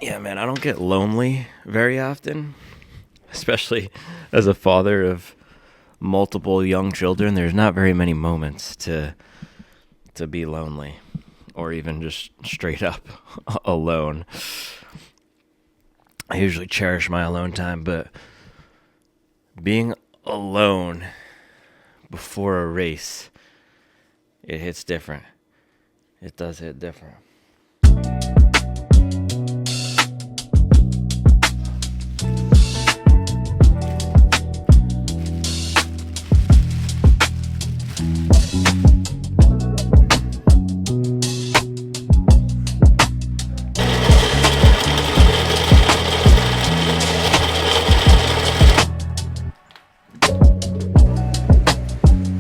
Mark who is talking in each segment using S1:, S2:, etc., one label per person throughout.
S1: Yeah, man, I don't get lonely very often, especially as a father of multiple young children. There's not very many moments to be lonely or even just straight up alone. I usually cherish my alone time, but being alone before a race, it hits different. It does hit different.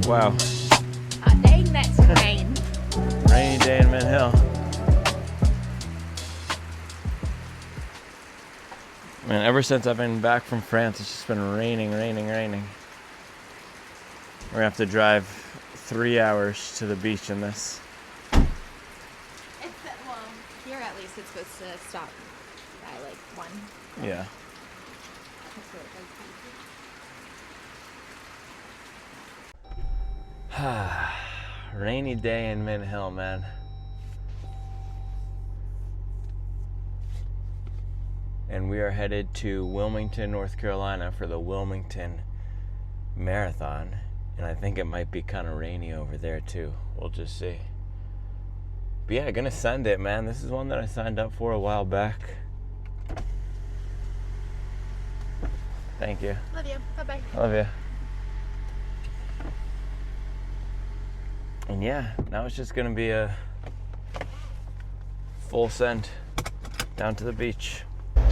S1: Wow.
S2: Oh, dang, that's rain.
S1: Rainy day in Mint Hill. Man, ever since I've been back from France, it's just been raining. We're gonna have to drive 3 hours to the beach in this.
S2: Well, here at least it's supposed to stop by like 1.
S1: Yeah.
S2: That's what it does.
S1: Rainy day in Mint Hill, man. And we are headed to Wilmington, North Carolina for the Wilmington Marathon. And I think it might be kind of rainy over there too. We'll just see. But yeah, gonna send it, man. This is one that I signed up for a while back. Thank you.
S2: Love you. Bye-bye.
S1: I love you. And yeah, now it's just gonna be a full send down to the beach.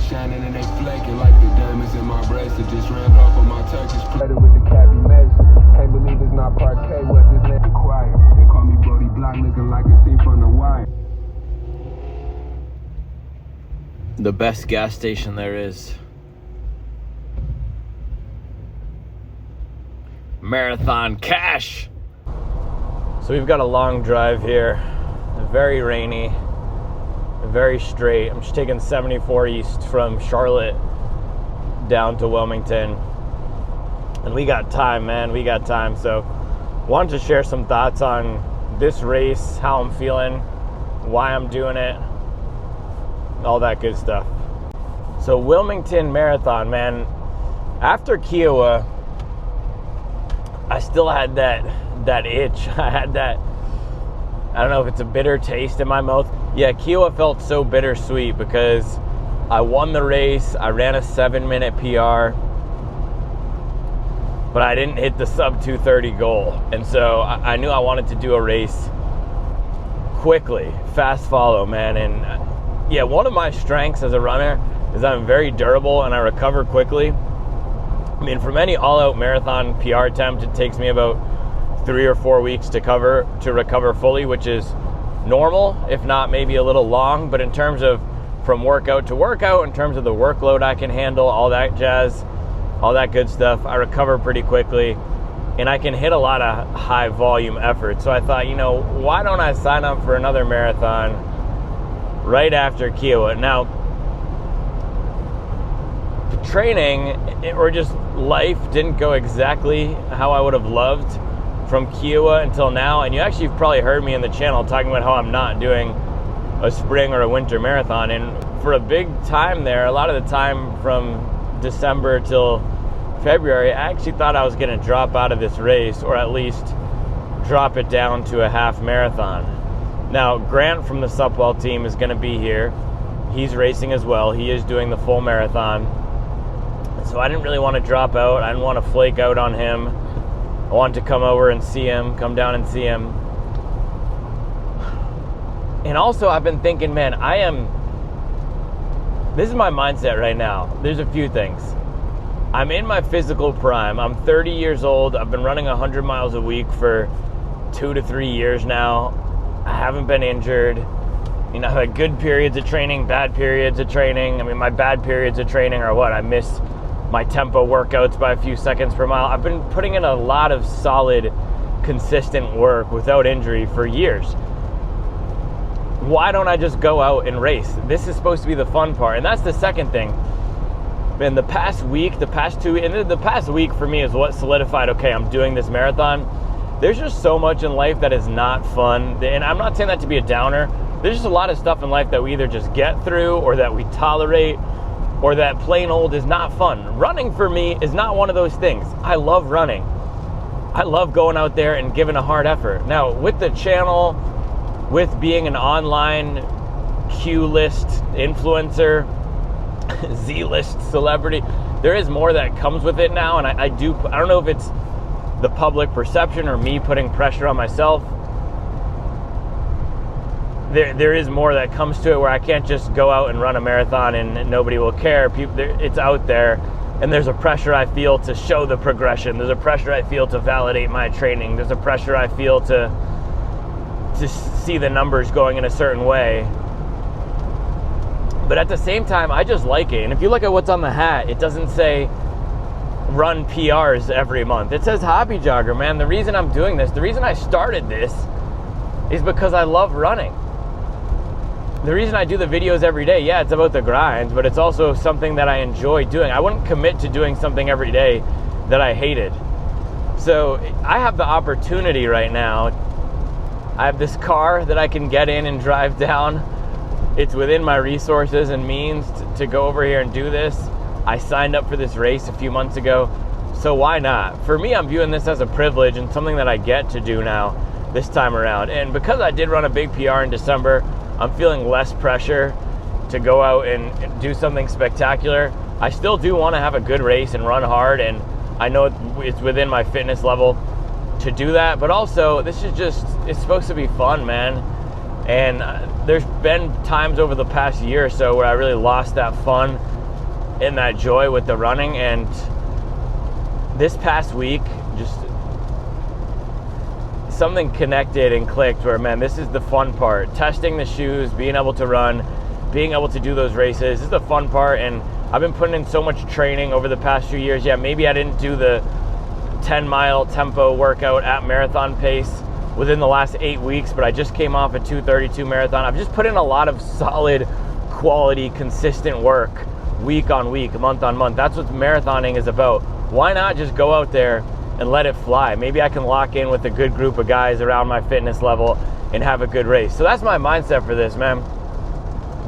S3: Shining and they flaking like the diamonds in my bracelet. Just ran off on my Turkish platter with the cabbie mason. Can't believe it's not parquet, what's this name required? They call me Brody Block, looking like a scene from the wire.
S1: The best gas station there is. Marathon Cash. So we've got a long drive here. Very rainy. Very straight. I'm just taking 74 east from Charlotte down to Wilmington. And we got time, man. We got time. So wanted to share some thoughts on this race, how I'm feeling, why I'm doing it, all that good stuff. So Wilmington Marathon, man. After Kiowa, I still had that itch. I had that, I don't know if it's a bitter taste in my mouth. Yeah, Kiowa felt so bittersweet because I won the race. I ran a 7-minute PR, but I didn't hit the sub 2:30 goal. And so I knew I wanted to do a race quickly, fast follow, man. And yeah, one of my strengths as a runner is I'm very durable and I recover quickly. I mean, from any all-out marathon PR attempt, it takes me about 3 or 4 weeks to recover fully, which is normal, if not maybe a little long. But in terms of from workout to workout, in terms of the workload I can handle, all that jazz, all that good stuff, I recover pretty quickly and I can hit a lot of high volume effort. So I thought, why don't I sign up for another marathon right after Kiowa? Now, training or just life didn't go exactly how I would have loved from Kiowa until now. And you've probably heard me in the channel talking about how I'm not doing a spring or a winter marathon. And for a big time there, a lot of the time from December till February, I actually thought I was going to drop out of this race, or at least drop it down to a half marathon. Now, Grant from the Supwell team is going to be here. He's racing as well. He is doing the full marathon. So I didn't really want to drop out. I didn't want to flake out on him. I wanted to come over and see him, come down and see him. And also I've been thinking, man, this is my mindset right now. There's a few things. I'm in my physical prime. I'm 30 years old. I've been running 100 miles a week for 2 to 3 years now. I haven't been injured. I've had good periods of training, bad periods of training. I mean, my bad periods of training are what? I miss my tempo workouts by a few seconds per mile. I've been putting in a lot of solid, consistent work without injury for years. why don't I just go out and race? This is supposed to be the fun part. And that's the second thing. In the past week, the past 2 weeks, and the past week for me is what solidified, okay, I'm doing this marathon. There's just so much in life that is not fun. And I'm not saying that to be a downer. There's just a lot of stuff in life that we either just get through or that we tolerate or that plain old is not fun. Running for me is not one of those things. I love running. I love going out there and giving a hard effort. Now, with the channel, with being an online Q-list influencer, Z-list celebrity, there is more that comes with it now, and I don't know if it's the public perception or me putting pressure on myself. There is more that comes to it where I can't just go out and run a marathon and nobody will care. It's out there, and there's a pressure I feel to show the progression. There's a pressure I feel to validate my training. There's a pressure I feel to see the numbers going in a certain way. But at the same time, I just like it. And if you look at what's on the hat, it doesn't say run PRs every month. It says hobby jogger, man. The reason I'm doing this, the reason I started this is because I love running. The reason I do the videos every day, yeah, it's about the grind, but it's also something that I enjoy doing. I wouldn't commit to doing something every day that I hated. So I have the opportunity right now. I have this car that I can get in and drive down. It's within my resources and means to go over here and do this. I signed up for this race a few months ago, so why not? For me, I'm viewing this as a privilege and something that I get to do now this time around. And because I did run a big PR in December, I'm feeling less pressure to go out and do something spectacular. I still do want to have a good race and run hard, and I know it's within my fitness level to do that, but also this is just, it's supposed to be fun, man. And there's been times over the past year or so where I really lost that fun and that joy with the running. And this past week, just something connected and clicked where, man, this is the fun part. Testing the shoes, being able to run, being able to do those races, this is the fun part. And I've been putting in so much training over the past few years. Yeah, maybe I didn't do the 10-mile tempo workout at marathon pace within the last 8 weeks, but I just came off a 2:32 marathon. I've just put in a lot of solid, quality, consistent work week on week, month on month. That's what marathoning is about. Why not just go out there and let it fly? Maybe I can lock in with a good group of guys around my fitness level and have a good race. So that's my mindset for this, man.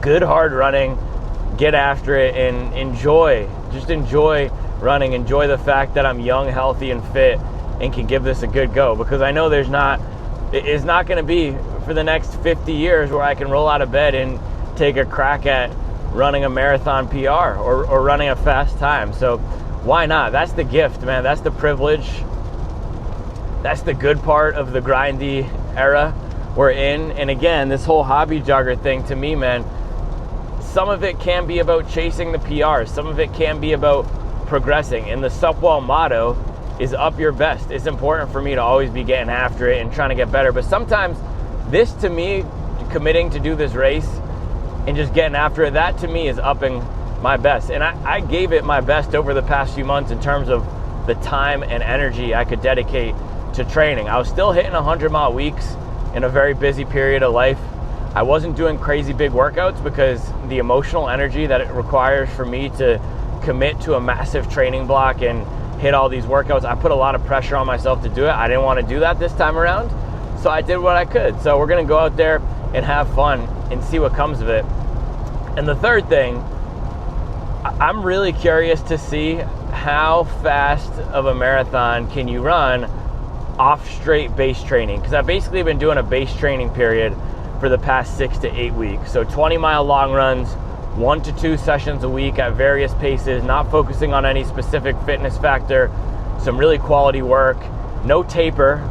S1: Good, hard running, get after it, and enjoy running. Enjoy the fact that I'm young, healthy, and fit and can give this a good go, because I know it's not going to be for the next 50 years where I can roll out of bed and take a crack at running a marathon PR or running a fast time. So why not? That's the gift, man. That's the privilege. That's the good part of the grindy era we're in. And again, this whole hobby jogger thing, to me, man, some of it can be about chasing the PRs. Some of it can be about progressing. And the Supwell motto is up your best. It's important for me to always be getting after it and trying to get better. But sometimes this, to me, committing to do this race and just getting after it, that to me is upping my best. And I gave it my best over the past few months in terms of the time and energy I could dedicate to training. I was still hitting 100-mile weeks in a very busy period of life. I wasn't doing crazy big workouts because the emotional energy that it requires for me to commit to a massive training block and hit all these workouts, I put a lot of pressure on myself to do it. I didn't want to do that this time around, so I did what I could. So we're going to go out there and have fun and see what comes of it. And the third thing, I'm really curious to see how fast of a marathon can you run off straight base training, because I've basically been doing a base training period for the past 6 to 8 weeks. So 20-mile long runs, 1 to 2 sessions a week at various paces, not focusing on any specific fitness factor, some really quality work, no taper,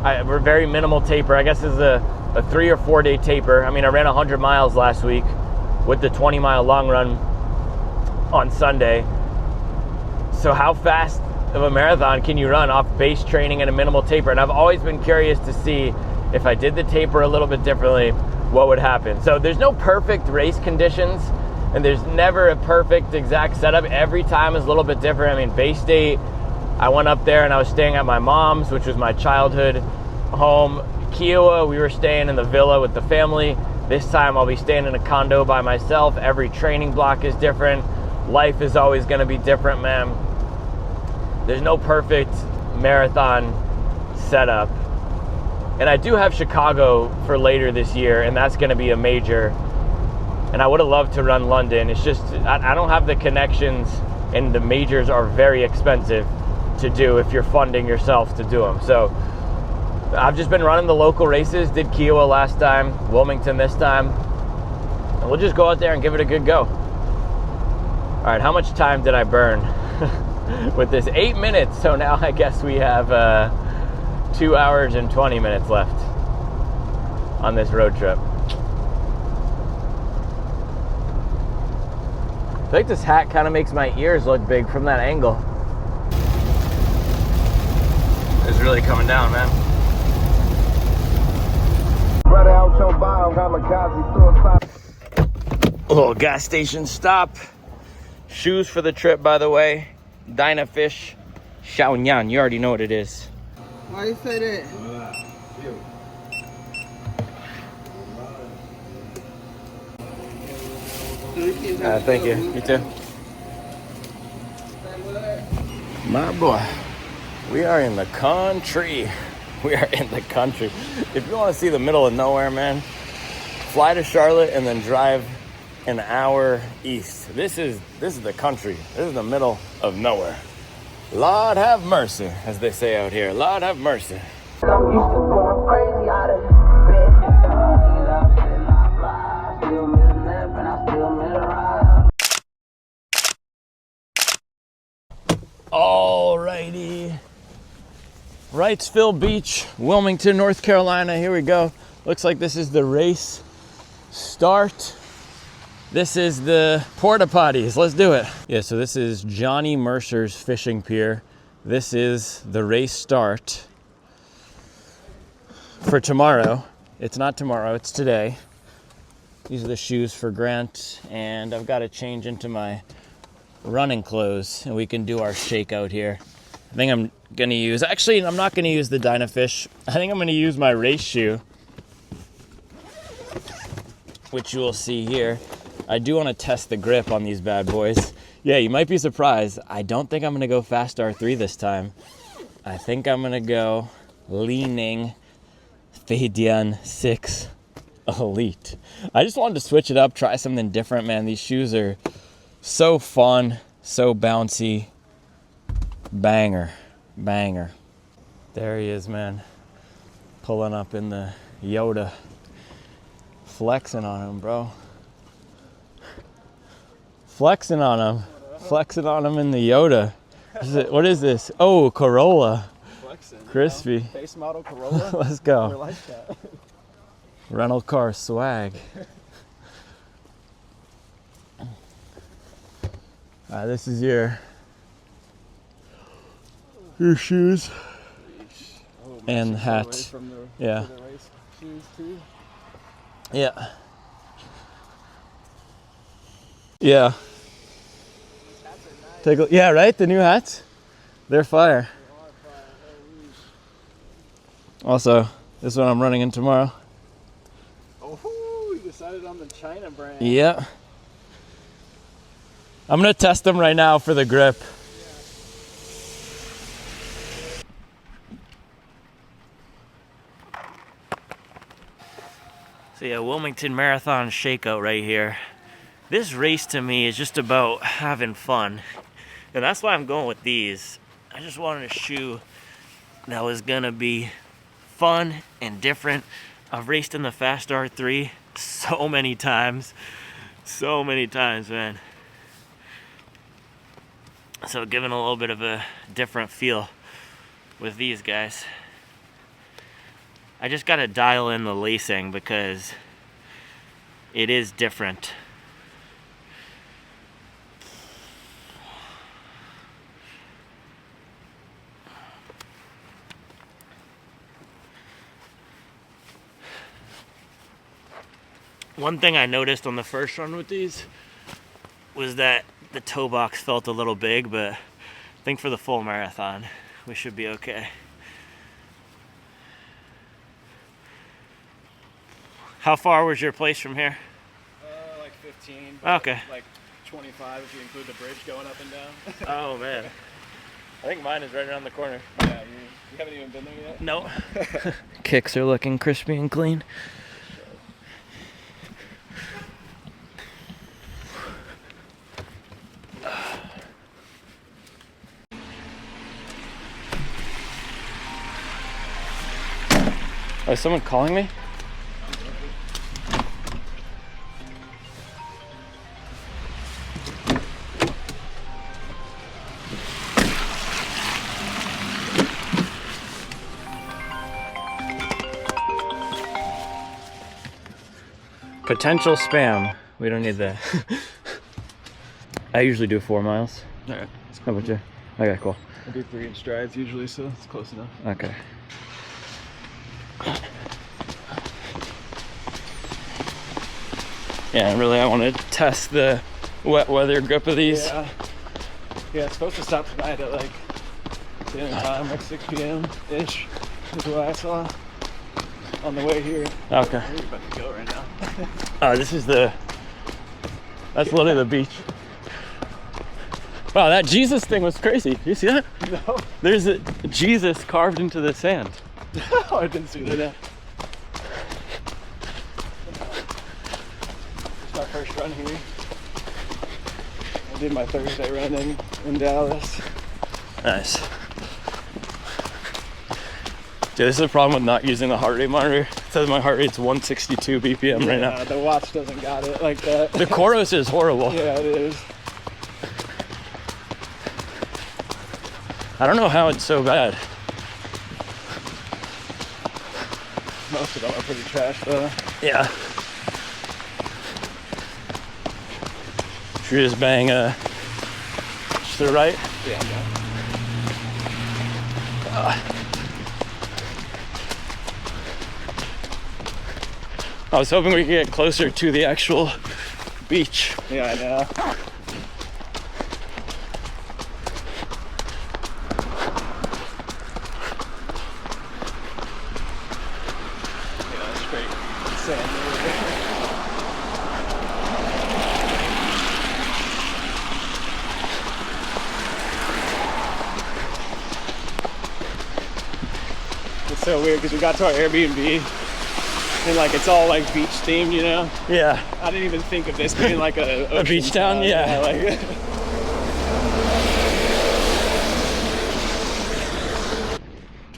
S1: very minimal taper. I guess this is a 3 or 4 day taper. I mean, I ran 100 miles last week with the 20-mile long run on Sunday. So how fast of a marathon can you run off base training and a minimal taper? And I've always been curious to see if I did the taper a little bit differently, what would happen. So there's no perfect race conditions, and there's never a perfect exact setup. Every time is a little bit different. I mean, Bay State, I went up there and I was staying at my mom's, which was my childhood home. Kiowa, we were staying in the villa with the family. This time I'll be staying in a condo by myself. Every training block is different. Life is always gonna be different, man. There's no perfect marathon setup. And I do have Chicago for later this year, and that's gonna be a major. And I would have loved to run London. It's just, I don't have the connections, and the majors are very expensive to do if you're funding yourself to do them. So I've just been running the local races. Did Kiowa last time, Wilmington this time. And we'll just go out there and give it a good go. All right, how much time did I burn with this? 8 minutes. So now I guess we have 2 hours and 20 minutes left on this road trip. I think this hat kind of makes my ears look big from that angle. It's really coming down, man. A little gas station stop. Shoes for the trip, by the way. Dynafish Xiaoyan. You already know what it is.
S4: Why you say that?
S1: Thank you. You too. My boy. We are in the country. We are in the country. If you want to see the middle of nowhere, man, fly to Charlotte and then drive an hour east. This is the country. This is the middle of nowhere. Lord have mercy, as they say out here. Lord have mercy.
S5: I'm used to going crazy out of bed. Still miss nap and I still miss a ride.
S1: Alrighty. Wrightsville Beach, Wilmington, North Carolina. Here we go. Looks like this is the race start. This is the porta potties. Let's do it. Yeah, so this is Johnny Mercer's fishing pier. This is the race start for tomorrow. It's not tomorrow, it's today. These are the shoes for Grant, and I've got to change into my running clothes and we can do our shakeout here. I think I'm gonna use, actually I'm not gonna use the Dynafish. I think I'm gonna use my race shoe, which you will see here. I do want to test the grip on these bad boys. Yeah, you might be surprised. I don't think I'm gonna go fast R3 this time. I think I'm gonna go leaning Fadian 6 Elite. I just wanted to switch it up, try something different, man. These shoes are so fun, so bouncy. Banger, banger. There he is, man. Pulling up in the Yoda. Flexing on him, bro. Flexing on him. Flexing on him in the Yoda. What is this? Oh, Corolla.
S4: Flexing,
S1: Crispy.
S4: you know? Base model Corolla.
S1: Let's go.
S4: We're like that.
S1: Rental car swag. This is your shoes and hat.
S4: From the,
S1: yeah.
S4: the race shoes too.
S1: Yeah. Yeah. Take a, yeah, right? The new hats? They're fire. Also, this is what I'm running in tomorrow.
S4: Oh, you decided on the China brand.
S1: Yeah. I'm gonna test them right now for the grip. So yeah, Wilmington Marathon Shakeout right here. This race to me is just about having fun. And that's why I'm going with these. I just wanted a shoe that was gonna be fun and different. I've raced in the Fast R3 so many times. So many times, man. So giving a little bit of a different feel with these guys. I just gotta dial in the lacing because it is different. One thing I noticed on the first run with these was that the toe box felt a little big, but I think for the full marathon, we should be okay. How far was your place from here?
S4: Like 15.
S1: Okay.
S4: Like 25 if you include the bridge going up and down.
S1: Oh man. I think mine is right around the corner.
S4: Yeah, you haven't even been there yet?
S1: No. Kicks are looking crispy and clean. Oh, is someone calling me? Potential spam. We don't need that. I usually do 4 miles.
S4: Alright.
S1: How about you? Okay, cool.
S4: I do 3 in strides usually, so it's close enough.
S1: Okay. Yeah, really, I want to test the wet weather grip of these.
S4: Yeah. Yeah, it's supposed to stop tonight at like dinner time, like 6 p.m.-ish is what I saw on the way here.
S1: Okay.
S4: We're about to go right now.
S1: This is that's literally the beach. Wow, that Jesus thing was crazy. You see that?
S4: No.
S1: There's a Jesus carved into the sand.
S4: Oh, I didn't see that. It's my first run here. I did my Thursday run in Dallas.
S1: Nice. Dude, this is the problem with not using the heart rate monitor. It says my heart rate's 162 BPM right now.
S4: The watch doesn't got it like that.
S1: The chorus is horrible.
S4: Yeah, it is.
S1: I don't know how it's so bad.
S4: Most of them are pretty trash though.
S1: Yeah. Should we just bang to the right?
S4: Yeah.
S1: I was hoping we could get closer to the actual beach.
S4: Yeah, I know. Yeah, straight sand. It's so weird because we got to our Airbnb and like it's all like beach themed, you know?
S1: Yeah.
S4: I didn't even think of this being like a
S1: A beach town? Yeah.
S4: like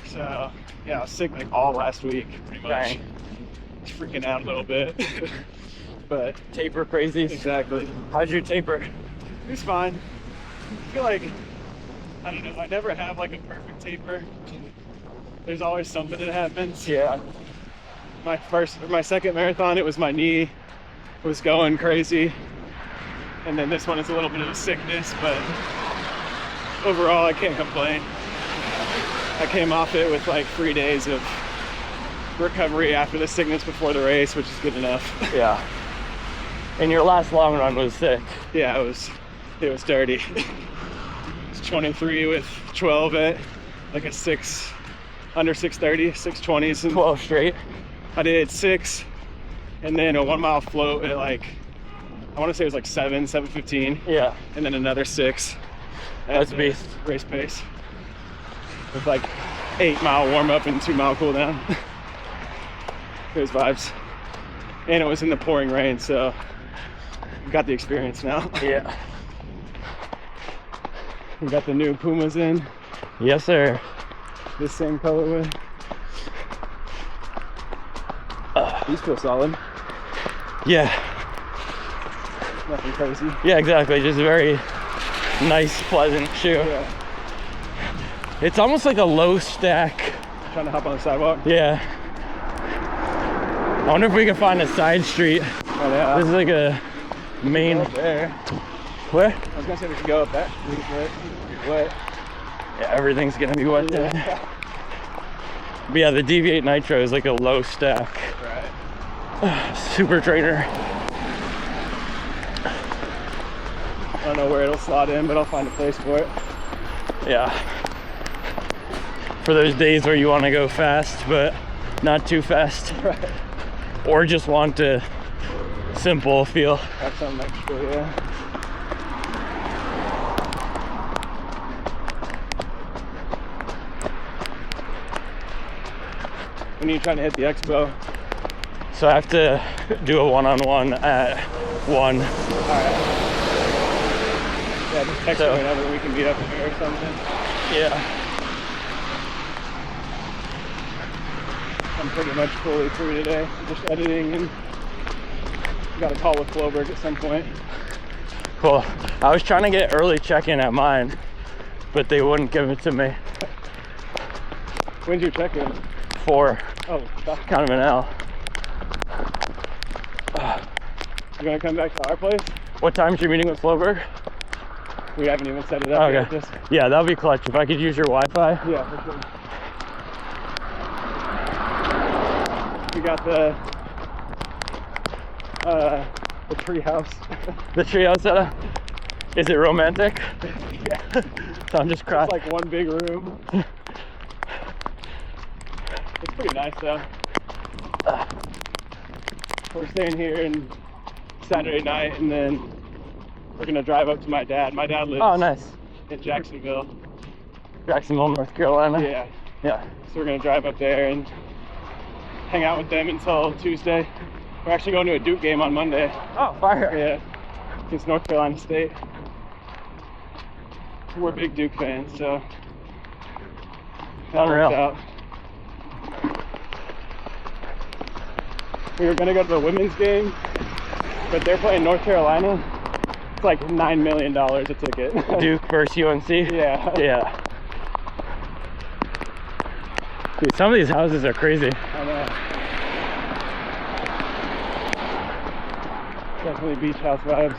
S4: so yeah, I was sick like all last week pretty much.
S1: Dang.
S4: Just freaking out a little bit. But
S1: Taper crazy.
S4: exactly.
S1: How's your taper?
S4: It's fine. I feel like I don't know, I never have like a perfect taper. There's always something that happens.
S1: Yeah.
S4: My second marathon, it was my knee was going crazy. And then this one is a little bit of a sickness, but overall I can't complain. I came off it with like 3 days of recovery after the sickness before the race, which is good enough.
S1: Yeah. And your last long run was sick.
S4: Yeah, it was dirty. It's 23 with 12 at like a 6, under 6:30, 6:20s. And
S1: 12 straight.
S4: I did 6 and then a 1 mile float at like, I want to say it was like 7:15.
S1: Yeah.
S4: And then another 6.
S1: That's
S4: at
S1: beast.
S4: Race pace. With like 8 mile warm up and 2 mile cool down. It was vibes. And it was in the pouring rain, so we got the experience now.
S1: Yeah.
S4: We got the new Pumas in,
S1: Yes, sir.
S4: this same colorway. These feel solid.
S1: Yeah.
S4: Nothing crazy.
S1: Yeah, exactly. Just a very nice, pleasant shoe.
S4: Yeah.
S1: It's almost like a low stack.
S4: Trying to hop on the sidewalk.
S1: Yeah. I wonder if we can find a side street.
S4: Oh yeah.
S1: This is like a main.
S4: Up there.
S1: Where?
S4: I was gonna say we should go up that. Wet.
S1: Yeah, everything's gonna be wet there.
S4: Yeah.
S1: But yeah, the Deviate Nitro is like a low stack.
S4: Right.
S1: Super trainer.
S4: I don't know where it'll slot in, but I'll find a place for it.
S1: Yeah. For those days where you want to go fast, but not too fast.
S4: Right.
S1: or just want a simple feel.
S4: Have something extra, yeah. When are you trying to hit the Expo?
S1: So I have to do a one-on-one at 1.
S4: Alright. Yeah, just text me whenever we can be up here or something.
S1: Yeah.
S4: I'm pretty much fully free today. Just editing and got a call with Floberg at some point.
S1: Cool. I was trying to get early check-in at mine, but they wouldn't give it to me.
S4: When's your check-in?
S1: 4.
S4: Oh, stop.
S1: Kind of an L.
S4: You gonna come back to our place?
S1: What time's your meeting with Floberg?
S4: We haven't even set it up yet.
S1: Okay. Yeah, that'll be clutch. If I could use your Wi-Fi.
S4: Yeah, for sure. We got the treehouse.
S1: The treehouse setup. Is it romantic?
S4: Yeah.
S1: So I'm just crying.
S4: It's like one big room. It's pretty nice though. We're staying here and Saturday night, and then we're gonna drive up to my dad. My dad lives
S1: nice.
S4: in Jacksonville.
S1: Jacksonville, North Carolina.
S4: Yeah.
S1: Yeah.
S4: So we're gonna drive up there and hang out with them until Tuesday. We're actually going to a Duke game on Monday.
S1: Oh, fire.
S4: Yeah. Against North Carolina State. We're big Duke fans, so that
S1: Unreal.
S4: works out. We were gonna go to the women's game, but they're playing North Carolina. It's like $9 million a ticket.
S1: Duke versus UNC.
S4: Yeah.
S1: Yeah. Dude, some of these houses are crazy.
S4: I know. Definitely beach house vibes.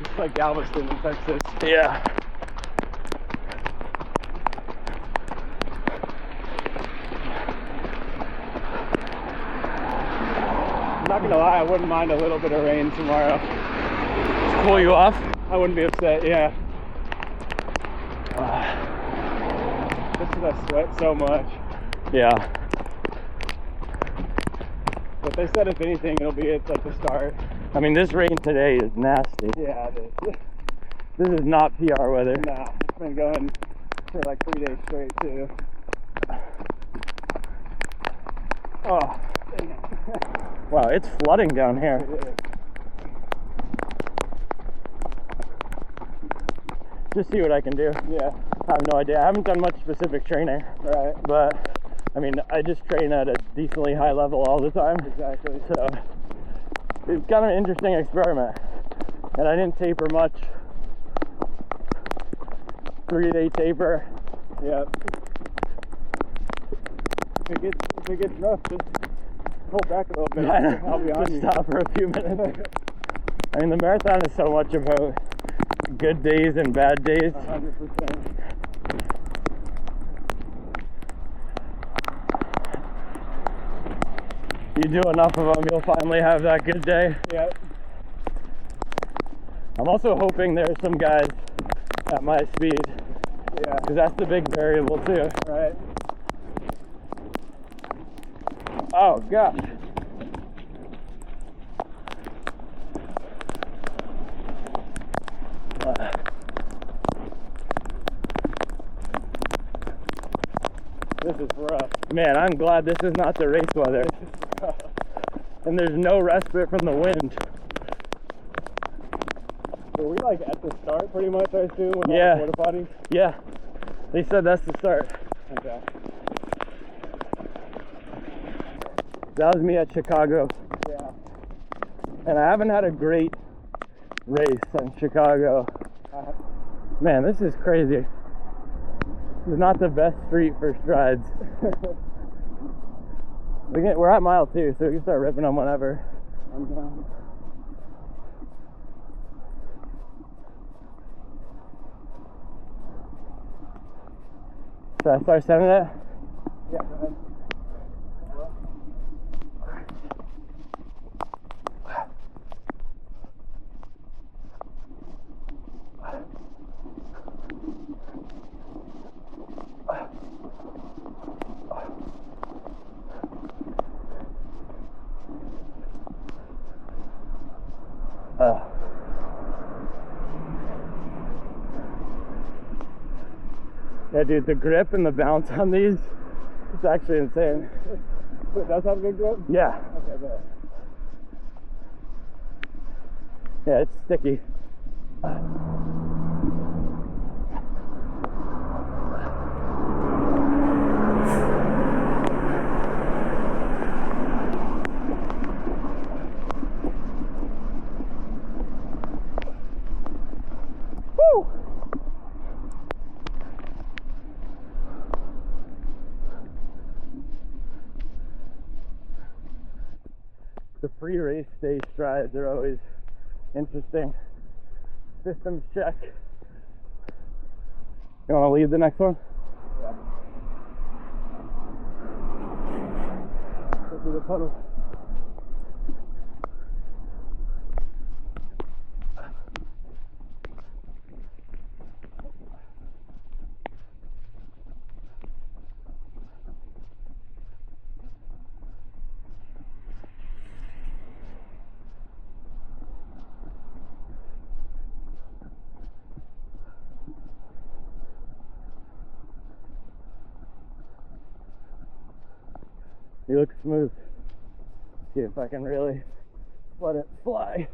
S4: It's like Galveston in Texas.
S1: Yeah.
S4: I'm not gonna lie, I wouldn't mind a little bit of rain tomorrow.
S1: Cool you off?
S4: I wouldn't be upset, yeah. Just because I sweat so much.
S1: Yeah.
S4: But they said if anything, it'll be at like the start.
S1: I mean, this rain today is nasty.
S4: Yeah, it is.
S1: This is not PR weather.
S4: Nah, it's been going for like 3 days straight too. Oh,
S1: Wow, it's flooding down here.
S4: it is.
S1: Just see what I can do.
S4: Yeah,
S1: I have no idea. I haven't done much specific training,
S4: right,
S1: but I mean, I just train at a decently high level all the time.
S4: exactly.
S1: So it's kind of an interesting experiment. And I didn't taper much. 3-day taper.
S4: Yeah. If it gets rough, just pull back a little bit.
S1: I know.
S4: I'll be on
S1: Just
S4: you.
S1: stop for a few minutes. I mean, the marathon is so much about good days and bad days.
S4: 100%.
S1: You do enough of them, you'll finally have that good day.
S4: Yeah.
S1: I'm also hoping there's some guys at my speed,
S4: Yeah.
S1: because that's the big variable too.
S4: Right.
S1: Oh gosh.
S4: This is rough.
S1: Man, I'm glad this is not the race weather.
S4: This is rough.
S1: And there's no respite from the wind.
S4: Were we like at the start pretty much, I assume, with
S1: Yeah.
S4: all the porta potties?
S1: Yeah, they said that's the start.
S4: Okay.
S1: That was me at Chicago.
S4: Yeah.
S1: And I haven't had a great race in Chicago. Man, this is crazy. This is not the best street for strides. We're at mile 2, so we can start ripping them whenever.
S4: I'm down.
S1: Should I start sending it?
S4: Yeah, go ahead.
S1: Yeah, dude, the grip and the bounce on these, it's actually insane.
S4: It does have a good grip?
S1: Yeah.
S4: Okay, good.
S1: Yeah, it's sticky. Woo! The pre-race day strides are always interesting. Systems check. You want to lead the next one?
S4: Yeah. Go through the puddle.
S1: You look smooth. See if I can really let it fly.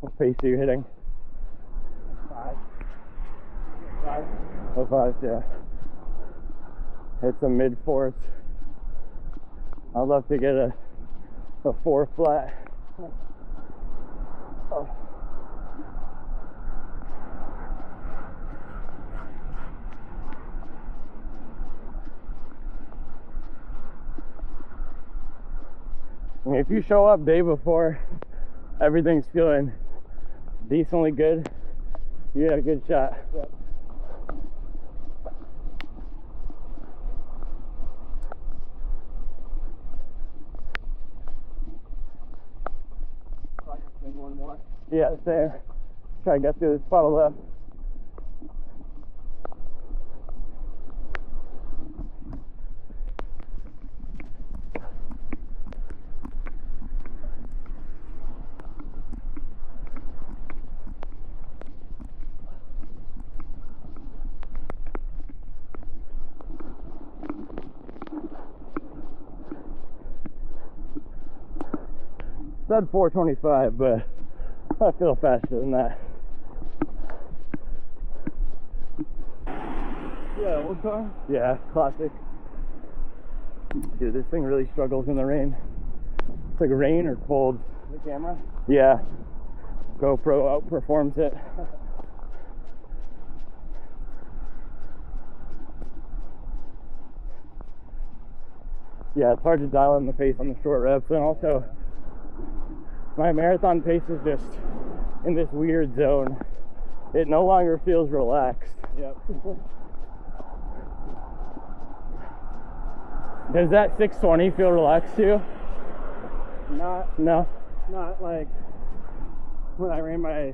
S1: What pace are you hitting?
S4: 5.
S1: 5, yeah. It's a mid-4s. I'd love to get a 4 flat. Oh. I mean, if you show up day before, everything's feeling decently good, you got a good shot.
S4: Yep. One more.
S1: Yeah, same. Try to get through this puddle left. Said 425, but I feel faster than that.
S4: Yeah, old car?
S1: Yeah, classic. Dude, this thing really struggles in the rain. It's like rain or cold.
S4: The camera?
S1: Yeah. GoPro outperforms it. Yeah, it's hard to dial in the pace on the short reps, and also my marathon pace is just in this weird zone. It no longer feels relaxed.
S4: Yep.
S1: Does that 620 feel relaxed to you?
S4: Not
S1: No?
S4: like when I ran my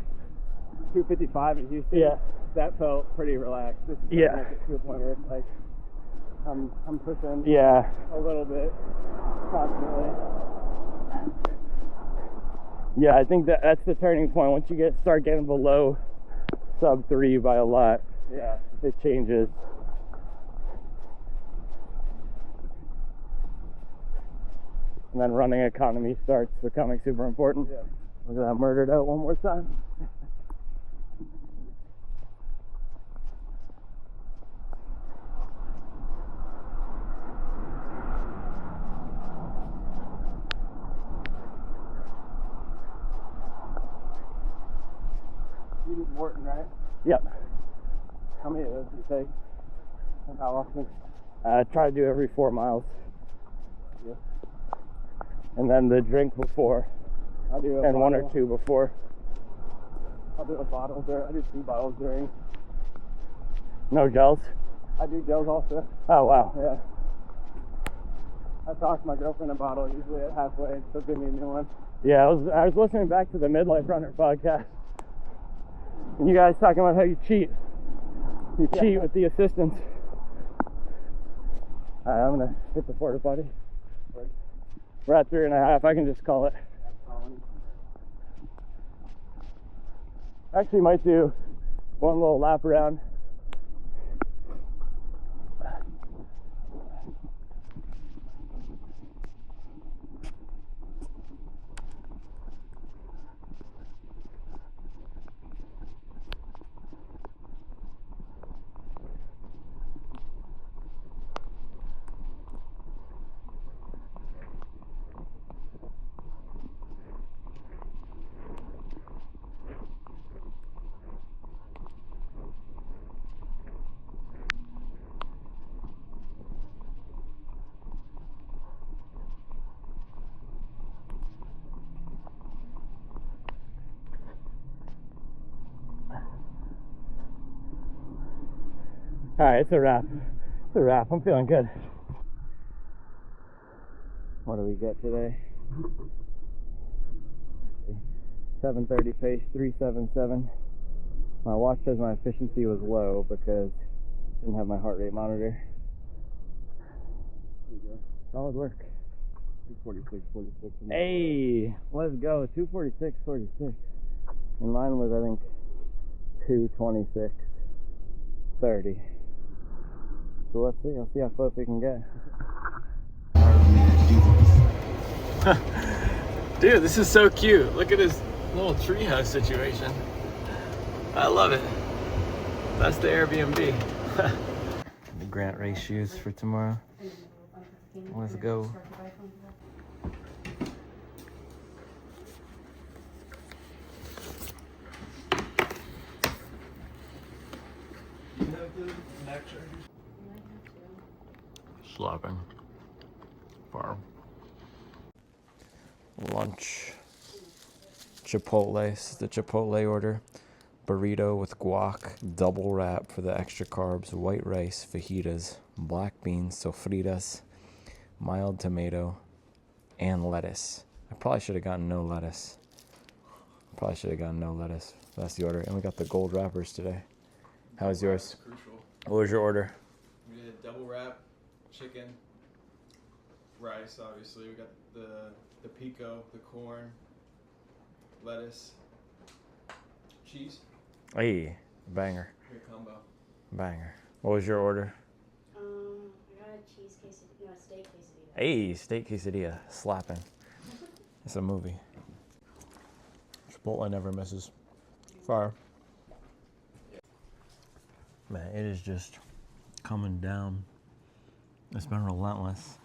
S4: 255 in Houston.
S1: Yeah.
S4: That felt pretty relaxed. This is
S1: Yeah.
S4: like it to a point where it's like I'm pushing
S1: Yeah.
S4: a little bit constantly.
S1: Yeah, I think that's the turning point. Once you start getting below sub 3 by a lot,
S4: Yeah.
S1: it changes. And then running economy starts becoming super important.
S4: Yeah.
S1: Look at that murdered out one more time.
S4: You did Morton, right?
S1: Yep.
S4: How many of those do you take? And how often?
S1: Try to do every 4 miles.
S4: Yeah.
S1: And then the drink before,
S4: I'll do a
S1: and
S4: bottle.
S1: 1 or 2 before.
S4: I'll do a bottle. I do 2 bottles during.
S1: No gels?
S4: I do gels also.
S1: Oh, wow.
S4: Yeah. I tossed my girlfriend a bottle usually at halfway, so give me a new one. Yeah, I was listening back to the Midlife Runner podcast, and you guys talking about how you cheat. You cheat with the assistance. All right, I'm gonna hit the porta potty. We're at 3.5. I can just call it. Actually, might do one little lap around. All right, it's a wrap. It's a wrap. I'm feeling good. What do we get today? 7:30 pace, 3:77. My watch says my efficiency was low because I didn't have my heart rate monitor. There you go. Solid work. 2:46.46. Hey, let's go. 2:46.46. In line with, I think, 2:26.30. So let's see. I'll see how close we can get. Dude, this is so cute. Look at this little treehouse situation. I love it. That's the Airbnb. The Grant race shoes for tomorrow. Let's go. Slopping. Farm. Lunch. Chipotle. This is the Chipotle order. Burrito with guac, double wrap for the extra carbs, white rice, fajitas, black beans, sofritas, mild tomato, and lettuce. I probably should have gotten no lettuce. That's the order. And we got the gold wrappers today. How was yours?
S6: Crucial.
S4: What was your order?
S6: We did double wrap, chicken, rice, obviously. We got the pico, the corn, lettuce, cheese.
S4: Hey, banger.
S6: Great combo.
S4: Banger. What was your order?
S2: I got a cheese quesadilla, no, a steak quesadilla.
S4: Hey, steak quesadilla. Slapping. It's a movie. Chipotle never misses. Fire. Man, it is just coming down. It's been relentless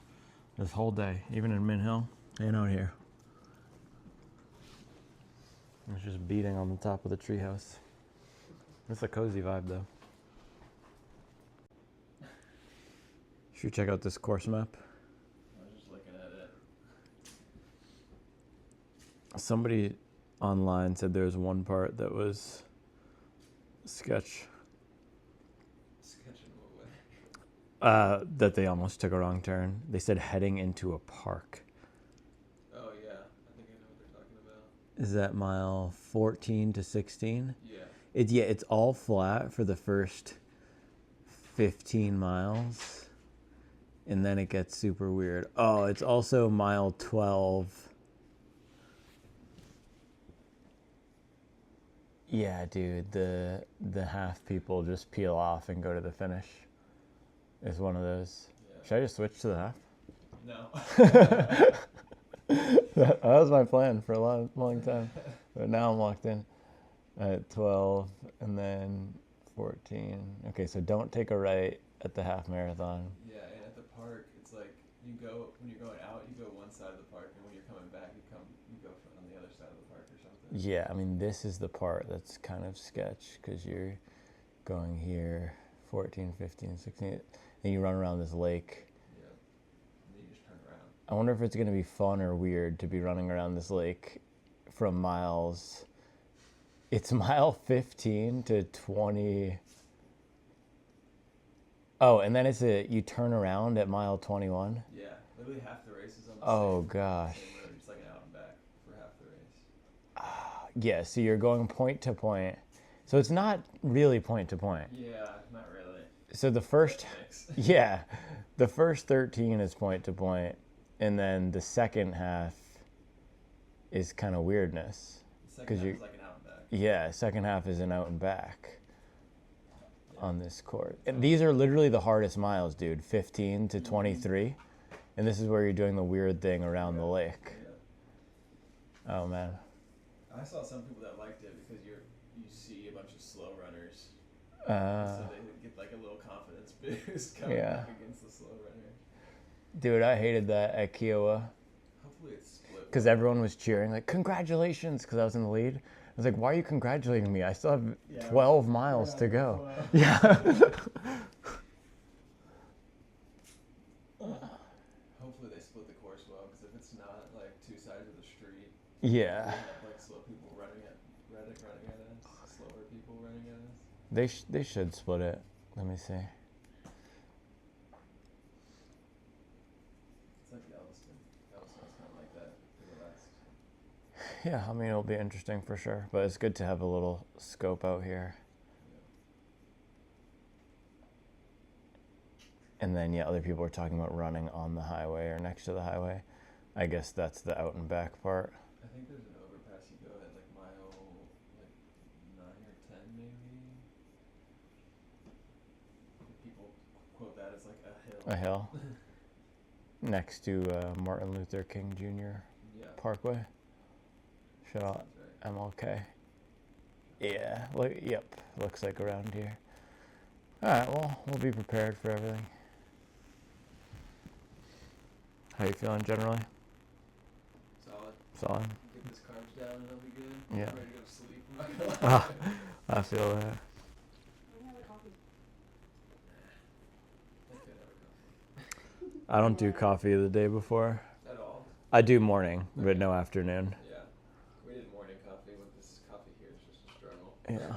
S4: this whole day, even in Mint Hill and out here. It's just beating on the top of the treehouse. It's a cozy vibe though. Should we check out this course map?
S6: I was just looking at it.
S4: Somebody online said there was one part that was sketch.
S6: Sketch in what way?
S4: That they almost took a wrong turn. They said heading into a park.
S6: Oh yeah, I think I know what they're talking about.
S4: Is that mile 14 to 16?
S6: Yeah.
S4: It's all flat for the first 15 miles. And then it gets super weird. Oh, it's also mile 12. Yeah, dude, the half people just peel off and go to the finish. It's one of those.
S6: Yeah.
S4: Should I just switch to the half?
S6: No.
S4: That was my plan for a long time. But now I'm locked in at 12 and then 14. Okay, so don't take a right at the half marathon.
S6: Yeah, and at the park, it's like you go when you're going out, you go one side of the park, and when you're coming back, you go on the other side of the park or something.
S4: Yeah, I mean, this is the part that's kind of sketch because you're going here 14, 15, 16, and you run around this lake.
S6: Yeah. And then you just turn around.
S4: I wonder if it's going to be fun or weird to be running around this lake from miles. It's mile 15 to 20. Oh, and then you turn around at mile 21.
S6: Yeah. Literally half the race is on the
S1: Oh gosh.
S6: same road. It's like an out and back for half the race.
S1: Yeah, so you're going point to point. So it's not really point to point.
S6: Yeah, not really.
S1: So the first,
S6: Mix.
S1: yeah, the first 13 is point to point, and then the second half is kind of weirdness.
S6: The second half
S1: you-
S6: is like an out and back.
S1: Yeah, second half is an out and back on this course. And these are literally the hardest miles, dude, 15 to 23. And this is where you're doing the weird thing around the lake.
S6: Yeah.
S1: Oh, man.
S6: I saw some people that liked it because you see a bunch of slow runners.
S1: Uh,
S6: So they get like a little confidence boost coming
S1: Yeah.
S6: back against the slow runner.
S1: dude, I hated that at Kiowa
S6: Hopefully it's split.
S1: because everyone was cheering, like, congratulations, because I was in the lead. I was like, why are you congratulating me? I still have 12 miles to go. Yeah.
S6: Hopefully they split the course well, because if it's not like two sides of the street,
S1: Yeah.
S6: you have like slow people running at us, slower people running at us.
S1: They should split it. Let me see.
S6: It's like Yellowstone. Yellowstone's kind of like that for the West.
S1: Yeah, I mean, it'll be interesting for sure. But it's good to have a little scope out here. And then, yeah, other people are talking about running on the highway or next to the highway. I guess that's the out and back part.
S6: I think there's an overpass you go at like mile like 9 or 10 maybe. People quote that as like a hill.
S1: A hill. Next to Martin Luther King Jr.
S6: Yeah.
S1: Parkway. Shout out
S6: Sounds right.
S1: MLK. Yeah, yep, looks like around here. Alright, well, we'll be prepared for everything. How you feeling generally?
S6: Solid.
S1: Solid?
S6: Get this carbs down and I'll be good.
S1: Yeah.
S6: I'm ready to go to sleep. I'm not gonna lie.
S1: I feel that.
S6: I could have a coffee.
S1: I don't do coffee the day before.
S6: At all.
S1: I do morning, but no afternoon.
S6: Yeah. We did morning coffee with this coffee here. It's just a struggle.
S1: Yeah.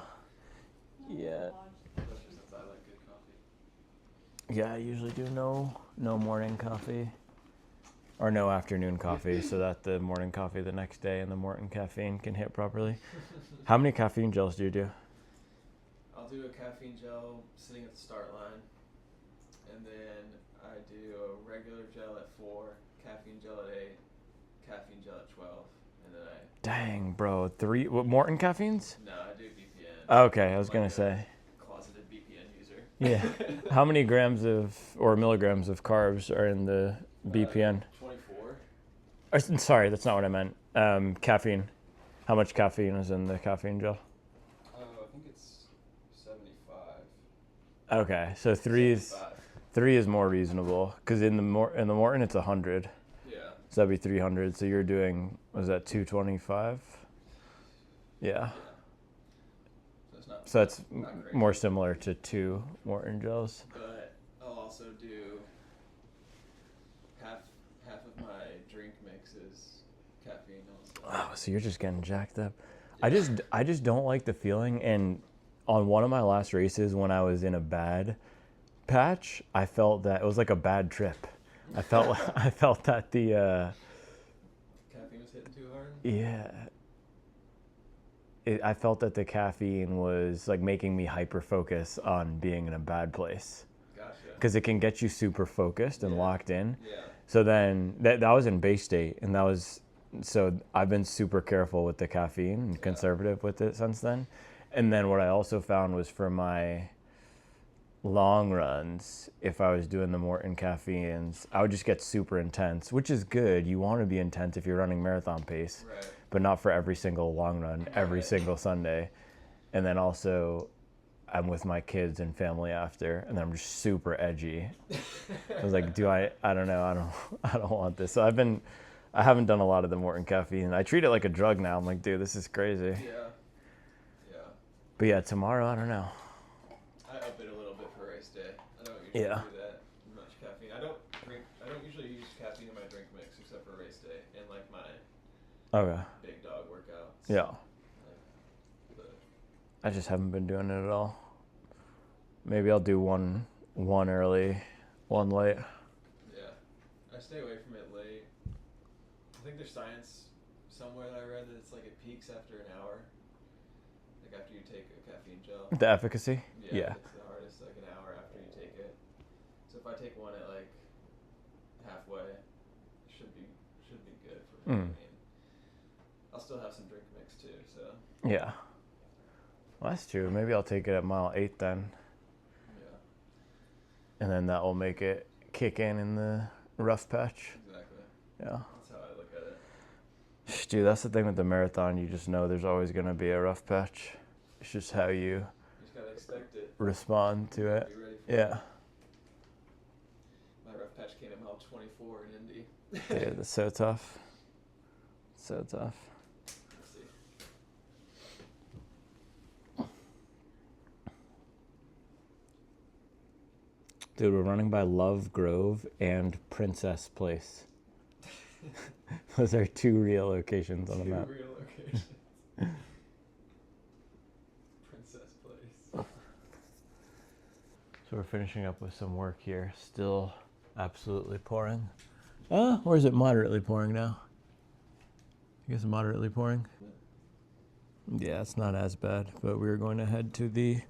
S1: Yeah.
S6: Especially since I like good coffee.
S1: Yeah, I usually do no morning coffee. Or no afternoon coffee, so that the morning coffee the next day and the morning caffeine can hit properly. How many caffeine gels do you do?
S6: I'll do a caffeine gel sitting at the start line. And then I do a regular gel at 4, caffeine gel at 8, caffeine gel at 12. And then
S1: Dang, bro. 3, what, Morton caffeines?
S6: No, I do BPN.
S1: Okay, I was going to say.
S6: Closeted BPN user.
S1: Yeah. How many grams or milligrams of carbs are in the BPN?
S6: 24.
S1: Sorry, that's not what I meant. Caffeine. How much caffeine is in the caffeine gel?
S6: I think it's 75.
S1: Okay, so 3 is more reasonable because in the Morton it's 100.
S6: Yeah.
S1: So that'd be 300. So you're doing, was that 225? Yeah. So that's
S6: not crazy.
S1: more similar to 2 Morton gels.
S6: But I'll also do half of my drink mix is caffeine also.
S1: Oh, so you're just getting jacked up. I just don't like the feeling. And on one of my last races, when I was in a bad patch, I felt that it was like a bad trip. I felt that the
S6: Caffeine was hitting too hard?
S1: yeah. I felt that the caffeine was like making me hyper focus on being in a bad place.
S6: Gotcha.
S1: Because it can get you super focused and locked in.
S6: Yeah.
S1: So then that was in Bay State, and so I've been super careful with the caffeine and conservative with it since then. And then what I also found was for my long runs, if I was doing the Morton caffeines, I would just get super intense, which is good. You want to be intense if you're running marathon pace,
S6: Right.
S1: but not for every single long run, every single Sunday. And then also I'm with my kids and family after, and then I'm just super edgy. I was like, I don't know, I don't want this. So I haven't done a lot of the Morton caffeine. I treat it like a drug now. I'm like, dude, this is crazy.
S6: Yeah. Yeah.
S1: But yeah, tomorrow, I don't know.
S6: I up it a little bit for race day. I don't usually
S1: Yeah.
S6: do that much caffeine. I don't usually use caffeine in my drink mix except for race day and like my
S1: Okay.
S6: big dog workouts.
S1: Yeah.
S6: But
S1: I just haven't been doing it at all. Maybe I'll do one early, one late.
S6: yeah. I stay away from it late. I think there's science somewhere that I read that it's like it peaks after an hour. Like after you take a caffeine gel.
S1: The efficacy?
S6: Yeah. It's the hardest like an hour after you take it. So if I take one at like halfway, it should be good for me. I mean, I'll still have some drink mix too, so.
S1: Yeah. Well, that's true. Maybe I'll take it at mile 8 then.
S6: Yeah.
S1: And then that will make it kick in the rough patch.
S6: Exactly.
S1: Yeah.
S6: That's how I look at it.
S1: Dude, that's the thing with the marathon. You just know there's always going to be a rough patch. It's just how you
S6: just gotta expect it.
S1: Respond to it.
S6: Be ready for
S1: Yeah.
S6: it. My rough patch came at mile 24 in Indy.
S1: Dude, that's so tough. So tough.
S6: Let's see.
S1: Dude, we're running by Love Grove and Princess Place. Those are 2 real locations on the map.
S6: 2 real locations. Princess Place.
S1: So we're finishing up with some work here. Still absolutely pouring. Or is it moderately pouring now? I guess moderately pouring. Yeah, it's not as bad, but we're going to head to the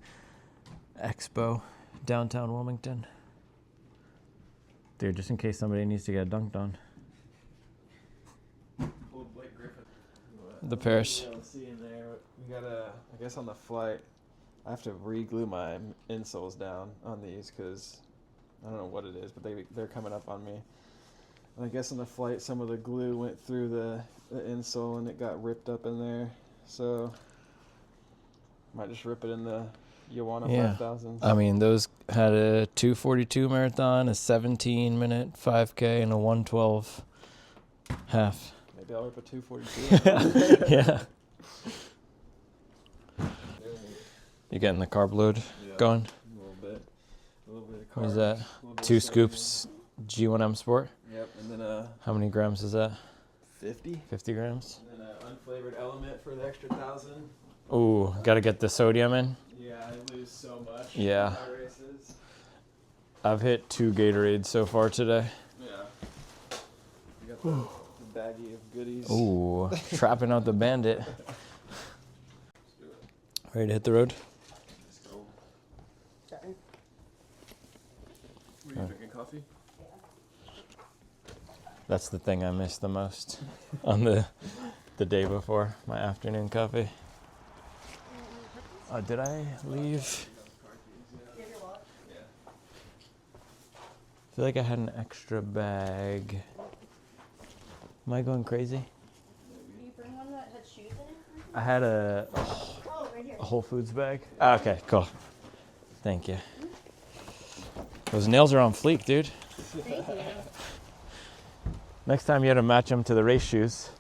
S1: Expo, downtown Wilmington. Dude, just in case somebody needs to get dunked on. The Paris.
S6: See in there. We gotta, I guess on the flight, I have to re-glue my insoles down on these because I don't know what it is, but they're coming up on me. And I guess on the flight, some of the glue went through the insole and it got ripped up in there. So might just rip it in the Ioana 5000s.
S1: I mean, those had a 2:42 marathon, a 17-minute 5K, and a 1:12 half.
S6: Maybe I'll rip a 2:42.
S1: Yeah. You getting the carb load going?
S6: A little bit of carbs.
S1: What is that? 2 scoops G1M Sport?
S6: Yep, and then
S1: How many grams is that?
S6: 50.
S1: 50 grams?
S6: And then an unflavored element for the extra 1,000.
S1: Ooh, gotta get the sodium in.
S6: Yeah, I lose so much
S1: Yeah.
S6: in my races.
S1: I've hit 2 Gatorades so far today.
S6: Yeah. You got the baggie of goodies.
S1: Ooh, trapping out the bandit. Ready to hit the road?
S6: Let's go. Were you drinking coffee?
S1: That's the thing I miss the most on the day before, my afternoon coffee. Did I leave? I feel like I had an extra bag. Am I going crazy?
S2: Did you bring one that had shoes in it?
S1: I had a
S2: Right here.
S1: Whole Foods bag. Okay, cool. Thank you. Those nails are on fleek, dude.
S2: Thank you.
S1: Next time you had to match them to the race shoes.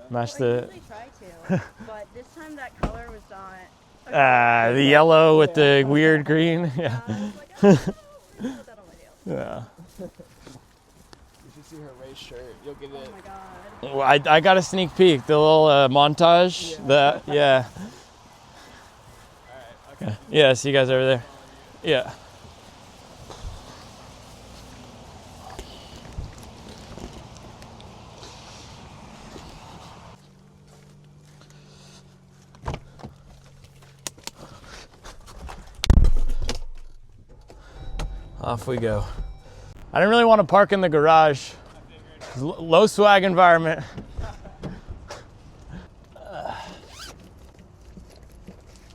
S1: Match
S2: I
S1: the
S2: usually try to, but this time that color was not.
S1: the yellow with the weird green. Yeah.
S2: I was like, oh, let me put that on my nails.
S1: Yeah.
S6: If you see her race shirt, you'll get it.
S2: Oh my god.
S1: Well, I got a sneak peek. The little montage. Yeah.
S6: Alright, okay.
S1: Yeah. See you guys over there. Yeah. Off we go. I didn't really want to park in the garage. Low swag environment.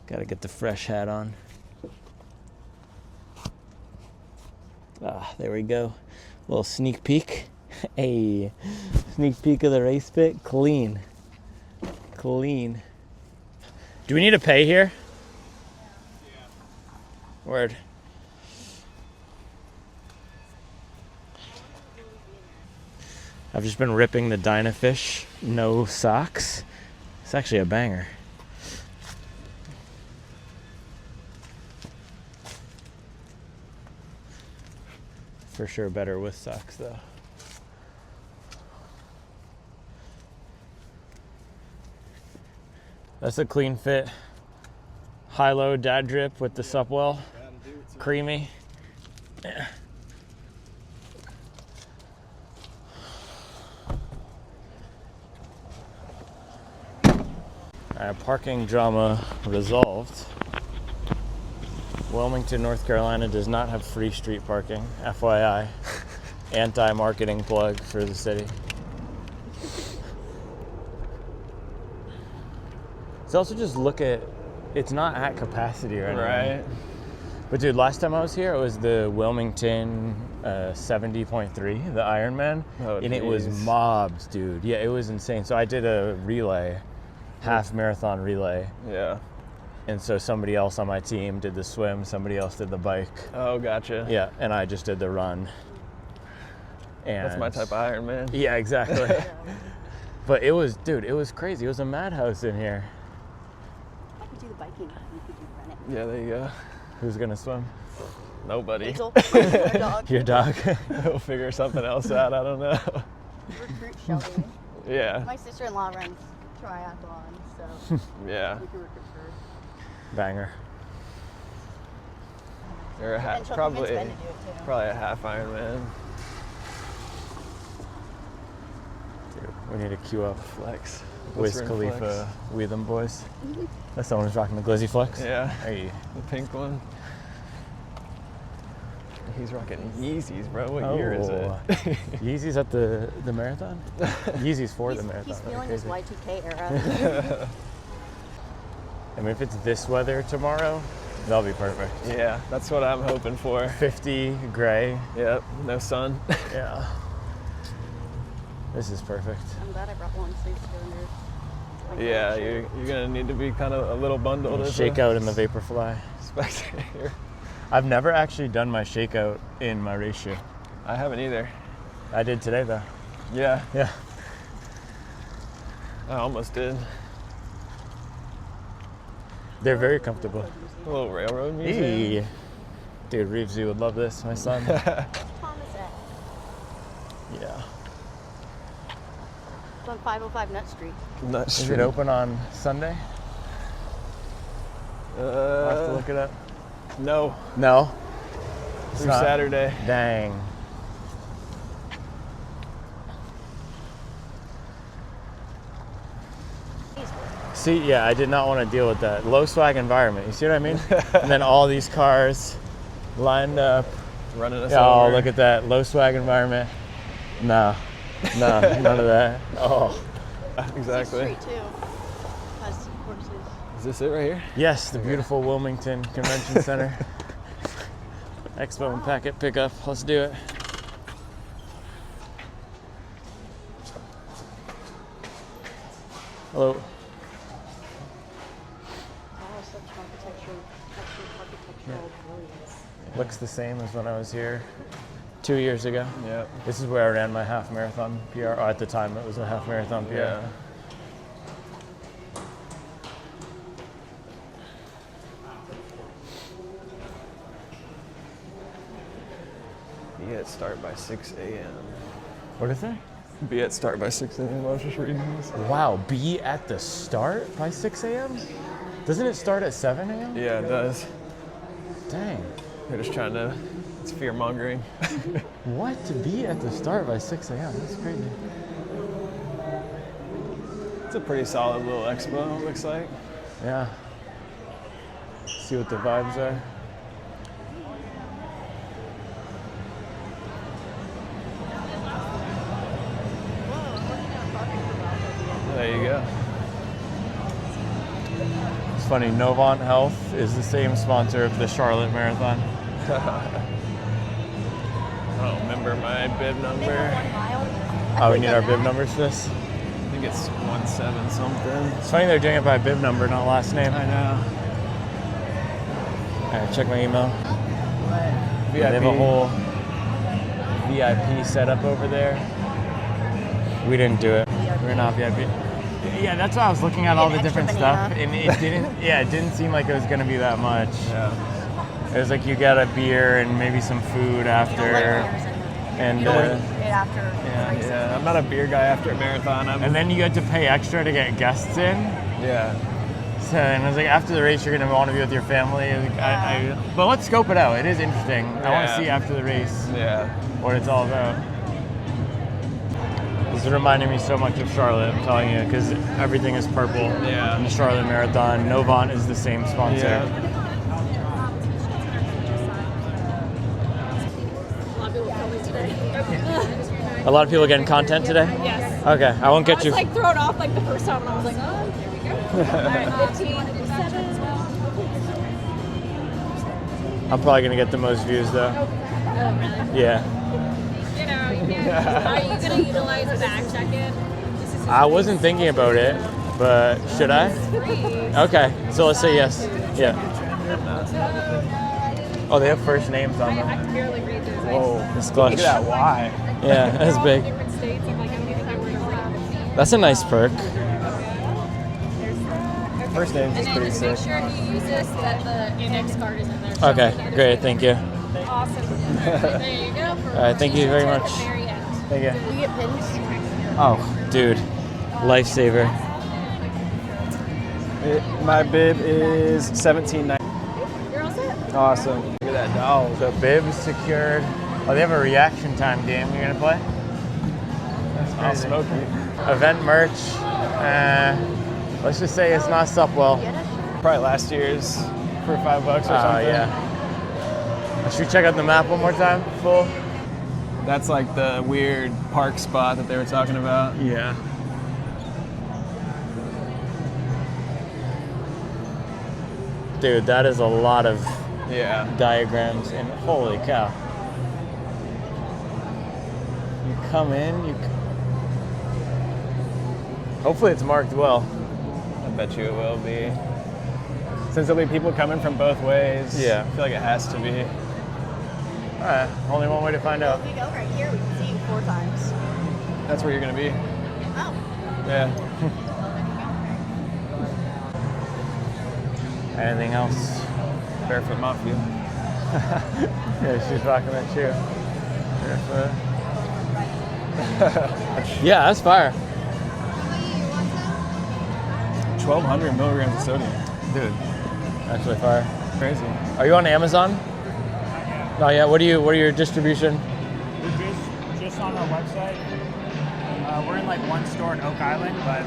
S1: Gotta get the fresh hat on. There we go. Little sneak peek. Hey, sneak peek of the race pit. Clean. Clean. Do we need to pay here? Word. I've just been ripping the Dynafish no socks. It's actually a banger. For sure better with socks though. That's a clean fit. High-low dad drip with the Supwell. Creamy. Yeah. Parking drama resolved. Wilmington, North Carolina does not have free street parking, FYI. Anti-marketing plug for the city. So also just look at, it's not at capacity right now.
S4: Right.
S1: But dude, last time I was here, it was the Wilmington 70.3, the Ironman,
S4: Oh,
S1: and it was
S4: geez.
S1: mobs, dude. Yeah, it was insane. So I did a relay, half marathon relay,
S4: Yeah.
S1: and so somebody else on my team did the swim, somebody else did the bike.
S4: Oh, gotcha.
S1: Yeah, and I just did the run. And
S4: That's my type of Iron Man.
S1: Yeah, exactly. But it was, dude, it was crazy. It was a madhouse in here.
S2: I could do the biking. You could do run it.
S4: Yeah, there you go.
S1: Who's gonna swim?
S4: Nobody.
S2: Hazel, our dog.
S1: Your dog.
S4: We'll figure something else out. I don't know.
S2: Recruit Shelby.
S4: Yeah.
S2: My sister-in-law runs triathlon, so
S4: Yeah.
S2: we can recruit her.
S1: Banger.
S4: Or a
S2: And she'll
S4: probably
S2: convince Ben to do it too.
S4: probably a half Iron Man.
S1: Dude, we need to queue up
S4: Flex.
S1: Wiz
S4: Glycerin
S1: Khalifa,
S4: Flex.
S1: We Them Boys. That's the one who's rocking the Glizzy Flex?
S4: Yeah.
S1: Hey.
S4: The pink one. He's rocking Yeezys, bro. What year is it?
S1: Yeezy's at the marathon? Yeezy's for the marathon.
S2: He's
S1: That'd be
S2: feeling his
S1: crazy.
S2: Y2K era.
S1: I mean, if it's this weather tomorrow, that'll be perfect.
S4: Yeah, that's what I'm hoping for.
S1: 50, gray.
S4: Yep, no sun.
S1: Yeah. This is perfect.
S2: I'm glad I brought long sleeves under.
S4: Yeah, you're gonna need to be kind of a little bundled as a
S1: Shakeout in the Vaporfly.
S4: spectator.
S1: I've never actually done my shakeout in my race shoe.
S4: I haven't either.
S1: I did today though.
S4: Yeah,
S1: Yeah.
S4: I almost did.
S1: They're very comfortable.
S4: A little railroad music.
S1: Hey. Dude, Reevesy would love this, my son.
S2: Thomas at.
S1: Yeah.
S2: It's on 505 Nut Street.
S4: Not
S1: Is it open on Sunday? I'll have to look it up.
S4: No,
S1: No. It's
S4: through
S1: not.
S4: Saturday.
S1: Dang. See, yeah, I did not want to deal with that low swag environment. You see what I mean? And then all these cars lined up.
S4: Running us
S1: Oh,
S4: over.
S1: look at that low swag environment. No, none of that. Oh,
S4: Exactly.
S2: Street too. Has horses.
S4: Is this it right here?
S1: yes, the beautiful Wilmington Convention Center. Expo and packet pickup. Let's do it. Hello.
S2: Oh, such architectural brilliance.
S1: Looks the same as when I was here 2 years ago.
S4: Yep.
S1: This is where I ran my half marathon PR. Oh, at the time, it was a half marathon PR.
S4: Yeah. Be at start by 6 a.m.
S1: What is it?
S4: Be at start by 6 a.m. I was just reading this.
S1: Wow, be at the start by 6 a.m.? Doesn't it start at 7 a.m.?
S4: Yeah, it does.
S1: Dang.
S4: They're just trying to, it's fear mongering.
S1: What? To be at the start by 6 a.m.? That's crazy.
S4: It's a pretty solid little expo, it looks like.
S1: Yeah. See what the vibes are.
S4: There you go.
S1: It's funny, Novant Health is the same sponsor of the Charlotte Marathon.
S4: I don't remember my bib
S2: They have
S4: number.
S2: 1 mile.
S1: Oh, we need our bib numbers for this?
S4: I think it's 17 something.
S1: It's funny they're doing it by bib number, not last name.
S4: I know.
S1: All right, check my email.
S4: VIP.
S1: They have a whole VIP setup over there. We didn't do it. We're not VIP. Yeah, that's why I was looking at all the
S2: An extra
S1: different stuff,
S2: banana.
S1: and it didn't. Yeah, it didn't seem like it was gonna be that much.
S4: Yeah.
S1: It was like you got a beer and maybe some food after, and
S2: You don't want to eat it after races.
S4: Yeah, I'm not a beer guy after a marathon.
S1: and then you had to pay extra to get guests in.
S4: Yeah.
S1: So, and I was like, after the race, you're gonna want to be with your family. Like, but let's scope it out. It is interesting. I want to
S4: Yeah.
S1: see after the race
S4: Yeah.
S1: what it's all about. This This is reminding me so much of Charlotte, I'm telling you, because everything is purple.
S4: Yeah.
S1: In the Charlotte Marathon. Novant is the same sponsor.
S4: Yeah.
S1: A lot of people getting content today?
S7: Yes.
S1: Okay, I won't get
S7: I was
S1: you.
S7: like thrown off like the first time, and I was like, oh, here we go. All right, 15, 7.
S1: I'm probably going to get the most views though.
S7: Oh, really?
S1: Yeah.
S7: You know, you can. Are you going to utilize back check-in?
S1: I wasn't thinking about it, but should I? Okay, so let's say yes. Yeah. Oh, they have first names on
S7: I
S1: them.
S7: can barely read this.
S1: Whoa, it's clutch.
S4: Look at that Y.
S1: Yeah, that's big.
S7: Different states, I'm like, I don't even know where to read.
S1: That's a nice perk.
S4: First names is
S7: And then
S4: pretty
S7: just
S4: sick.
S7: make sure if you use this, that the index card is in there.
S1: Okay, great, thank you.
S7: Awesome. There you go.
S1: All right, thank you very much.
S7: At the very end.
S1: Thank you.
S7: We get pins.
S1: Oh, dude, lifesaver.
S4: My bib is 17.90.
S7: You're all set?
S4: Awesome. Look at that dog.
S1: So bib is secured. Oh, they have a reaction time game. You're gonna play?
S4: I'll smoke it.
S1: Event merch. Let's just say it's not up well.
S4: Probably last year's for $5 or something.
S1: Oh yeah. Should we check out the map one more time? Full.
S4: That's like the weird park spot that they were talking about.
S1: Yeah. Dude, that is a lot of
S4: Yeah.
S1: diagrams, and holy cow. You come in, hopefully it's marked well.
S4: I bet you it will be. Since there'll be people coming from both ways.
S1: Yeah.
S4: I feel like it has to be.
S1: All right, only one way to find out.
S2: If we go right here, we can see you 4 times.
S4: That's where you're gonna be.
S2: Oh.
S4: Yeah.
S1: Anything else?
S4: Barefoot Mafia.
S1: Yeah, she's rocking that shoe. Barefoot. Yeah, that's fire.
S4: 1,200 milligrams of sodium.
S1: Dude, actually fire.
S4: Crazy.
S1: Are you on Amazon? No, yeah. What are your distribution?
S8: We're just on our website. We're in like one store in Oak Island, but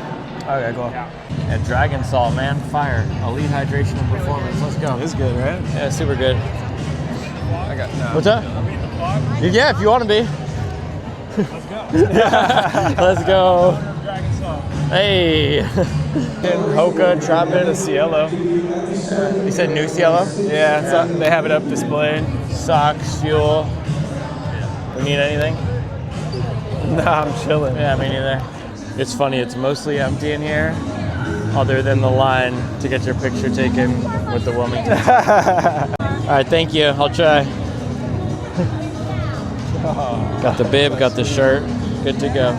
S1: Okay, cool.
S8: yeah.
S1: Yeah, Dragon Salt, man, fire. Elite hydration and performance. Let's go.
S4: It's good, right?
S1: Yeah, super good.
S4: I got no.
S1: What's up?
S8: Are we in the vlog?
S1: Yeah, if you want to be.
S8: Let's go.
S1: Let's go.
S8: Dragon Salt.
S1: Hey. Hoka, trapping.
S4: The Cielo.
S1: You said new Cielo?
S4: Yeah, so they have it up displayed.
S1: Socks, fuel. We need anything?
S4: Nah, I'm chilling.
S1: Yeah, me neither. It's funny, it's mostly empty in here, other than the line to get your picture taken with the Wilmington. All right, thank you. I'll try. Got the bib, got the shirt. Good to go.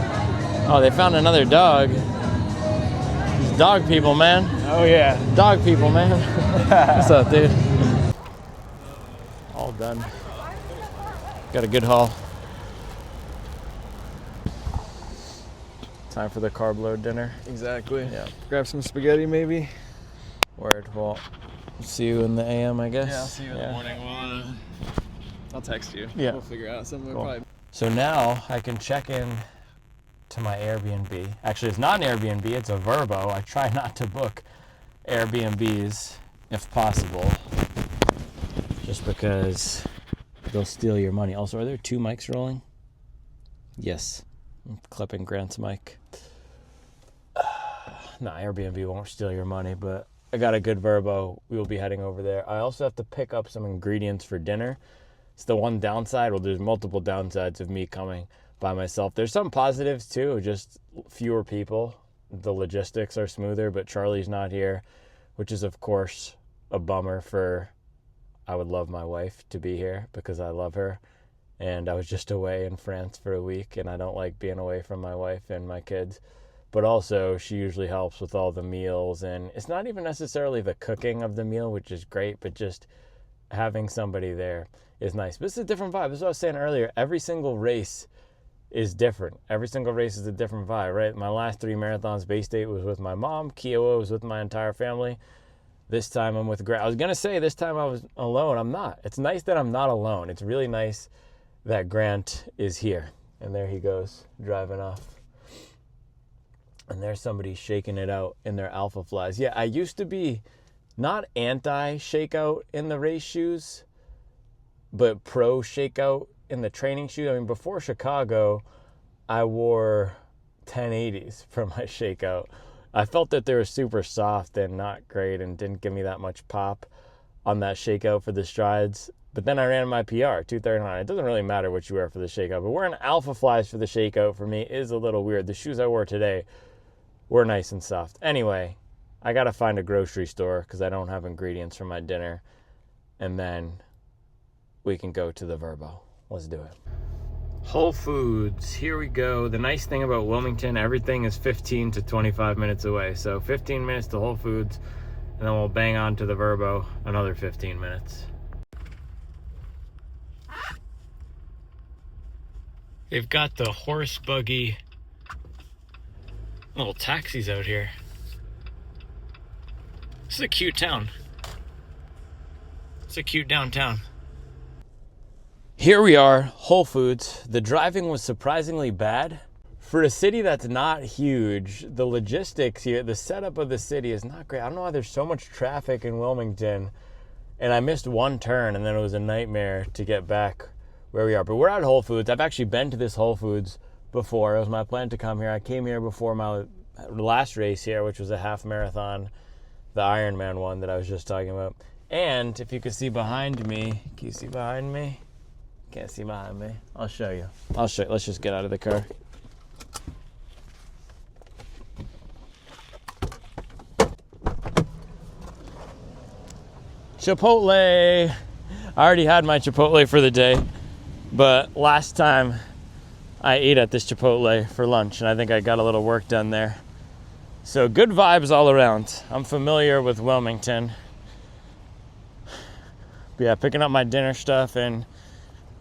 S1: Oh, they found another dog. These dog people, man.
S4: Oh yeah.
S1: Dog people, man. What's up, dude? All done. Got a good haul. Time for the carb load dinner.
S4: Exactly.
S1: Yeah.
S4: Grab some spaghetti maybe.
S1: Word. Well, see you in the AM, I guess.
S4: Yeah, I'll see you in the morning. I'll text you.
S1: Yeah.
S4: We'll figure out something.
S1: Cool.
S4: Probably.
S1: So now I can check in to my Airbnb. Actually, it's not an Airbnb, it's a Verbo. I try not to book Airbnbs if possible, just because they'll steal your money. Also, are there 2 mics rolling? Yes. I'm clipping Grant's mic. No, Airbnb won't steal your money, but I got a good Verbo. We will be heading over there. I also have to pick up some ingredients for dinner. It's the one downside. Well, there's multiple downsides of me coming by myself. There's some positives too, just fewer people. The logistics are smoother, but Charlie's not here, which is of course a bummer for, I would love my wife to be here because I love her. And I was just away in France for a week, and I don't like being away from my wife and my kids. But also, she usually helps with all the meals, and it's not even necessarily the cooking of the meal, which is great, but just having somebody there is nice. But it's a different vibe. This is what I was saying earlier. Every single race is different. Every single race is a different vibe, right? My last 3 marathons, Bay State was with my mom. Kiowa was with my entire family. This time I'm with Grant. I was going to say this time I was alone. I'm not. It's nice that I'm not alone. It's really nice that Grant is here. And there he goes, driving off. And there's somebody shaking it out in their Alpha Flies. Yeah, I used to be not anti-shakeout in the race shoes, but pro shakeout in the training shoes. I mean, before Chicago, I wore 1080s for my shakeout. I felt that they were super soft and not great and didn't give me that much pop on that shakeout for the strides. But then I ran my PR, 239. It doesn't really matter what you wear for the shakeout, but wearing Alpha Flies for the shakeout for me is a little weird. The shoes I wore today were nice and soft. Anyway, I got to find a grocery store because I don't have ingredients for my dinner. And then we can go to the Verbo. Let's do it. Whole Foods, here we go. The nice thing about Wilmington, everything is 15 to 25 minutes away. So 15 minutes to Whole Foods, and then we'll bang on to the Verbo, another 15 minutes. They've got the horse buggy little taxis out here. This is a cute town. It's a cute downtown. Here we are, Whole Foods. The driving was surprisingly bad. For a city that's not huge, the logistics here, the setup of the city is not great. I don't know why there's so much traffic in Wilmington. And I missed one turn, and then it was a nightmare to get back where we are. But we're at Whole Foods. I've actually been to this Whole Foods before. It was my plan to come here. I came here before my last race here, which was a half marathon, the Ironman one that I was just talking about. And if you can see behind me, can you see behind me? Can't see behind me. I'll show you. Let's just get out of the car. Chipotle. I already had my Chipotle for the day, but last time I ate at this Chipotle for lunch, and I think I got a little work done there. So good vibes all around. I'm familiar with Wilmington. But yeah, picking up my dinner stuff and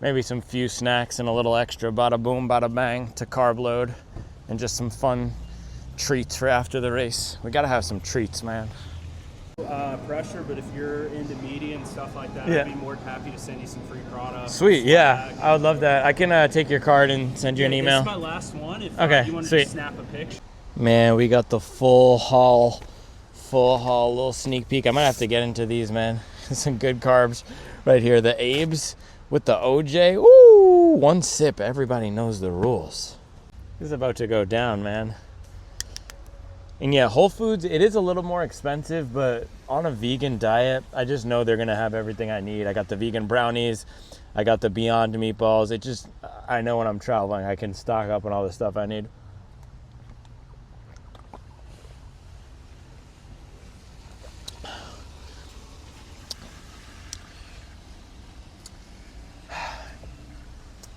S1: maybe some few snacks and a little extra bada boom, bada bang to carb load, and just some fun treats for after the race. We gotta have some treats, man.
S8: Pressure, but if you're into media and stuff like that,
S1: Yeah.
S8: I'd be more than happy to send you some free products.
S1: Sweet, yeah, I would love that. I can take your card and send you an email.
S8: This is my last one. If
S1: Okay,
S8: you want to
S1: sweet.
S8: just snap a picture.
S1: Man, we got the full haul, little sneak peek. I might have to get into these, man. Some good carbs right here. The Abes with the OJ. Ooh, one sip. Everybody knows the rules. This is about to go down, man. And yeah, Whole Foods, it is a little more expensive, but on a vegan diet, I just know they're going to have everything I need. I got the vegan brownies. I got the Beyond meatballs. I know when I'm traveling, I can stock up on all the stuff I need.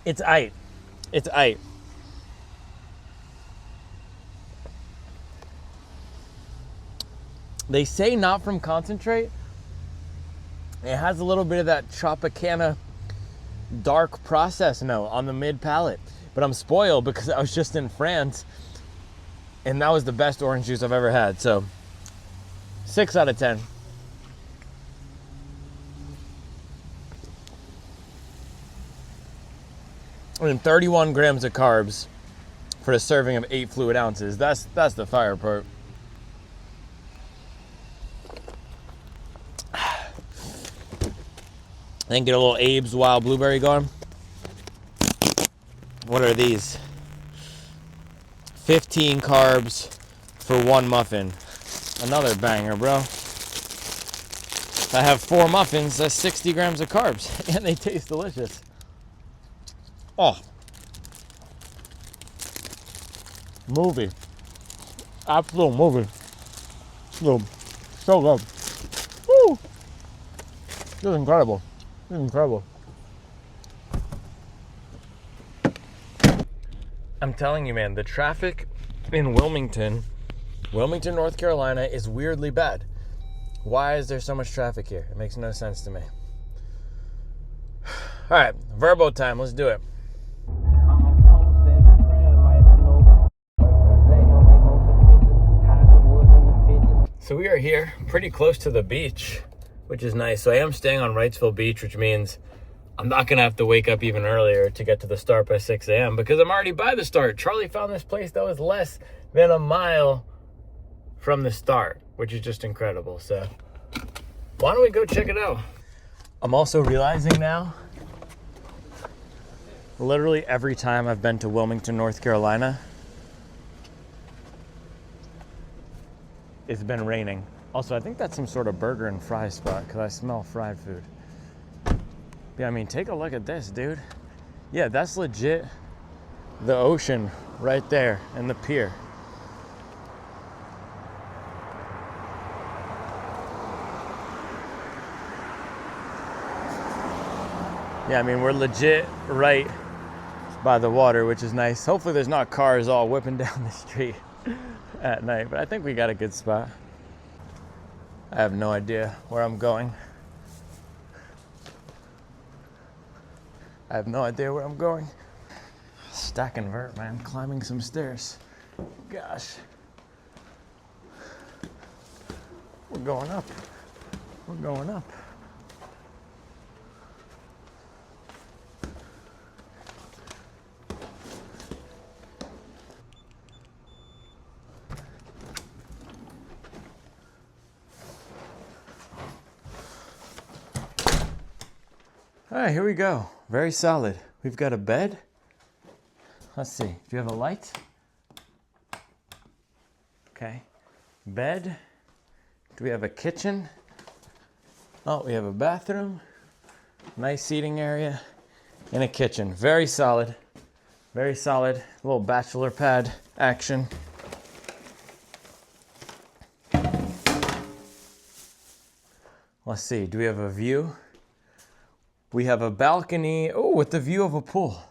S1: It's aight. It's aight. They say not from concentrate. It has a little bit of that Tropicana dark process note on the mid palate. But I'm spoiled because I was just in France and that was the best orange juice I've ever had. So 6 out of 10. And 31 grams of carbs for a serving of 8 fluid ounces. That's the fire part. Then get a little Abe's Wild Blueberry going. What are these? 15 carbs for 1 muffin. Another banger, bro. If I have 4 muffins, that's 60 grams of carbs. And they taste delicious. Oh. Movie. Absolute movie. So good. Woo. This is incredible. This is incredible. I'm telling you, man, the traffic in Wilmington, North Carolina, is weirdly bad. Why is there so much traffic here? It makes no sense to me. All right, Verbo time. Let's do it. So we are here pretty close to the beach, which is nice. So I am staying on Wrightsville Beach, which means I'm not gonna have to wake up even earlier to get to the start by 6 a.m. because I'm already by the start. Charlie found this place that was less than a mile from the start, which is just incredible. So why don't we go check it out? I'm also realizing now, literally every time I've been to Wilmington, North Carolina, it's been raining. Also, I think that's some sort of burger and fry spot because I smell fried food. Yeah, I mean, take a look at this, dude. Yeah, that's legit the ocean right there and the pier. Yeah, I mean, we're legit right by the water, which is nice. Hopefully there's not cars all whipping down the street at night, but I think we got a good spot. I have no idea where I'm going. I have no idea where I'm going. Stack and vert, man. Climbing some stairs. Gosh. We're going up. We're going up. All right, here we go. Very solid. We've got a bed. Let's see. Do you have a light? Okay. Bed. Do we have a kitchen? Oh, we have a bathroom. Nice seating area. And a kitchen. Very solid. Very solid. A little bachelor pad action. Let's see. Do we have a view? We have a balcony, oh, with the view of a pool.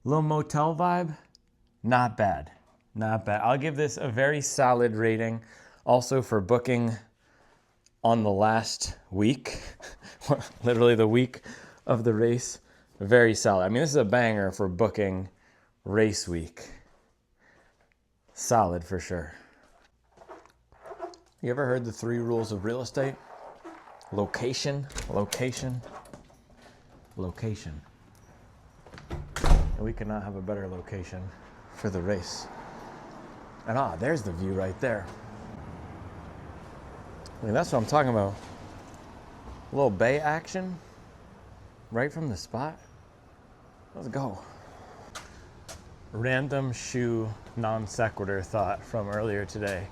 S1: Little motel vibe, not bad, not bad. I'll give this a very solid rating. Also for booking on the last week, literally the week of the race, very solid. I mean, this is a banger for booking race week. Solid for sure. You ever heard the 3 rules of real estate? Location, location, location. And we could not have a better location for the race. And there's the view right there. I mean, that's what I'm talking about. A little bay action right from the spot. Let's go. Random shoe non sequitur thought from earlier today.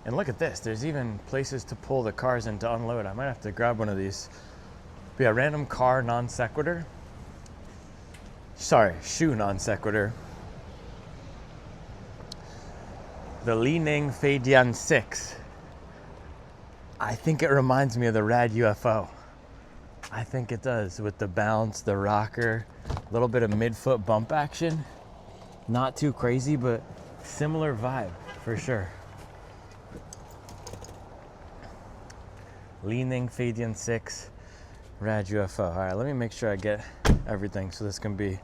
S1: And look at this, there's even places to pull the cars in to unload. I might have to grab one of these. But yeah, random car non sequitur. Sorry, shoe non sequitur. The Li Ning Feidian 6. I think it reminds me of the Rad UFO. I think it does, with the bounce, the rocker, a little bit of midfoot bump action. Not too crazy, but similar vibe for sure. Li Ning Feidian 6. Rad UFO. All right, let me make sure I get everything so this can be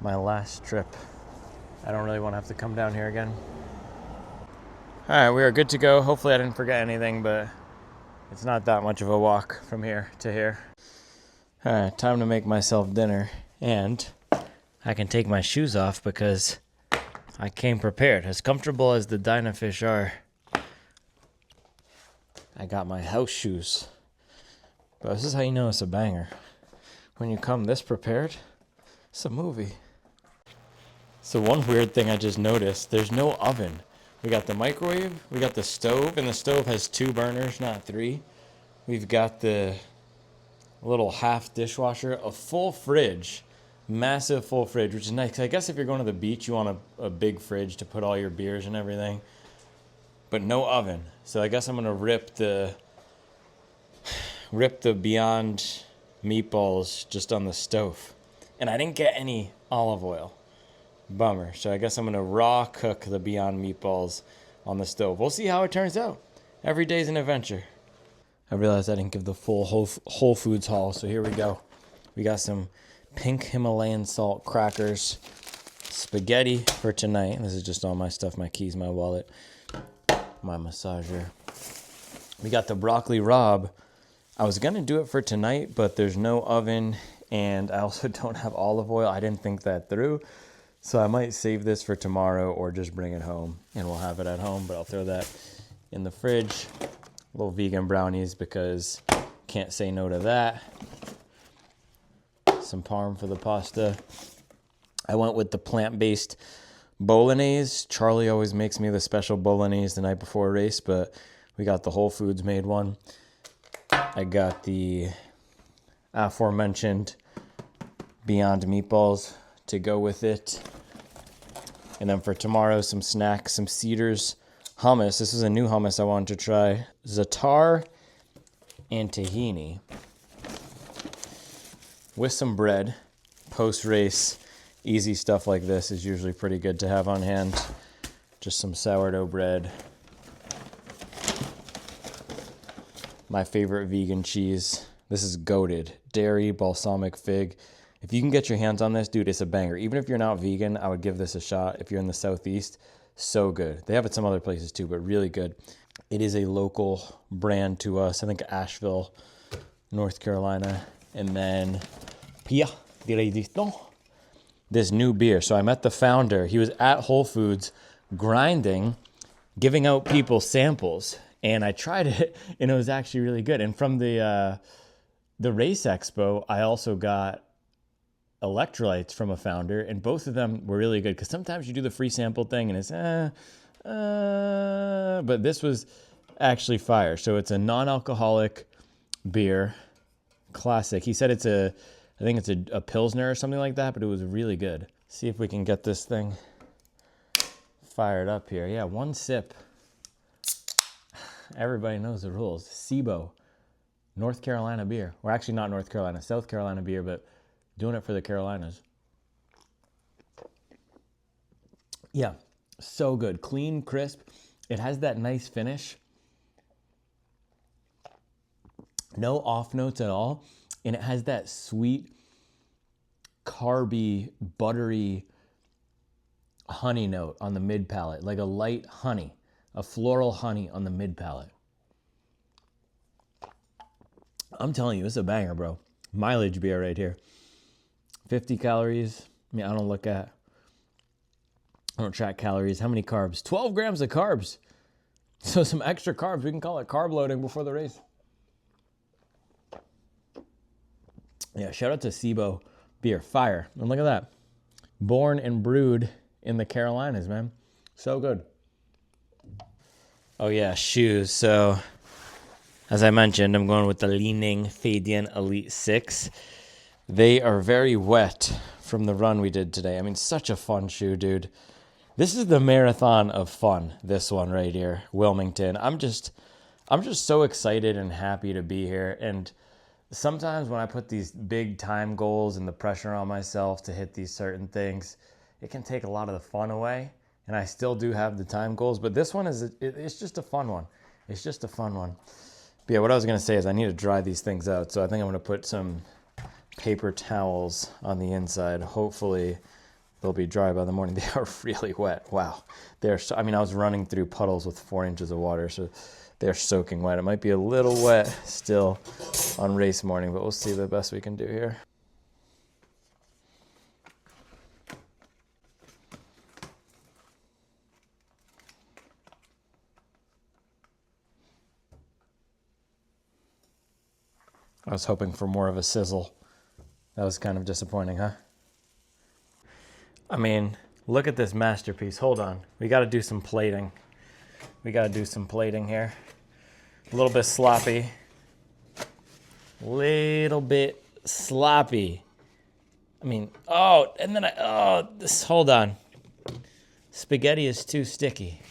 S1: my last trip. I don't really want to have to come down here again. All right, we are good to go. Hopefully I didn't forget anything, but it's not that much of a walk from here to here. All right, time to make myself dinner, and I can take my shoes off because I came prepared. As comfortable as the Dynafish are, I got my house shoes. But this is how you know it's a banger. When you come this prepared, it's a movie. So one weird thing I just noticed, there's no oven. We got the microwave, we got the stove, and the stove has 2 burners, not 3. We've got the little half dishwasher, a full fridge, massive full fridge, which is nice. 'Cause I guess if you're going to the beach, you want a big fridge to put all your beers and everything. But no oven. So I guess I'm gonna rip the Beyond meatballs just on the stove. And I didn't get any olive oil. Bummer. So I guess I'm gonna raw cook the Beyond meatballs on the stove. We'll see how it turns out. Every day's an adventure. I realized I didn't give the full Whole Foods haul, so here we go. We got some pink Himalayan salt crackers, spaghetti for tonight. This is just all my stuff, my keys, my wallet, my massager. We got the broccoli rabe. I was gonna do it for tonight, but there's no oven, and I also don't have olive oil. I didn't think that through. So I might save this for tomorrow or just bring it home and we'll have it at home, but I'll throw that in the fridge. Little vegan brownies because can't say no to that. Some parm for the pasta. I went with the plant-based bolognese. Charlie always makes me the special bolognese the night before a race, but we got the Whole Foods made one. I got the aforementioned Beyond Meatballs to go with it. And then for tomorrow, some snacks, some Cedars hummus. This is a new hummus I wanted to try. Za'atar and tahini with some bread. Post-race, easy stuff like this is usually pretty good to have on hand. Just some sourdough bread. My favorite vegan cheese. This is goated. Dairy, balsamic fig. If you can get your hands on this, dude, it's a banger. Even if you're not vegan, I would give this a shot. If you're in the Southeast, so good. They have it some other places too, but really good. It is a local brand to us. I think Asheville, North Carolina. And then Pia di Resistance. This new beer. So I met the founder. He was at Whole Foods grinding, giving out people samples. And I tried it, and it was actually really good. And from the race expo, I also got electrolytes from a founder, and both of them were really good. Because sometimes you do the free sample thing, and it's but this was actually fire. So it's a non-alcoholic beer, classic. He said I think it's a Pilsner or something like that, but it was really good. See if we can get this thing fired up here. Yeah, one sip. Everybody knows the rules. SIBO, North Carolina beer. Or actually not North Carolina, South Carolina beer, but doing it for the Carolinas. Yeah, so good. Clean, crisp. It has that nice finish. No off notes at all. And it has that sweet, carby, buttery honey note on the mid palate, like a light honey, a floral honey on the mid palate. I'm telling you, it's a banger, bro. Mileage beer right here. 50 calories. I mean, I don't track calories. How many carbs? 12 grams of carbs. So some extra carbs. We can call it carb loading before the race. Yeah, shout out to SIBO beer. Fire. And look at that. Born and brewed in the Carolinas, man. So good. Oh, yeah, shoes. So, as I mentioned, I'm going with the Li-Ning Feidian Elite 6. They are very wet from the run we did today. I mean, such a fun shoe, dude. This is the marathon of fun, this one right here, Wilmington. I'm just so excited and happy to be here. And sometimes when I put these big time goals and the pressure on myself to hit these certain things, it can take a lot of the fun away. And I still do have the time goals, but this one it's just a fun one. It's just a fun one. But yeah, what I was going to say is I need to dry these things out. So I think I'm going to put some paper towels on the inside. Hopefully they'll be dry by the morning. They are really wet. Wow. I was running through puddles with 4 inches of water, so they're soaking wet. It might be a little wet still on race morning, but we'll see the best we can do here. I was hoping for more of a sizzle. That was kind of disappointing, huh? I mean, look at this masterpiece. Hold on. We got to do some plating. We got to do some plating here. A little bit sloppy. Little bit sloppy. I mean, hold on. Spaghetti is too sticky.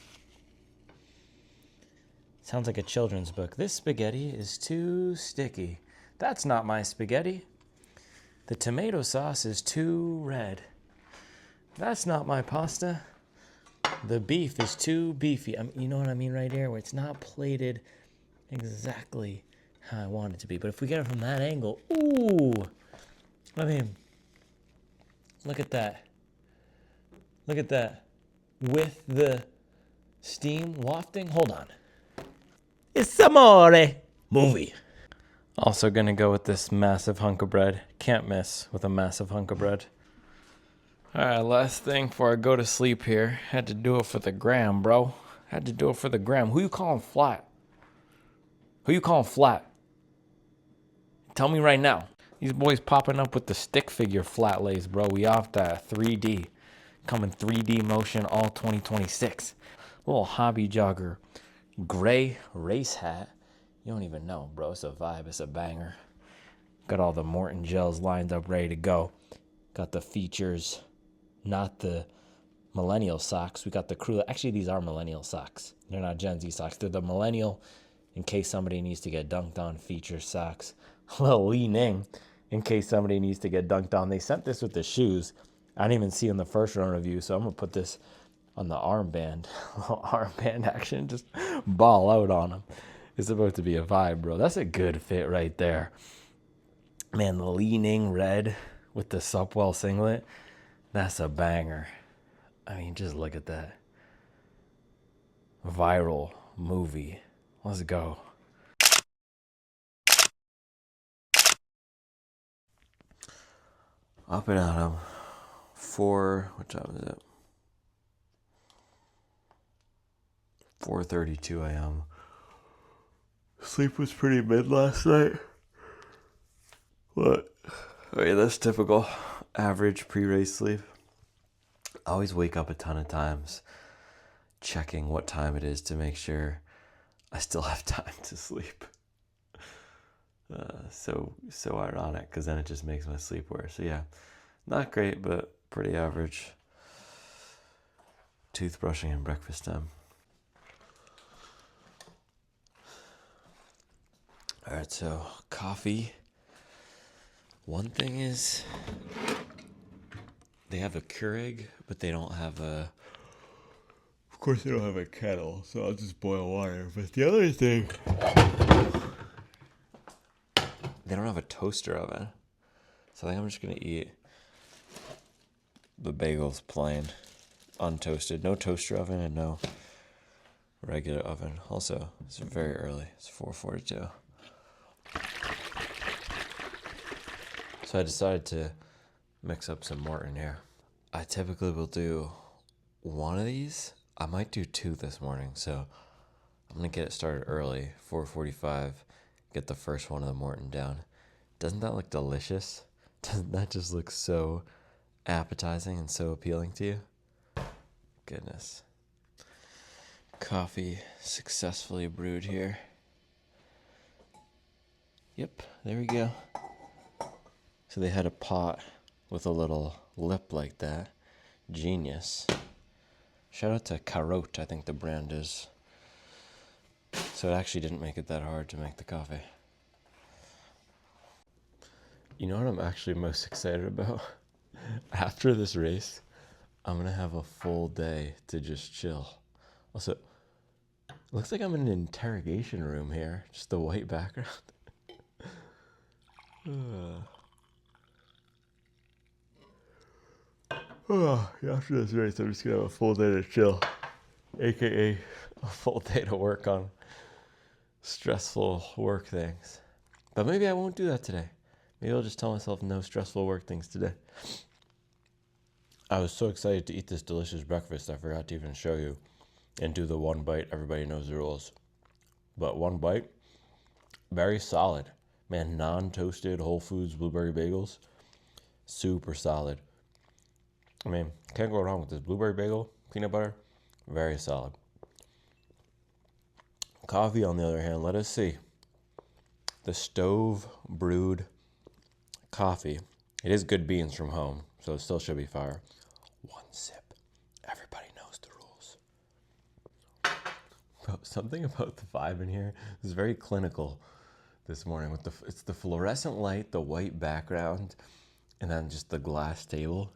S1: Sounds like a children's book. This spaghetti is too sticky. That's not my spaghetti. The tomato sauce is too red. That's not my pasta. The beef is too beefy. You know what I mean right here? Where it's not plated exactly how I want it to be. But if we get it from that angle, ooh. I mean, look at that. Look at that. With the steam wafting. Hold on. It's amore. Movie. Also gonna go with this massive hunk of bread. Can't miss with a massive hunk of bread. All right, last thing before I go to sleep here. Had to do it for the gram, bro. Had to do it for the gram. Who you calling flat? Who you calling flat? Tell me right now. These boys popping up with the stick figure flat lays, bro. We off that 3D. Coming 3D motion all 2026. Little hobby jogger. Gray race hat. You don't even know, bro. It's a vibe. It's a banger. Got all the Morton gels lined up, ready to go. Got the features. Not the millennial socks. We got the crew. Actually, these are millennial socks. They're not Gen Z socks. They're the millennial, in case somebody needs to get dunked on, feature socks. A little leaning, in case somebody needs to get dunked on. They sent this with the shoes. I didn't even see in the first run review, so I'm going to put this on the armband. A little armband action. Just ball out on them. It's about to be a vibe, bro. That's a good fit right there. Man, the leaning red with the Supwell singlet. That's a banger. I mean, just look at that. Viral movie. Let's go. Up and at 'em. What time is it? 4:32 a.m. Sleep was pretty mid last night. What? Oh yeah, that's typical. Average pre-race sleep. I always wake up a ton of times checking what time it is to make sure I still have time to sleep. So ironic, because then it just makes my sleep worse. So yeah, not great, but pretty average. Toothbrushing and breakfast time. All right, so coffee. One thing is, they have a Keurig, but they don't have a... Of course they don't have a kettle, so I'll just boil water. But the other thing... They don't have a toaster oven. So I think I'm just going to eat the bagels plain, untoasted. No toaster oven and no regular oven. Also, it's very early. It's 4:42. So I decided to mix up some Morton here. I typically will do one of these. I might do two this morning. So I'm going to get it started early, 4:45. Get the first one of the Morton down. Doesn't that look delicious? Doesn't that just look so appetizing and so appealing to you? Goodness. Coffee successfully brewed here. Yep, there we go. So they had a pot with a little lip like that. Genius. Shout out to Carotte, I think the brand is. So it actually didn't make it that hard to make the coffee. You know what I'm actually most excited about? After this race, I'm going to have a full day to just chill. Also, it looks like I'm in an interrogation room here. Just the white background. After this race, I'm just going to have a full day to chill. AKA a full day to work on stressful work things. But maybe I won't do that today. Maybe I'll just tell myself no stressful work things today. I was so excited to eat this delicious breakfast, I forgot to even show you and do the one bite. Everybody knows the rules. But one bite, very solid. Man, non-toasted Whole Foods blueberry bagels, super solid. I mean, can't go wrong with this blueberry bagel, peanut butter, very solid. Coffee, on the other hand, let us see. The stove brewed coffee. It is good beans from home, so it still should be fire. One sip. Everybody knows the rules. Bro, something about the vibe in here is very clinical this morning. It's the fluorescent light, the white background, and then just the glass table.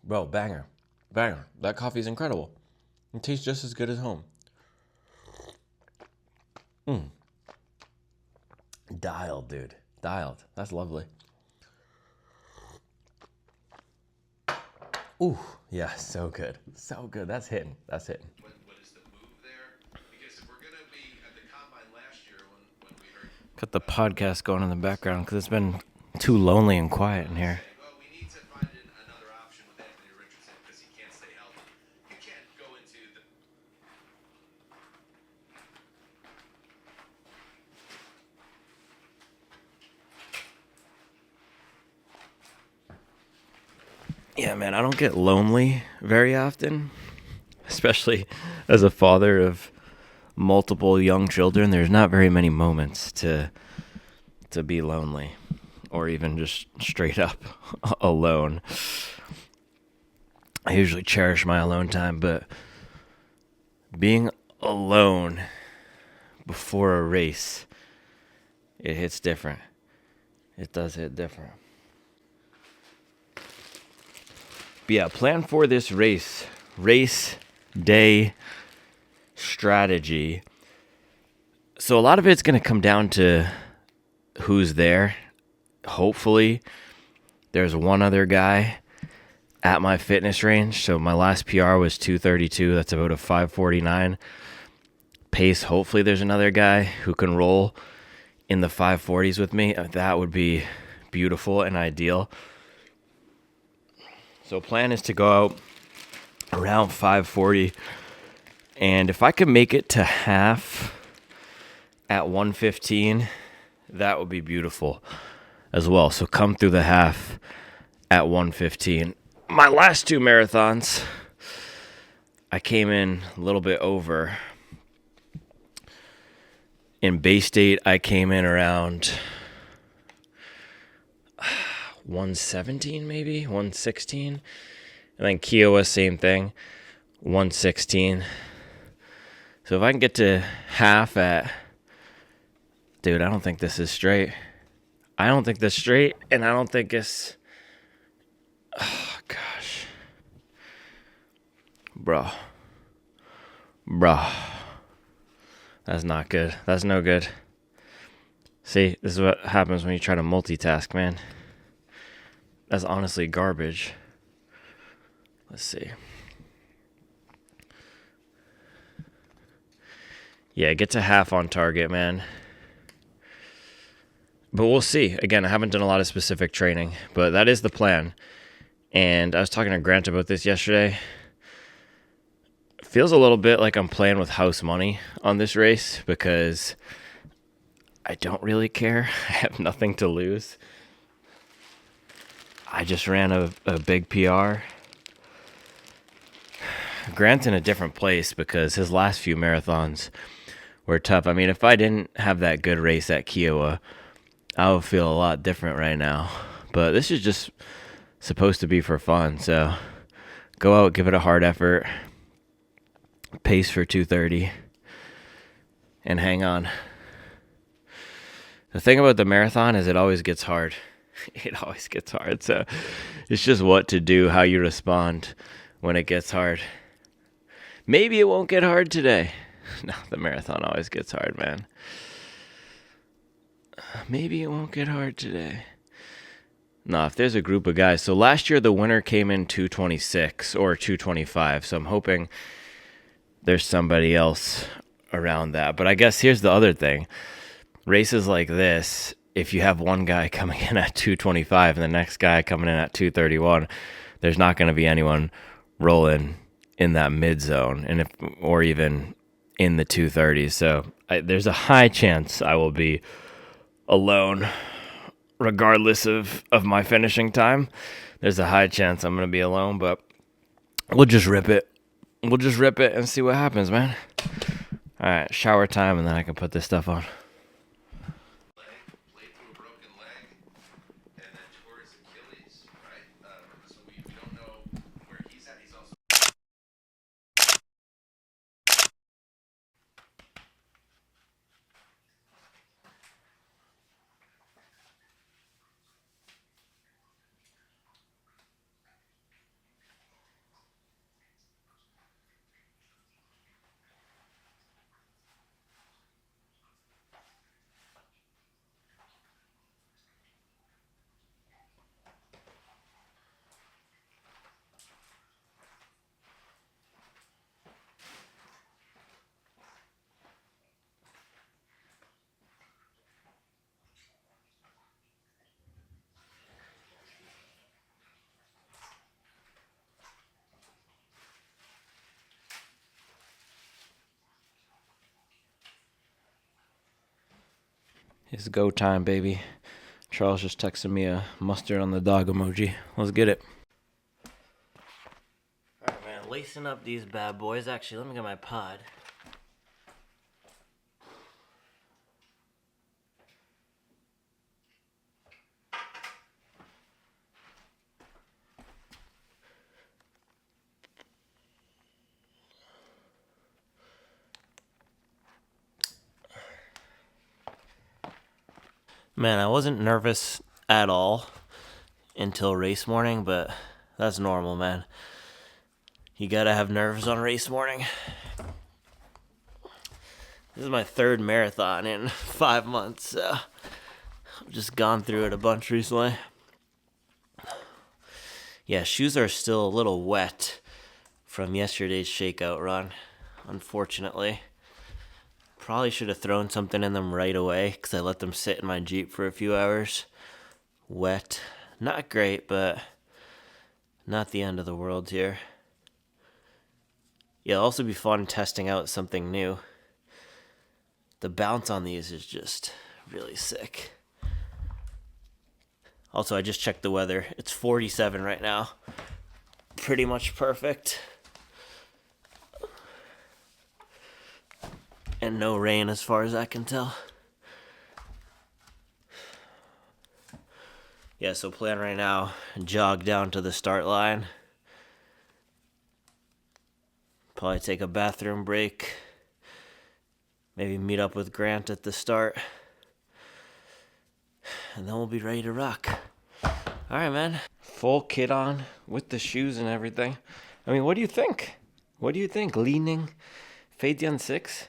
S1: Bro, banger. Banger. That coffee is incredible. It tastes just as good as home. Dialed, dude. Dialed. That's lovely. Ooh, yeah, so good. So good. That's hitting. That's hitting.
S9: What is the move there? Because if we're going to be at the combine last year when we heard
S1: Got the podcast going in the background because it's been too lonely and quiet in here.
S9: Well, we need to find another option with Anthony Richardson because he can't stay healthy. You can't go into the...
S1: Yeah, man, I don't get lonely very often, especially as a father of multiple young children. There's not very many moments to be lonely or even just straight up alone. I usually cherish my alone time, but being alone before a race, it hits different. It does hit different. But yeah, plan for this race day strategy. So a lot of it's going to come down to who's there. Hopefully, there's one other guy at my fitness range. So my last PR was 2:32. That's about a 5:49 pace. Hopefully, there's another guy who can roll in the 5:40s with me. That would be beautiful and ideal. So plan is to go out around 5:40, and if I could make it to half at 1:15, that would be beautiful as well. So come through the half at 1:15. My last two marathons, I came in a little bit over. In Bay State, I came in around 117, maybe 116, and then Kiowa, same thing, 116. So if I can get to half at, dude, I don't think this is straight. I don't think that's straight, and I don't think it's, oh gosh, bro, that's not good. That's no good. See, this is what happens when you try to multitask, man. That's honestly garbage. Let's see. Yeah, get to half on target, man. But we'll see. Again, I haven't done a lot of specific training, but that is the plan. And I was talking to Grant about this yesterday. It feels a little bit like I'm playing with house money on this race because I don't really care. I have nothing to lose. I just ran a big PR. Grant's in a different place because his last few marathons were tough. I mean, if I didn't have that good race at Kiowa, I would feel a lot different right now. But this is just supposed to be for fun. So go out, give it a hard effort, pace for 2:30, and hang on. The thing about the marathon is it always gets hard. It always gets hard. So it's just what to do, how you respond when it gets hard. Maybe it won't get hard today. No, the marathon always gets hard, man. Maybe it won't get hard today. No, if there's a group of guys. So last year the winner came in 2:26 or 2:25. So I'm hoping there's somebody else around that. But I guess here's the other thing. Races like this, if you have one guy coming in at 2:25 and the next guy coming in at 2:31, there's not going to be anyone rolling in that mid zone, and or even in the 2:30s. So there's a high chance I will be alone, regardless of my finishing time. There's a high chance I'm going to be alone, but we'll just rip it. We'll just rip it and see what happens, man. All right, shower time, and then I can put this stuff on. It's go time, baby. Charles just texted me a mustard on the dog emoji. Let's get it. Alright, man, lacing up these bad boys. Actually, let me get my pod. Man, I wasn't nervous at all until race morning, but that's normal, man. You gotta have nerves on race morning. This is my third marathon in 5 months, so I've just gone through it a bunch recently. Yeah, shoes are still a little wet from yesterday's shakeout run, unfortunately. Probably should have thrown something in them right away because I let them sit in my Jeep for a few hours. Wet. Not great, but not the end of the world here. Yeah, it'll also be fun testing out something new. The bounce on these is just really sick. Also, I just checked the weather. It's 47 right now. Pretty much perfect. And no rain as far as I can tell. Yeah, so plan right now, jog down to the start line. Probably take a bathroom break. Maybe meet up with Grant at the start. And then we'll be ready to rock. Alright, man. Full kit on with the shoes and everything. I mean, what do you think? What do you think? Leaning Fadian 6?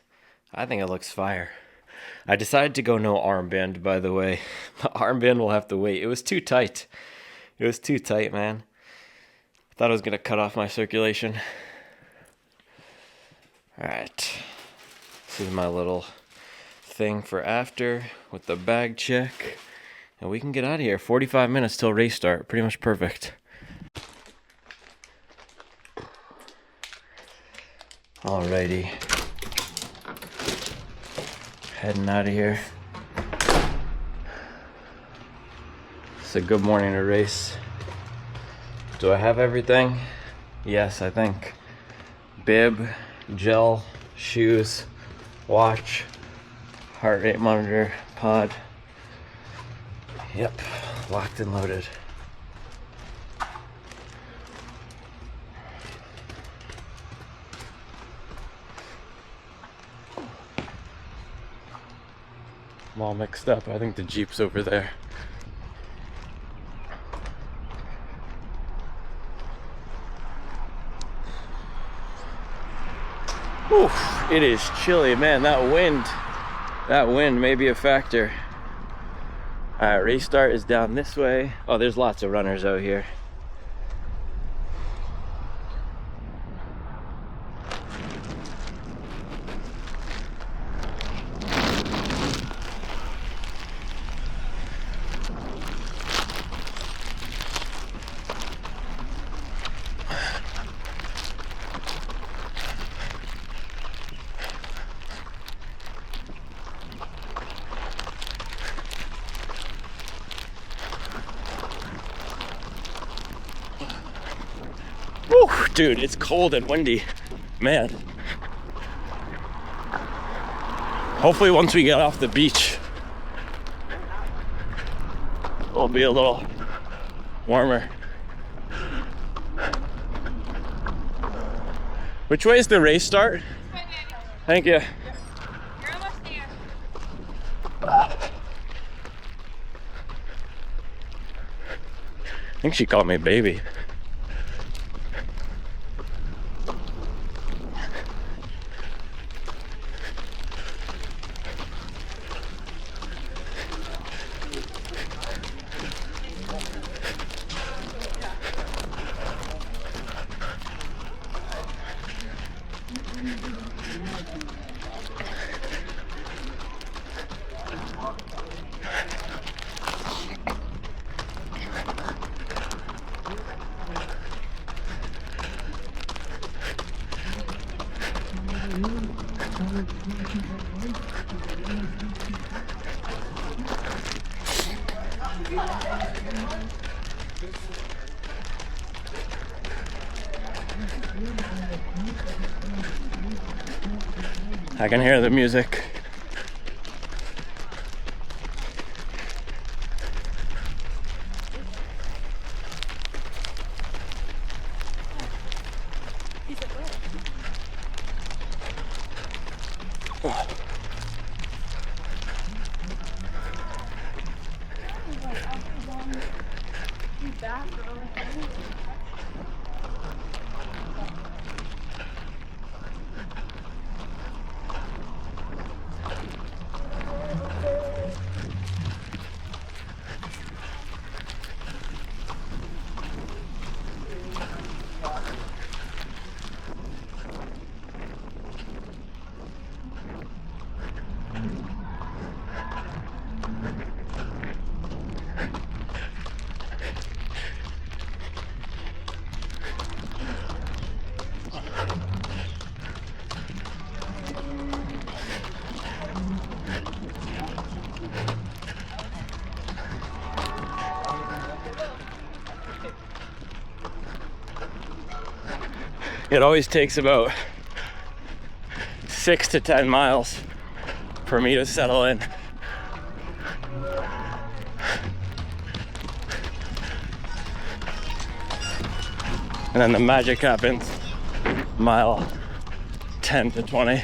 S1: I think it looks fire. I decided to go no armband, by the way. The armband will have to wait. It was too tight. It was too tight, man. I thought it was going to cut off my circulation. Alright. This is my little thing for after with the bag check. And we can get out of here. 45 minutes till race start. Pretty much perfect. Alrighty. Heading out of here. It's a good morning to race. Do I have everything? Yes, I think. Bib, gel, shoes, watch, heart rate monitor, pod. Yep, locked and loaded. I'm all mixed up. I think the Jeep's over there. Oof, it is chilly, man. That wind may be a factor. Alright, race start is down this way. Oh, there's lots of runners out here. Woo, dude, it's cold and windy, man. Hopefully once we get off the beach, it'll be a little warmer. Which way is the race start? Thank you.
S7: You're almost there.
S1: I think she called me baby. I can hear the music. It always takes about 6 to 10 miles for me to settle in. And then the magic happens mile 10 to 20.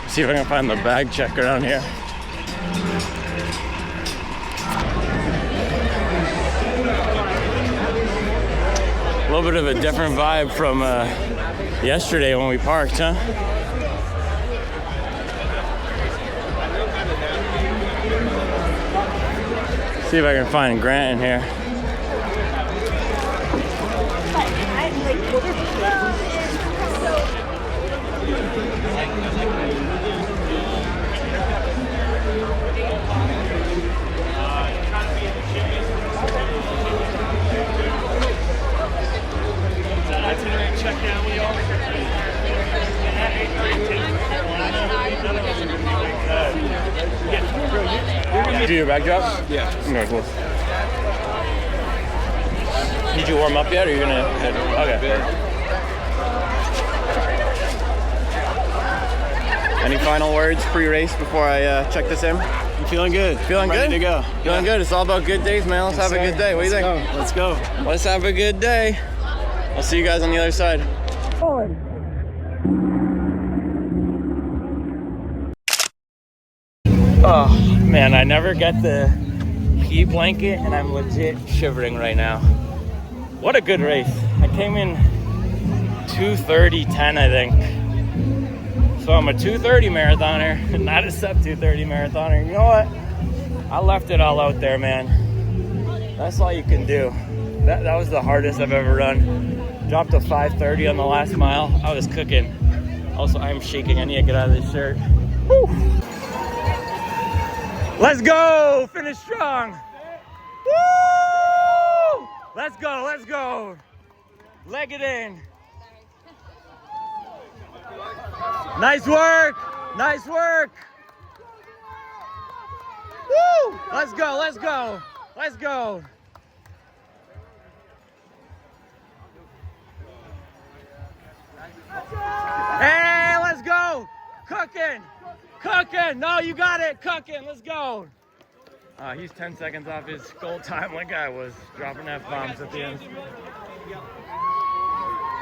S1: See if I can find the bag check around here. A little bit of a different vibe from yesterday when we parked, huh? See if I can find Grant in here. Did you do your bag drop?
S4: Yeah.
S1: Okay, cool. Did you warm up yet, or are you gonna head? Okay. Any final words pre-race before I check this in?
S4: I'm feeling good.
S1: Feeling
S4: Ready
S1: good?
S4: to go.
S1: Feeling good. It's all about good days, man. Let's have a good day. What do you think?
S4: Let's go.
S1: Let's have a good day. I'll see you guys on the other side. Oh man, I never get the heat blanket and I'm legit shivering right now. What a good race. I came in 2:30:10, I think. So I'm a 2:30 marathoner, not a sub 2:30 marathoner. You know what? I left it all out there, man. That's all you can do. That was the hardest I've ever run. Dropped a 5:30 on the last mile. I was cooking. Also, I'm shaking. I need to get out of this shirt. Whew. Let's go! Finish strong! Woo! Let's go, let's go! Leg it in. Nice work! Nice work! Woo! Let's go, let's go! Let's go! Hey, let's go! Cooking! Cooking! No, you got it! Cooking! Let's go! He's 10 seconds off his goal time like I was, dropping F-bombs at the end.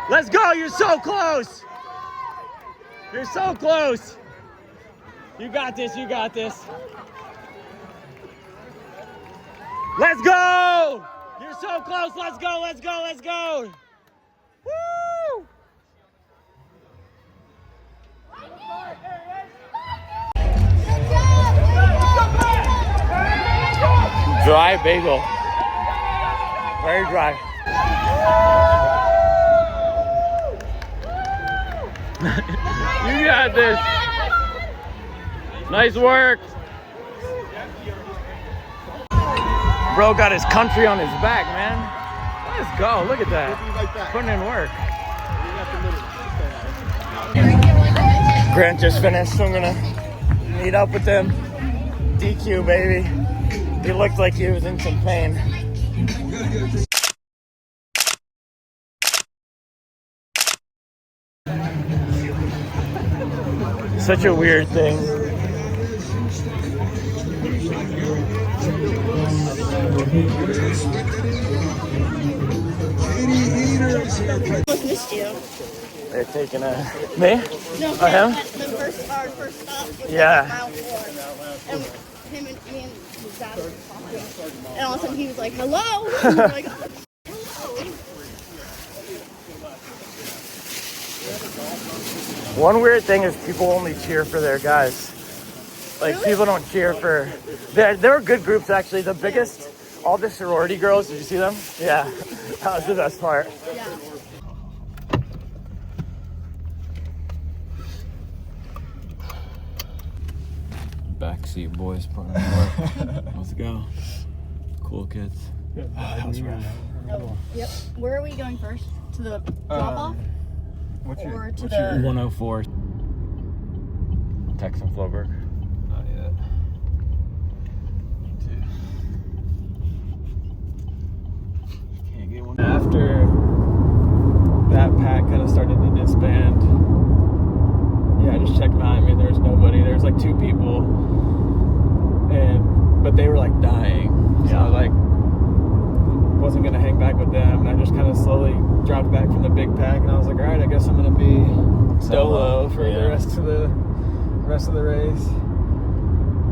S1: Let's go! You're so close! You're so close! You got this, you got this. Let's go! You're so close! Let's go, let's go, let's go! Woo! Dry bagel. Very dry. You got this. Nice work. Bro got his country on his back, man. Let's go. Look at that. Putting in work. Grant just finished, so I'm gonna meet up with him. DQ, baby. He looked like he was in some pain. Such a weird thing.
S2: Almost missed you.
S1: They're taking a me?
S2: No,
S1: Oh, him?
S2: our first stop.
S1: Yeah.
S2: Mile 4. And him and me and his dad were talking. And all of a sudden he was like, hello. And we were like, oh,
S1: One weird thing is people only cheer for their guys. Like,
S2: really?
S1: people don't cheer for... There were good groups, actually. The biggest, all the sorority girls, did you see them? Yeah, that was the best part.
S2: yeah.
S1: Backseat boys putting in work. Let's go. Cool kids. That was rough.
S2: Oh, yep. Where are we going first? To the drop-off? Or to the...
S1: 104. Texan Floberg.
S6: Not yet.
S4: Can't get one. After that pack kind of started to disband, yeah, I just checked behind me. There was nobody. There was like 2 people, but they were like dying. So I like wasn't gonna hang back with them. And I just kind of slowly dropped back from the big pack, and I was like, all right, I guess I'm gonna be solo for the rest of the race.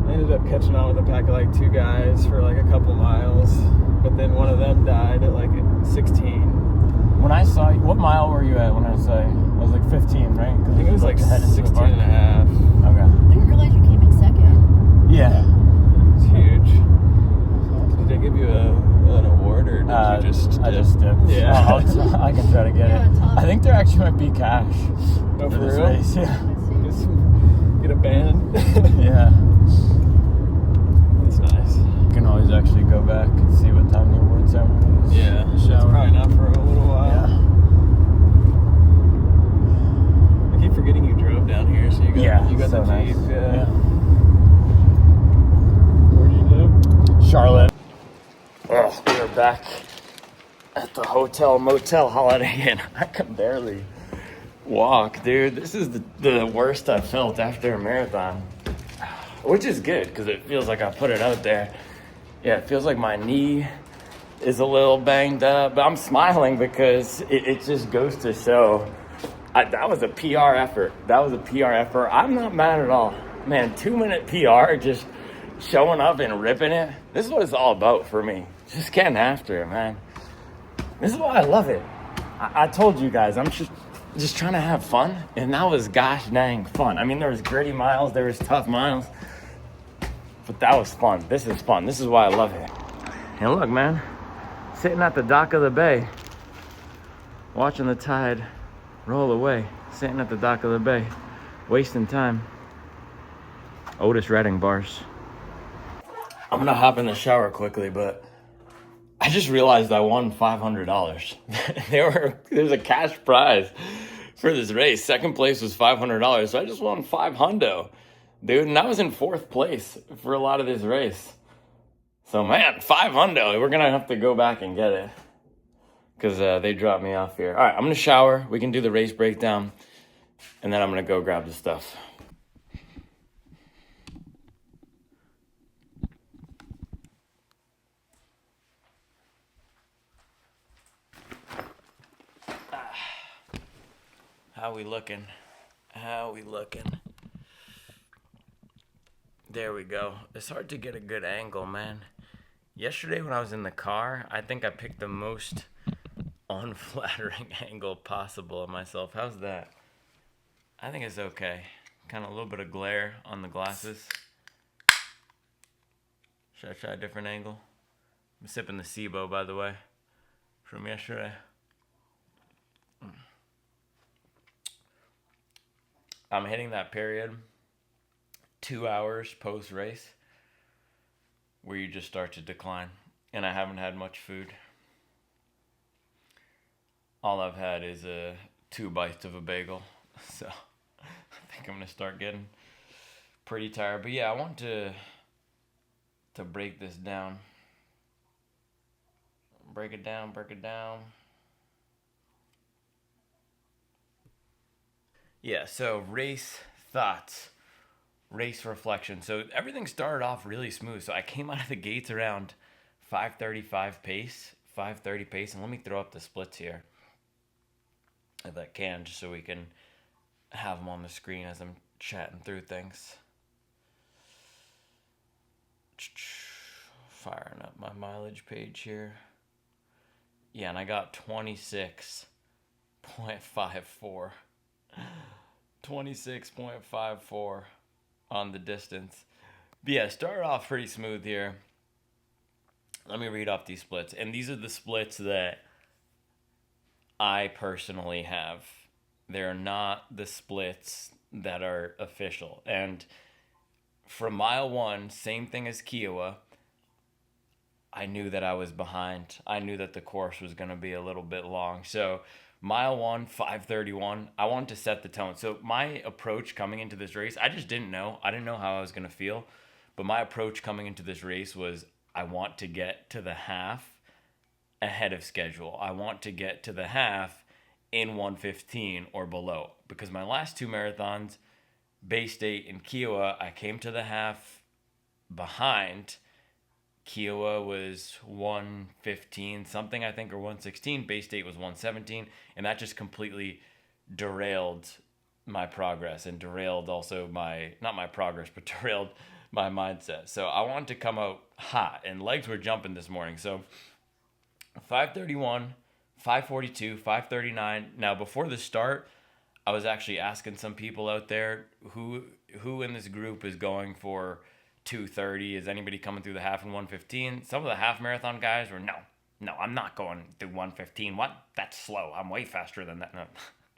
S4: I ended up catching on with a pack of like 2 guys for like a couple miles, but then one of them died at like 16.
S1: When I saw you, what mile were you at when I saw you? It was like 15, right?
S4: I think it was like
S1: headed to the
S4: 16
S1: park.
S4: and a half.
S1: Okay.
S2: I didn't realize you came in second.
S1: Yeah.
S4: It's huge. Did they give you an award, or did you just...
S1: I just dipped.
S4: Yeah.
S1: I can try to get it. I think there actually might be cash
S4: Oh, for
S1: this
S4: real?
S1: race. Yeah.
S4: Get a band.
S1: Yeah.
S4: That's nice.
S1: You can always actually go back and see what time the award ceremony is.
S4: Yeah, it's probably not for a little while.
S1: Yeah.
S4: I keep forgetting you drove down here, so you got
S1: so
S4: the
S1: nice.
S4: Jeep.
S1: Yeah.
S4: Where do you live?
S1: Charlotte. Oh, we are back at the hotel motel Holiday Inn. I can barely walk, dude. This is the worst I've felt after a marathon, which is good because it feels like I put it out there. Yeah, it feels like my knee is a little banged up, but I'm smiling because it just goes to show that was a PR effort. That was a PR effort. I'm not mad at all. Man, 2-minute PR, just showing up and ripping it. This is what it's all about for me. Just getting after it, man. This is why I love it. I told you guys, I'm just trying to have fun, and that was gosh dang fun. I mean, there was gritty miles, there was tough miles, but that was fun. This is fun. This is why I love it. And look, man, sitting at the dock of the bay, watching the tide roll away, sitting at the dock of the bay, wasting time. Otis Redding bars. I'm gonna hop in the shower quickly, but I just realized I won $500. There's a cash prize for this race. Second place was $500, so I just won $500, dude. And I was in 4th place for a lot of this race. So man, $500. We're gonna have to go back and get it because they dropped me off here. All right, I'm gonna shower. We can do the race breakdown, and then I'm gonna go grab the stuff. How we looking? How we looking? There we go. It's hard to get a good angle, man. Yesterday when I was in the car, I think I picked the most unflattering angle possible of myself. How's that? I think it's okay. Kind of a little bit of glare on the glasses. Should I try a different angle? I'm sipping the SIBO, by the way, from yesterday. I'm hitting that period 2 hours post-race where you just start to decline. And I haven't had much food. All I've had is 2 bites of a bagel. So I think I'm going to start getting pretty tired. But yeah, I want to break this down. Break it down, break it down. Yeah, so race thoughts, race reflection. So everything started off really smooth. So I came out of the gates around 5:35 pace, 5:30 pace. And let me throw up the splits here if I can, just so we can have them on the screen as I'm chatting through things. Firing up my mileage page here. Yeah, and I got 26.54. 26.54 on the distance. But yeah, started off pretty smooth here. Let me read off these splits. And these are the splits that I personally have. They're not the splits that are official. And from mile 1, same thing as Kiowa, I knew that I was behind. I knew that the course was going to be a little bit long. So mile 1, 5:31, I wanted to set the tone. So my approach coming into this race, I just didn't know. I didn't know how I was going to feel. But my approach coming into this race was I want to get to the half ahead of schedule. I want to get to the half in 1:15 or below. Because my last 2 marathons, Bay State and Kiowa, I came to the half behind. Kiowa was 1:15 something, I think, or 1:16. Bay State was 1:17, and that just completely derailed my progress and derailed also not my progress, but derailed my mindset. So I wanted to come out hot, and legs were jumping this morning. So 5:31, 5:42, 5:39. Now, before the start, I was actually asking some people out there who in this group is going for 2:30. Is anybody coming through the half in 1:15? Some of the half marathon guys were, no, I'm not going through 1:15. What? That's slow. I'm way faster than that. No,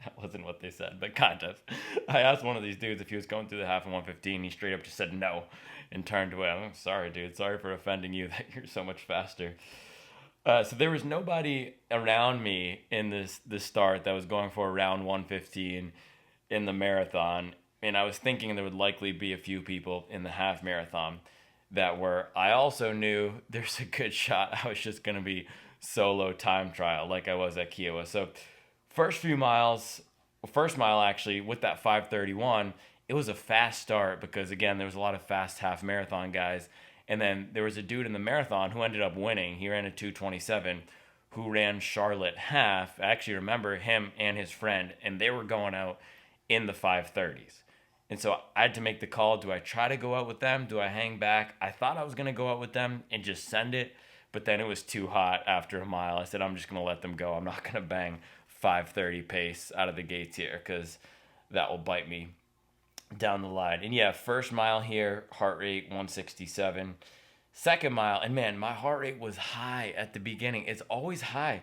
S1: that wasn't what they said, but kind of. I asked one of these dudes if he was going through the half in 1:15. He straight up just said no and turned away. I'm sorry, dude. Sorry for offending you that you're so much faster. So there was nobody around me in the start that was going for around 1:15 in the marathon. And I was thinking there would likely be a few people in the half marathon that were. I also knew there's a good shot I was just going to be solo time trial like I was at Kiowa. So first mile actually, with that 5:31, it was a fast start because, again, there was a lot of fast half marathon guys. And then there was a dude in the marathon who ended up winning. He ran a 2:27, who ran Charlotte half. I actually remember him and his friend, and they were going out in the 5:30s. And so I had to make the call. Do I try to go out with them? Do I hang back? I thought I was going to go out with them and just send it, but then it was too hot after a mile. I said, I'm just going to let them go. I'm not going to bang 5:30 pace out of the gates here because that will bite me down the line. And yeah, first mile here, heart rate 167. Second mile, and man, my heart rate was high at the beginning. It's always high.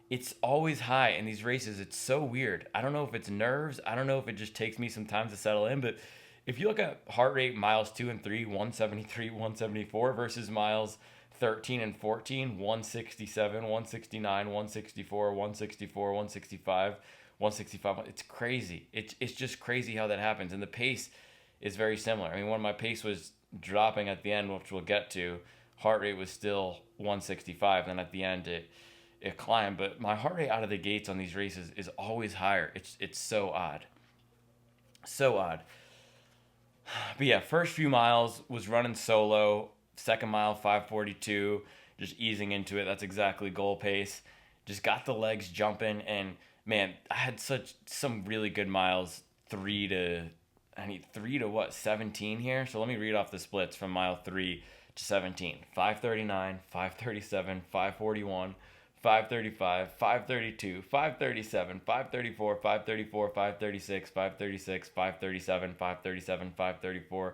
S1: It's always high in these races. It's so weird. I don't know if it's nerves. I don't know if it just takes me some time to settle in, but if you look at heart rate miles 2 and 3, 173, 174 versus miles 13 and 14, 167, 169, 164, 164, 165, 165. It's crazy. It's just crazy how that happens. And the pace is very similar. I mean, when my pace was dropping at the end, which we'll get to, heart rate was still 165. Then at the end, it climbed. But my heart rate out of the gates on these races is always higher. It's so odd. So odd. But yeah, first few miles was running solo. Second mile, 5:42, just easing into it. That's exactly goal pace. Just got the legs jumping, and man, I had some really good miles. 3 to 17 here. So let me read off the splits from mile 3 to 17. 5:39, 5:37, 5:41, 5:35, 5:32, 5:37, 5:34, 5:34, 5:36, 5:36, 5:37, 5:37, 5:34.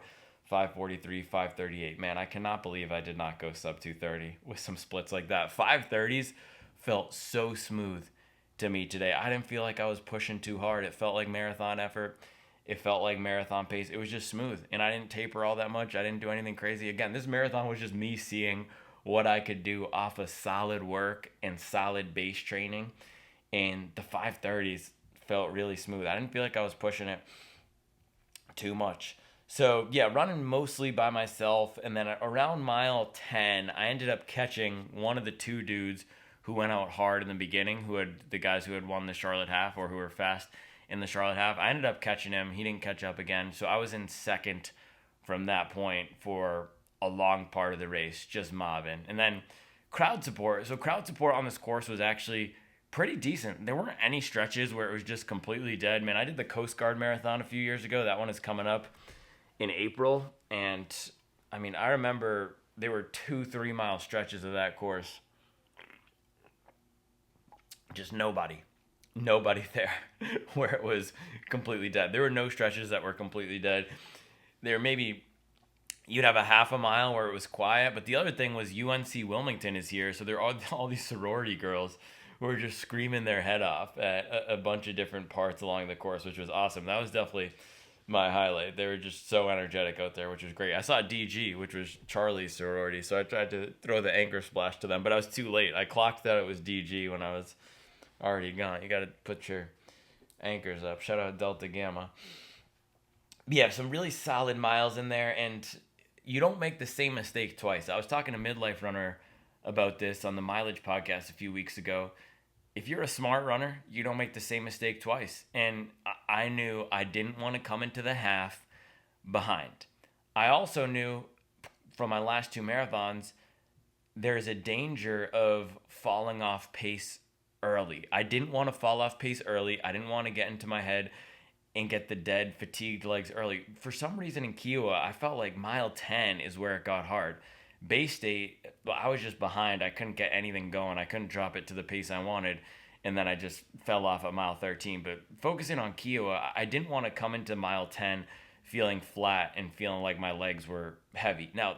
S1: 5:43, 5:38. Man, I cannot believe I did not go sub 2:30 with some splits like that. 5:30s felt so smooth to me today. I didn't feel like I was pushing too hard. It felt like marathon effort. It felt like marathon pace. It was just smooth, and I didn't taper all that much. I didn't do anything crazy. Again, this marathon was just me seeing what I could do off of solid work and solid base training, and the 5:30s felt really smooth. I didn't feel like I was pushing it too much. So, yeah, running mostly by myself, and then around mile 10, I ended up catching one of the two dudes who went out hard in the beginning, the guys who had won the Charlotte half or who were fast in the Charlotte half. I ended up catching him. He didn't catch up again, so I was in second from that point for a long part of the race, just mobbing. And then crowd support. So crowd support on this course was actually pretty decent. There weren't any stretches where it was just completely dead. Man, I did the Coast Guard Marathon a few years ago. That one is coming up in April, and I mean, I remember there were 2-3 mile stretches of that course. Just nobody there where it was completely dead. There were no stretches that were completely dead. There maybe you'd have a half a mile where it was quiet, but the other thing was UNC Wilmington is here, so there are all these sorority girls who were just screaming their head off at a bunch of different parts along the course, which was awesome. That was definitely my highlight. They were just so energetic out there, which was great. I saw DG, which was Charlie's sorority, so I tried to throw the anchor splash to them, but I was too late. I clocked that it was DG when I was already gone. You got to put your anchors up. Shout out Delta Gamma. Yeah, some really solid miles in there, and you don't make the same mistake twice. I was talking to Midlife Runner about this on the Mileage podcast a few weeks ago. If you're a smart runner, you don't make the same mistake twice. And I knew I didn't want to come into the half behind. I also knew from my last 2 marathons, there's a danger of falling off pace early. I didn't want to fall off pace early. I didn't want to get into my head and get the dead, fatigued legs early. For some reason in Kiowa, I felt like mile 10 is where it got hard. Bay State, I was just behind. I couldn't get anything going. I couldn't drop it to the pace I wanted, and then I just fell off at mile 13. But focusing on Kiowa, I didn't want to come into mile 10 feeling flat and feeling like my legs were heavy. Now,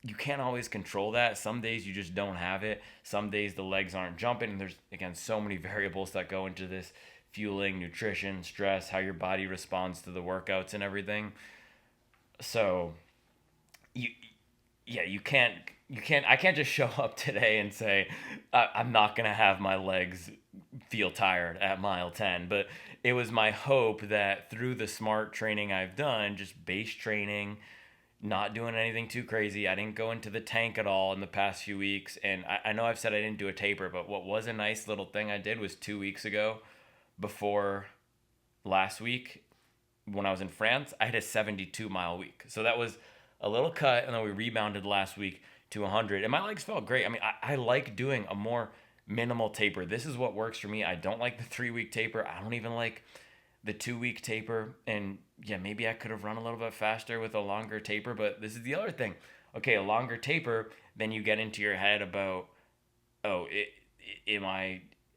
S1: you can't always control that. Some days you just don't have it. Some days the legs aren't jumping, and there's, again, so many variables that go into this: fueling, nutrition, stress, how your body responds to the workouts and everything. So I can't just show up today and say I'm not going to have my legs feel tired at mile 10. But it was my hope that through the smart training I've done, just base training, not doing anything too crazy. I didn't go into the tank at all in the past few weeks. And I know I've said I didn't do a taper, but what was a nice little thing I did was 2 weeks ago, before last week, when I was in France, I had a 72-mile week. So that was a little cut, and then we rebounded last week to 100, and my legs felt great. I mean, I like doing a more minimal taper. This is what works for me. I don't like the 3-week taper. I don't even like the 2-week taper, and yeah, maybe I could have run a little bit faster with a longer taper, but this is the other thing. Okay, a longer taper, then you get into your head about,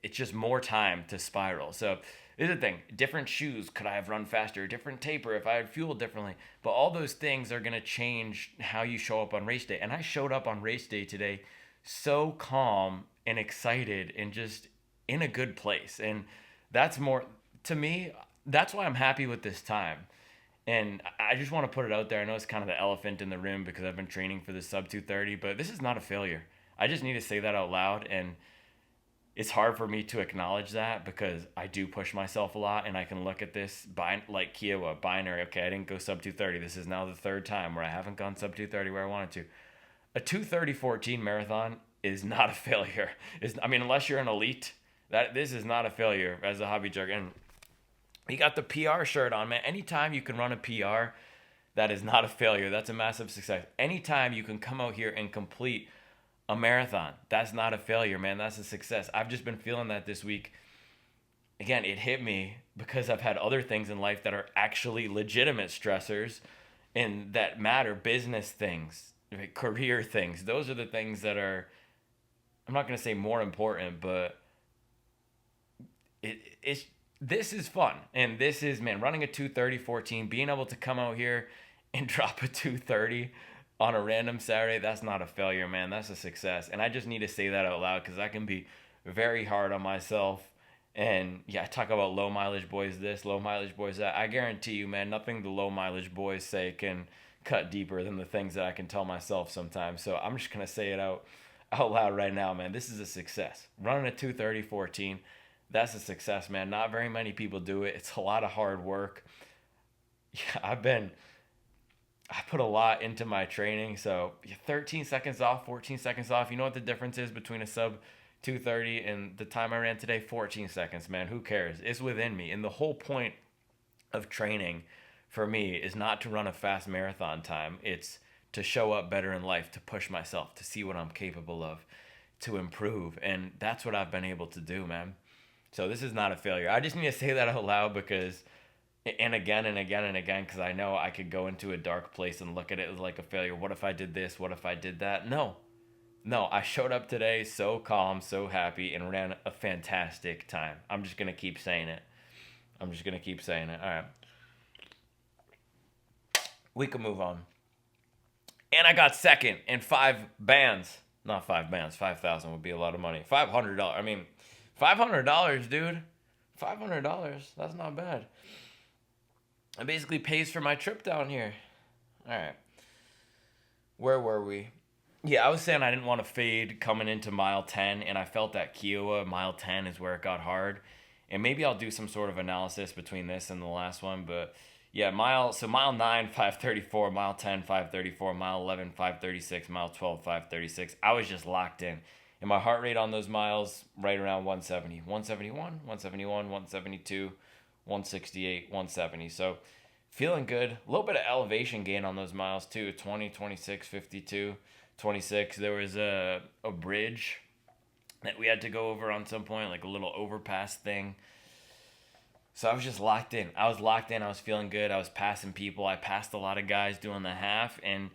S1: it's just more time to spiral. So this is the thing. Different shoes, could I have run faster? Different taper if I had fueled differently. But all those things are going to change how you show up on race day. And I showed up on race day today so calm and excited and just in a good place. And that's more, to me, that's why I'm happy with this time. And I just want to put it out there. I know it's kind of the elephant in the room because I've been training for the sub 230, but this is not a failure. I just need to say that out loud. And it's hard for me to acknowledge that because I do push myself a lot, and I can look at this like Kiowa binary. Okay, I didn't go sub 230. This is now the third time where I haven't gone sub 230 where I wanted to. A 2:30:14 marathon is not a failure. Unless you're an elite, this is not a failure as a hobby jogger. And you got the PR shirt on, man. Anytime you can run a PR, that is not a failure. That's a massive success. Anytime you can come out here and complete a marathon, that's not a failure, man. That's a success. I've just been feeling that this week. Again, it hit me because I've had other things in life that are actually legitimate stressors and that matter, business things, career things. Those are the things that are, I'm not going to say more important, but this is fun. And this is, man, running a 2:30:14, being able to come out here and drop a 2:30 on a random Saturday, that's not a failure, man. That's a success. And I just need to say that out loud because I can be very hard on myself. And yeah, I talk about low mileage boys this, low mileage boys that. I guarantee you, man, nothing the low mileage boys say can cut deeper than the things that I can tell myself sometimes. So I'm just going to say it out loud right now, man. This is a success. Running a 2:30:14, that's a success, man. Not very many people do it. It's a lot of hard work. Yeah, I put a lot into my training. So 13 seconds off, 14 seconds off. You know what the difference is between a sub 2:30 and the time I ran today? 14 seconds, man. Who cares? It's within me. And the whole point of training for me is not to run a fast marathon time. It's to show up better in life, to push myself, to see what I'm capable of, to improve. And that's what I've been able to do, man. So this is not a failure. I just need to say that out loud because, and again and again and again, because I know I could go into a dark place and look at it as like a failure. What if I did this? What if I did that? No, I showed up today so calm, so happy, and ran a fantastic time. I'm just going to keep saying it. All right. We can move on. And I got second in 5 bands. Not 5 bands. 5,000 would be a lot of money. $500. I mean, $500, dude. $500. That's not bad. It basically pays for my trip down here. All right. Where were we? Yeah, I was saying I didn't want to fade coming into mile 10, and I felt that Kiowa mile 10 is where it got hard. And maybe I'll do some sort of analysis between this and the last one, but yeah, mile 9, 5:34, mile 10, 5:34, mile 11, 5:36, mile 12, 5:36. I was just locked in. And my heart rate on those miles, right around 170. 171, 171, 172, 168, 170. So feeling good. A little bit of elevation gain on those miles too. 20, 26, 52, 26. There was a bridge that we had to go over on some point, like a little overpass thing. So I was just locked in. I was feeling good. I was passing people. I passed a lot of guys doing the half, and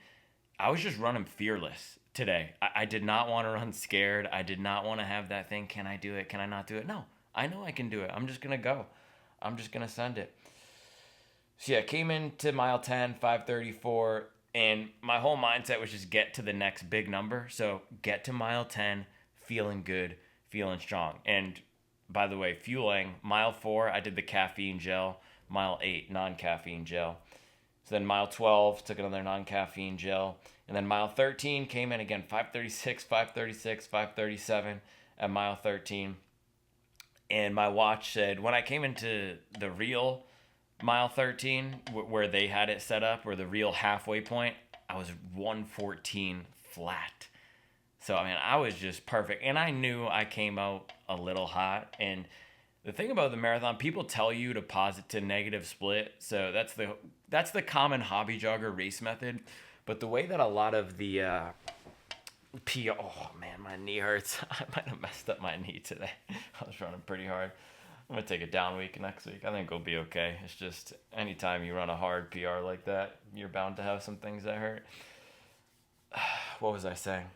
S1: I was just running fearless today. I did not want to run scared. I did not want to have that thing. Can I do it? Can I not do it? No, I know I can do it. I'm just going to go. I'm just going to send it. So yeah, came into mile 10, 5:34, and my whole mindset was just get to the next big number. So get to mile 10, feeling good, feeling strong. And by the way, fueling, mile 4, I did the caffeine gel. Mile 8, non-caffeine gel. So then mile 12, took another non-caffeine gel. And then mile 13 came in again, 5:36, 5:36, 5:37 at mile 13. And my watch said, when I came into the real mile 13, where they had it set up, or the real halfway point, I was 114 flat. So, I mean, I was just perfect. And I knew I came out a little hot. And the thing about the marathon, people tell you to positive to negative split. So that's the common hobby jogger race method. But the way that a lot of the PR, oh man, my knee hurts. I might have messed up my knee today. I was running pretty hard. I'm going to take a down week next week. I think it'll be okay. It's just anytime you run a hard PR like that, you're bound to have some things that hurt. What was I saying?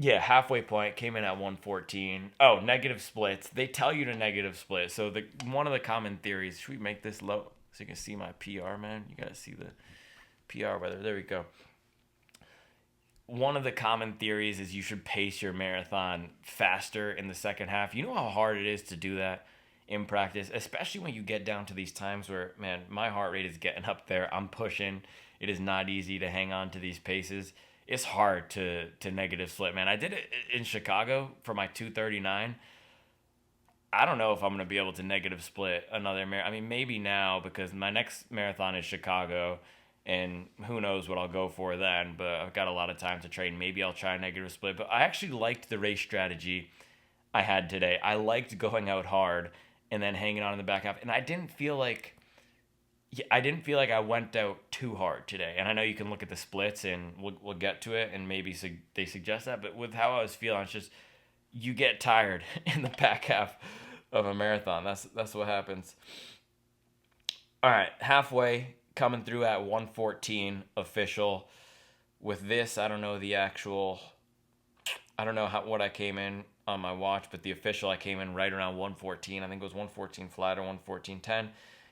S1: Yeah, halfway point, came in at 114. Oh, negative splits. They tell you to negative split. So one of the common theories, should we make this low so you can see my PR, man? You got to see the PR weather. There we go. One of the common theories is you should pace your marathon faster in the second half. You know how hard it is to do that in practice, especially when you get down to these times where, man, my heart rate is getting up there. I'm pushing. It is not easy to hang on to these paces. It's hard to negative split, man. I did it in Chicago for my 2:39. I don't know if I'm going to be able to negative split another marathon. I mean, maybe now, because my next marathon is Chicago, and who knows what I'll go for then, but I've got a lot of time to train. Maybe I'll try a negative split. But I actually liked the race strategy I had today. I liked going out hard and then hanging on in the back half. And I didn't feel like I went out too hard today. And I know you can look at the splits, and we'll get to it, and maybe they suggest that. But with how I was feeling, it's just, you get tired in the back half of a marathon. That's what happens. All right, halfway, coming through at 1:14 official. With this, I don't know what I came in on my watch, but the official, I came in right around 1:14. I think it was 1:14 flat or 1:14.10.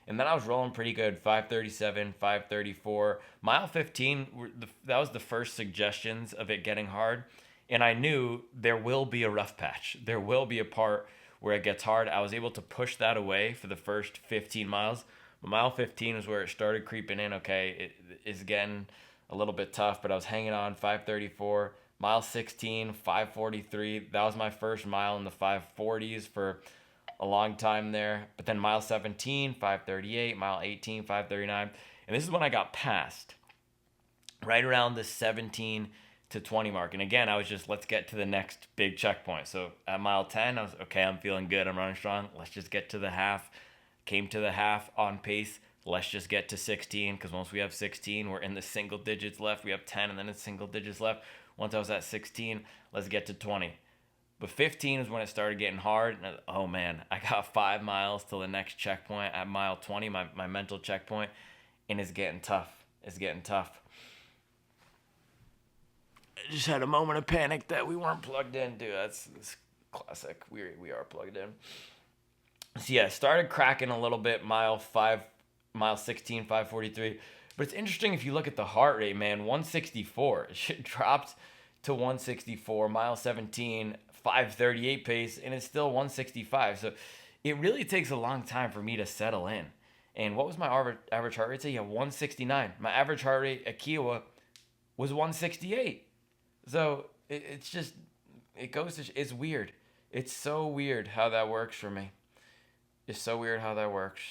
S1: And then I was rolling pretty good, 5:37, 5:34. Mile 15, that was the first suggestions of it getting hard. And I knew there will be a rough patch. There will be a part where it gets hard. I was able to push that away for the first 15 miles. But mile 15 is where it started creeping in. Okay, it is getting a little bit tough, but I was hanging on, 5:34. Mile 16, 5:43. That was my first mile in the 5:40s for a long time there. But then mile 17, 5:38. Mile 18, 5:39. And this is when I got past, right around the 17 to 20 mark. And again, I was just, let's get to the next big checkpoint. So at mile 10, I was, okay, I'm feeling good. I'm running strong. Let's just get to the half. Came to the half on pace. Let's just get to 16, because once we have 16, we're in the single digits left. We have 10, and then it's single digits left. Once I was at 16, let's get to 20. But 15 is when it started getting hard. And oh, man, I got 5 miles till the next checkpoint at mile 20, my mental checkpoint, and it's getting tough. It's getting tough. I just had a moment of panic that we weren't plugged in, dude. That's classic. We are plugged in. So yeah, started cracking a little bit, mile 16, 5:43. But it's interesting if you look at the heart rate, man, 164. It dropped to 164, mile 17, 5:38 pace, and it's still 165. So it really takes a long time for me to settle in. And what was my average heart rate? Yeah, 169. My average heart rate at Kiowa was 168. So it's just, it goes to, it's weird. It's so weird how that works for me. It's so weird how that works.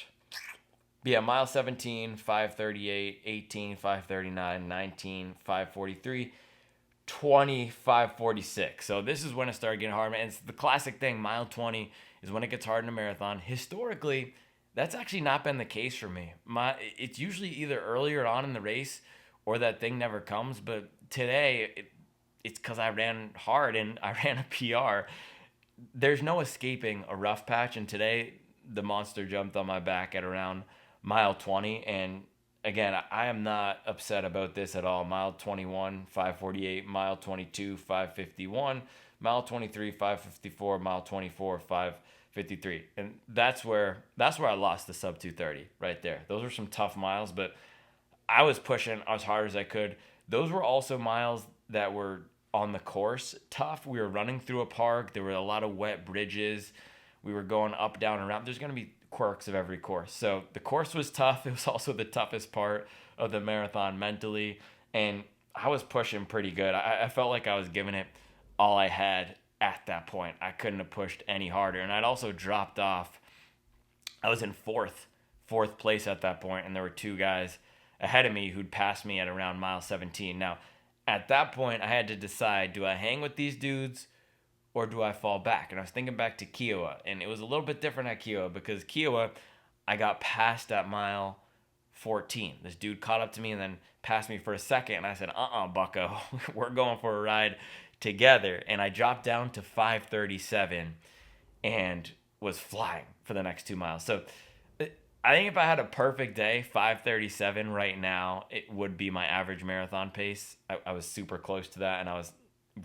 S1: But yeah, mile 17, 5:38, 18, 5:39, 19, 5:43, 20, 5:46. So this is when it started getting hard, man. And it's the classic thing. Mile 20 is when it gets hard in a marathon. Historically, that's actually not been the case for me. It's usually either earlier on in the race or that thing never comes. But today, it's because I ran hard and I ran a PR. There's no escaping a rough patch, and today the monster jumped on my back at around mile 20. And again, I am not upset about this at all. Mile 21, 5:48, mile 22, 5:51, mile 23, 5:54, mile 24, 5:53. And that's where I lost the sub 2:30 right there. Those were some tough miles, but I was pushing as hard as I could. Those were also miles that were on the course tough. We were running through a park. There were a lot of wet bridges. We were going up, down, around. There's going to be quirks of every course. So the course was tough. It was also the toughest part of the marathon mentally. And I was pushing pretty good. I felt like I was giving it all I had at that point. I couldn't have pushed any harder. And I'd also dropped off. I was in fourth place at that point, and there were 2 guys ahead of me who'd passed me at around mile 17. Now, at that point, I had to decide, do I hang with these dudes or do I fall back? And I was thinking back to Kiowa, and it was a little bit different at Kiowa, because Kiowa, I got passed at mile 14. This dude caught up to me and then passed me for a second, and I said, bucko, we're going for a ride together. And I dropped down to 5:37 and was flying for the next 2 miles. So I think if I had a perfect day, 5:37 right now, it would be my average marathon pace. I was super close to that, and I was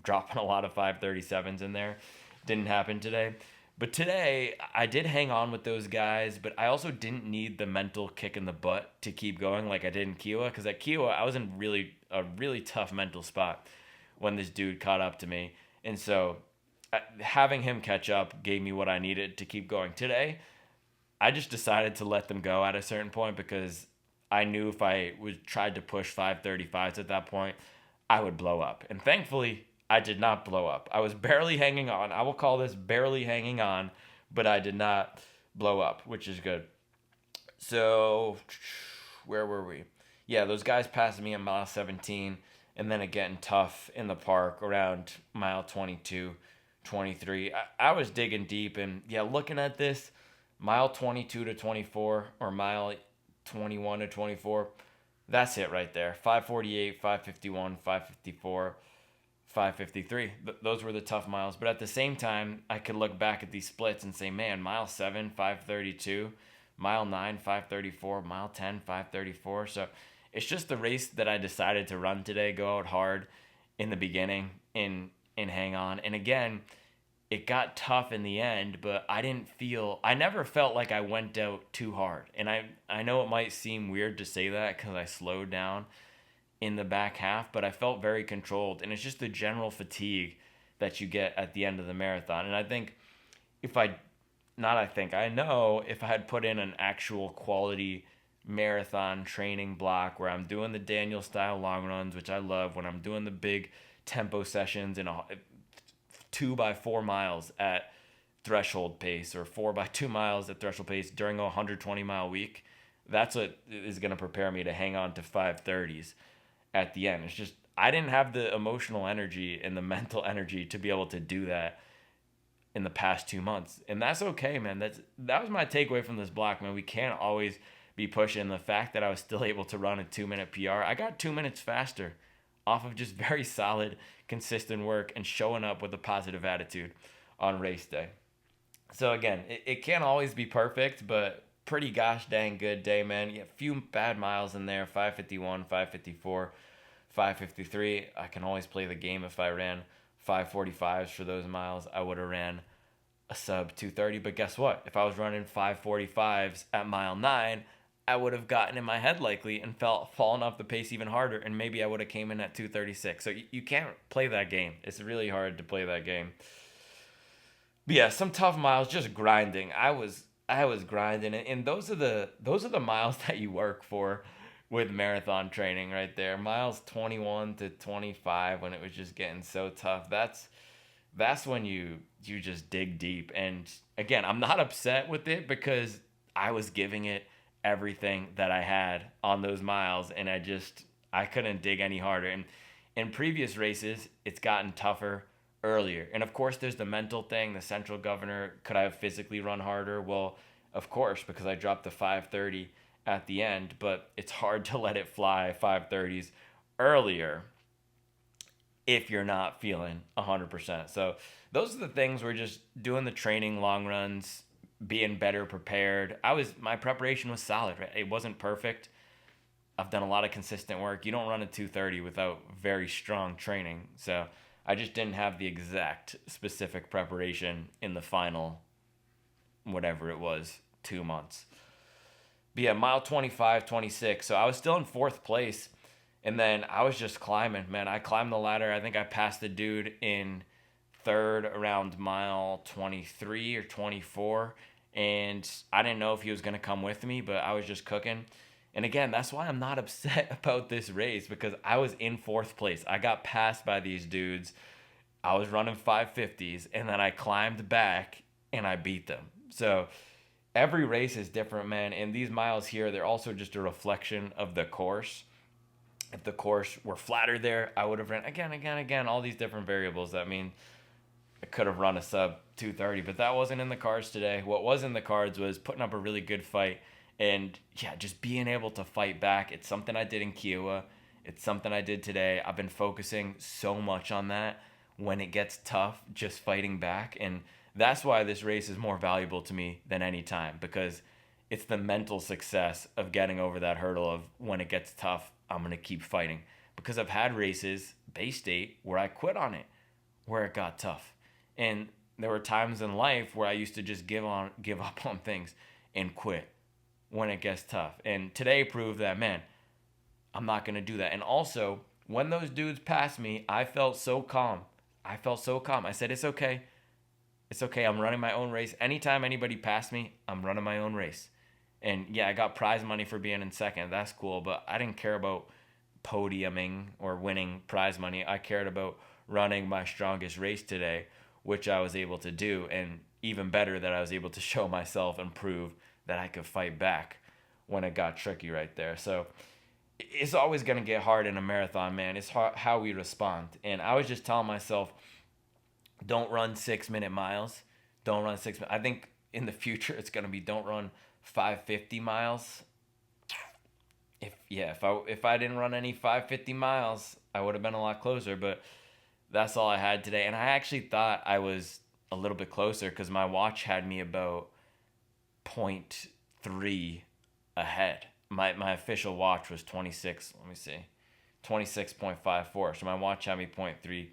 S1: dropping a lot of 5:37s in there. Didn't happen today. But today, I did hang on with those guys, but I also didn't need the mental kick in the butt to keep going like I did in Kiowa, because at Kiowa, I was in a really tough mental spot when this dude caught up to me. And so having him catch up gave me what I needed to keep going. Today, I just decided to let them go at a certain point because I knew if I tried to push 5:35s at that point, I would blow up. And thankfully, I did not blow up. I was barely hanging on. I will call this barely hanging on, but I did not blow up, which is good. So, where were we? Yeah, those guys passed me at mile 17, and then it getting tough in the park around mile 22, 23. I was digging deep, and yeah, looking at this, mile 22 to 24, or mile 21 to 24, that's it right there. 5:48, 5:51, 5:54, 5:53. Those were the tough miles. But at the same time, I could look back at these splits and say, man, mile 7, 5:32, mile 9, 5:34, mile 10, 5:34. So it's just the race that I decided to run today, go out hard in the beginning and hang on. And again, it got tough in the end, but I never felt like I went out too hard. And I know it might seem weird to say that because I slowed down in the back half, but I felt very controlled. And it's just the general fatigue that you get at the end of the marathon. And I think I know if I had put in an actual quality marathon training block where I'm doing the Daniel style long runs, which I love, when I'm doing the big tempo sessions in 2x4 miles at threshold pace, or 4x2 miles at threshold pace during a 120-mile week, that's what is going to prepare me to hang on to 5:30s at the end. It's just I didn't have the emotional energy and the mental energy to be able to do that in the past 2 months. And that's okay, man. That was my takeaway from this block, man. We can't always be pushing. The fact that I was still able to run a 2-minute PR, I got 2 minutes faster off of just very solid, consistent work and showing up with a positive attitude on race day. So again, it can't always be perfect, but pretty gosh dang good day, man. Yeah, a few bad miles in there, 5:51, 5:54, 5:53. I can always play the game. If I ran 5:45s for those miles, I would have ran a sub 2:30. But guess what? If I was running 5:45s at mile 9, I would have gotten in my head likely and fallen off the pace even harder, and maybe I would have came in at 2:36. So you can't play that game. It's really hard to play that game. But yeah, some tough miles, just grinding. I was grinding, and those are the miles that you work for with marathon training right there. Miles 21 to 25, when it was just getting so tough. That's when you just dig deep. And again, I'm not upset with it because I was giving it everything that I had on those miles, and I couldn't dig any harder. And in previous races, it's gotten tougher earlier. And of course, there's the mental thing, the central governor. Could I have physically run harder? Well, of course, because I dropped the 5:30 at the end, but it's hard to let it fly 5:30s earlier if you're not feeling 100%. So those are the things we're just doing, the training, long runs, being better prepared. My preparation was solid, right? It wasn't perfect. I've done a lot of consistent work. You don't run a 2:30 without very strong training. So I just didn't have the exact specific preparation in the final, whatever it was, 2 months. But yeah, mile 25, 26. So I was still in 4th place. And then I was just climbing, man. I climbed the ladder. I think I passed the dude in 3rd around mile 23 or 24. And I didn't know if he was going to come with me, but I was just cooking. And again, that's why I'm not upset about this race, because I was in 4th place. I got passed by these dudes. I was running 5:50s, and then I climbed back and I beat them. So every race is different, man. And these miles here, they're also just a reflection of the course. If the course were flatter there, I would have ran again, all these different variables. That mean I could have run a sub 2:30, but that wasn't in the cards today. What was in the cards was putting up a really good fight. And yeah, just being able to fight back. It's something I did in Kiowa. It's something I did today. I've been focusing so much on that when it gets tough, just fighting back. And that's why this race is more valuable to me than any time, because it's the mental success of getting over that hurdle of when it gets tough, I'm going to keep fighting. Because I've had races, Bay State, where I quit on it, where it got tough. And there were times in life where I used to just give up on things and quit when it gets tough. And today proved that, man, I'm not going to do that. And also, when those dudes passed me, I felt so calm. I said, it's okay. It's okay. I'm running my own race. Anytime anybody passed me, I'm running my own race. And yeah, I got prize money for being in second. That's cool. But I didn't care about podiuming or winning prize money. I cared about running my strongest race today, which I was able to do. And even better, that I was able to show myself and prove that I could fight back when it got tricky right there. So it's always going to get hard in a marathon, man. It's how we respond. And I was just telling myself, don't run 6-minute miles. Don't run 6 minutes. I think in the future it's going to be don't run 550 miles. If I didn't run any 550 miles, I would have been a lot closer. But that's all I had today. And I actually thought I was a little bit closer because my watch had me about 0.3 ahead. My official watch was 26. Let me see, 26.54. So my watch had me 0.3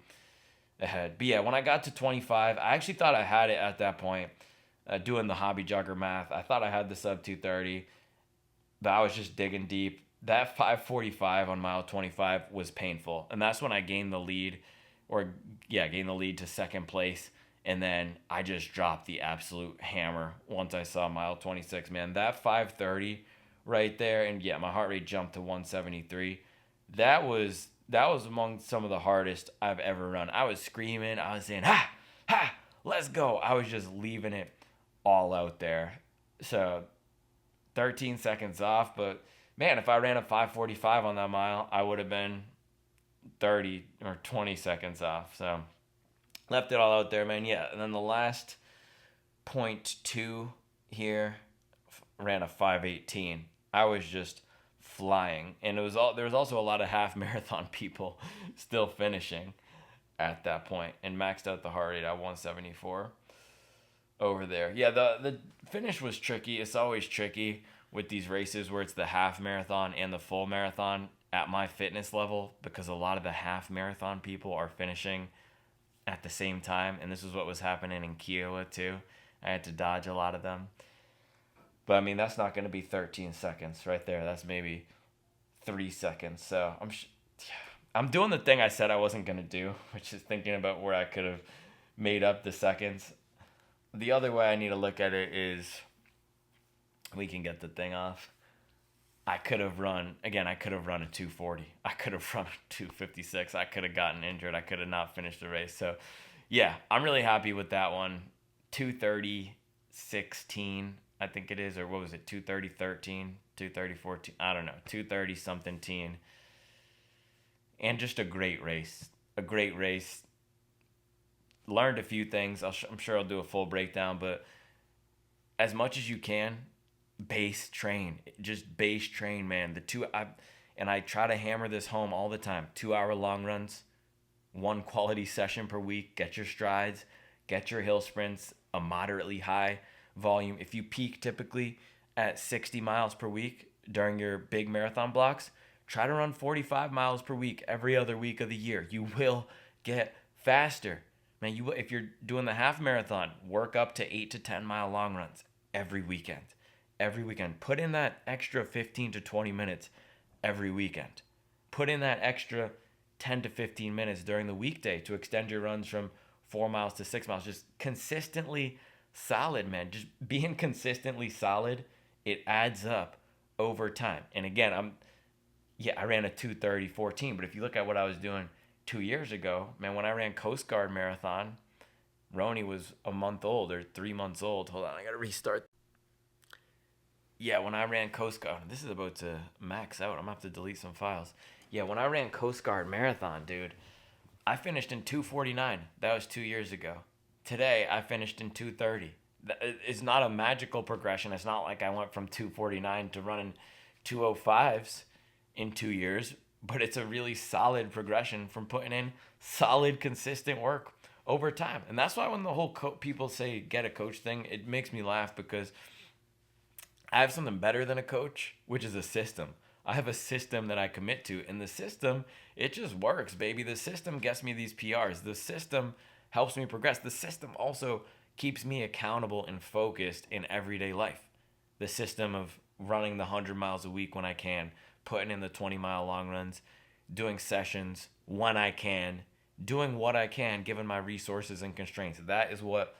S1: ahead. But yeah, when I got to 25, I actually thought I had it at that point. Doing the hobby jogger math, I thought I had the sub 230, but I was just digging deep. That 5:45 on mile 25 was painful, and that's when I gained the lead, gained the lead to second place, and then I just dropped the absolute hammer once I saw mile 26. Man, that 5:30 right there, and yeah, my heart rate jumped to 173. That was among some of the hardest I've ever run. I was screaming. I was saying, ha, ha, let's go. I was just leaving it all out there. So 13 seconds off. But, man, if I ran a 5:45 on that mile, I would have been 30 or 20 seconds off. So left it all out there, man. Yeah, and then the last 0.2 here, ran a 5:18. I was just flying, and there was also a lot of half marathon people still finishing at that point, and maxed out the heart rate at 174 over there. Yeah, the finish was tricky. It's always tricky with these races where it's the half marathon and the full marathon at my fitness level, because a lot of the half marathon people are finishing at the same time, and this is what was happening in Kiowa too. I had to dodge a lot of them. But, I mean, that's not going to be 13 seconds right there. That's maybe 3 seconds. So I'm doing the thing I said I wasn't going to do, which is thinking about where I could have made up the seconds. The other way I need to look at it is, we can get the thing off. I could have run a 240. I could have run a 256. I could have gotten injured. I could have not finished the race. So, yeah, I'm really happy with that one. 2:30:16. I think it is, or what was it, 2:30:13, 2:30:14, I don't know, 2:30 something teen. And just a great race. Learned a few things. I'm sure I'll do a full breakdown, but as much as you can, base train. Just base train, man. I try to hammer this home all the time. 2-hour long runs, 1 quality session per week. Get your strides, get your hill sprints, a moderately high volume. If you peak typically at 60 miles per week during your big marathon blocks, try to run 45 miles per week every other week of the year. You will get faster. Man, if you're doing the half marathon, work up to 8 to 10 mile long runs every weekend. Put in that extra 15 to 20 minutes every weekend. Put in that extra 10 to 15 minutes during the weekday to extend your runs from 4 miles to 6 miles. Just consistently solid, man. Just being consistently solid, it adds up over time. And again, I ran a 2:30:14, but if you look at what I was doing 2 years ago, man, when I ran Coast Guard Marathon, Roni was a month old or 3 months old. Hold on, I gotta restart. Yeah, when I ran Coast Guard, this is about to max out. I'm gonna have to delete some files. Yeah, when I ran Coast Guard Marathon, dude, I finished in 2:49. That was 2 years ago. Today, I finished in 2:30. It's not a magical progression. It's not like I went from 2:49 to running 2:05s in 2 years, but it's a really solid progression from putting in solid, consistent work over time. And that's why when the whole people say get a coach thing, it makes me laugh, because I have something better than a coach, which is a system. I have a system that I commit to, and the system, it just works, baby. The system gets me these PRs. The system helps me progress. The system also keeps me accountable and focused in everyday life. The system of running the 100 miles a week when I can, putting in the 20-mile long runs, doing sessions when I can, doing what I can given my resources and constraints. That is what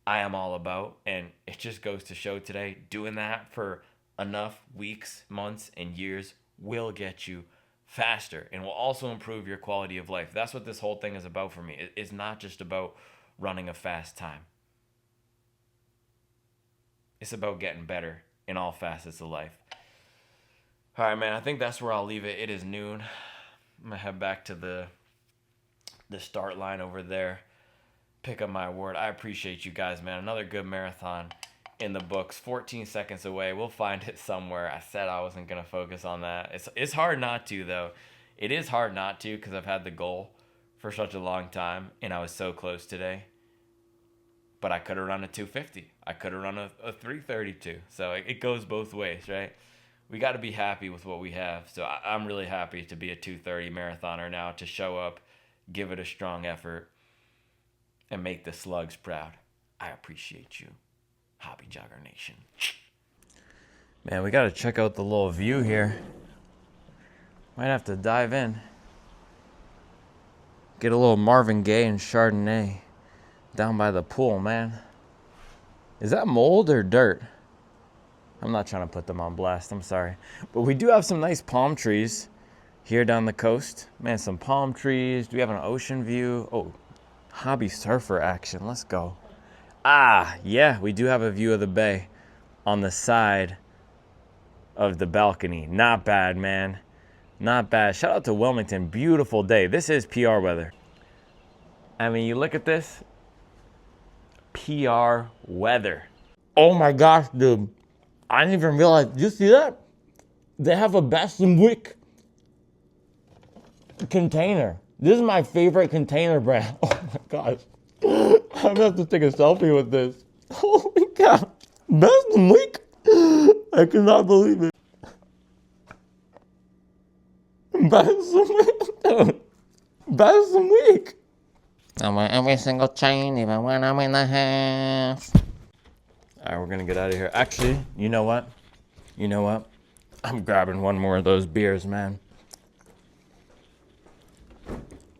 S1: I am all about. And it just goes to show today, doing that for enough weeks, months, and years will get you faster and will also improve your quality of life. That's what this whole thing is about for me. It's not just about running a fast time. It's about getting better in all facets of life. All right, man, I think that's where I'll leave it. It is noon. I'm going to head back to the start line over there, pick up my award. I appreciate you guys, man. Another good marathon in the books. 14 seconds away. We'll find it somewhere. I said I wasn't going to focus on that. It's hard not to, though. It is hard not to because I've had the goal for such a long time, and I was so close today. But I could have run a 250. I could have run a 332. So it goes both ways, right? We got to be happy with what we have. So I'm really happy to be a 230 marathoner now, to show up, give it a strong effort, and make the slugs proud. I appreciate you, Hobby Jogger Nation. Man, we got to check out the little view here. Might have to dive in. Get a little Marvin Gaye and Chardonnay down by the pool, man. Is that mold or dirt? I'm not trying to put them on blast, I'm sorry. But we do have some nice palm trees here down the coast. Man, some palm trees. Do we have an ocean view? Oh, hobby surfer action. Let's go. Ah, yeah, we do have a view of the bay on the side of the balcony. Not bad, man. Not bad. Shout out to Wilmington. Beautiful day. This is PR weather. I mean, you look at this. PR weather. Oh my gosh, dude. I didn't even realize. Did you see that? They have a Wick container. This is my favorite container brand. Oh my gosh. I'm gonna have to take a selfie with this. Oh my god. Wick. I cannot believe it. Wick. I wear every single chain, even when I'm in the house. All right, we're gonna get out of here. Actually, you know what? I'm grabbing one more of those beers, man.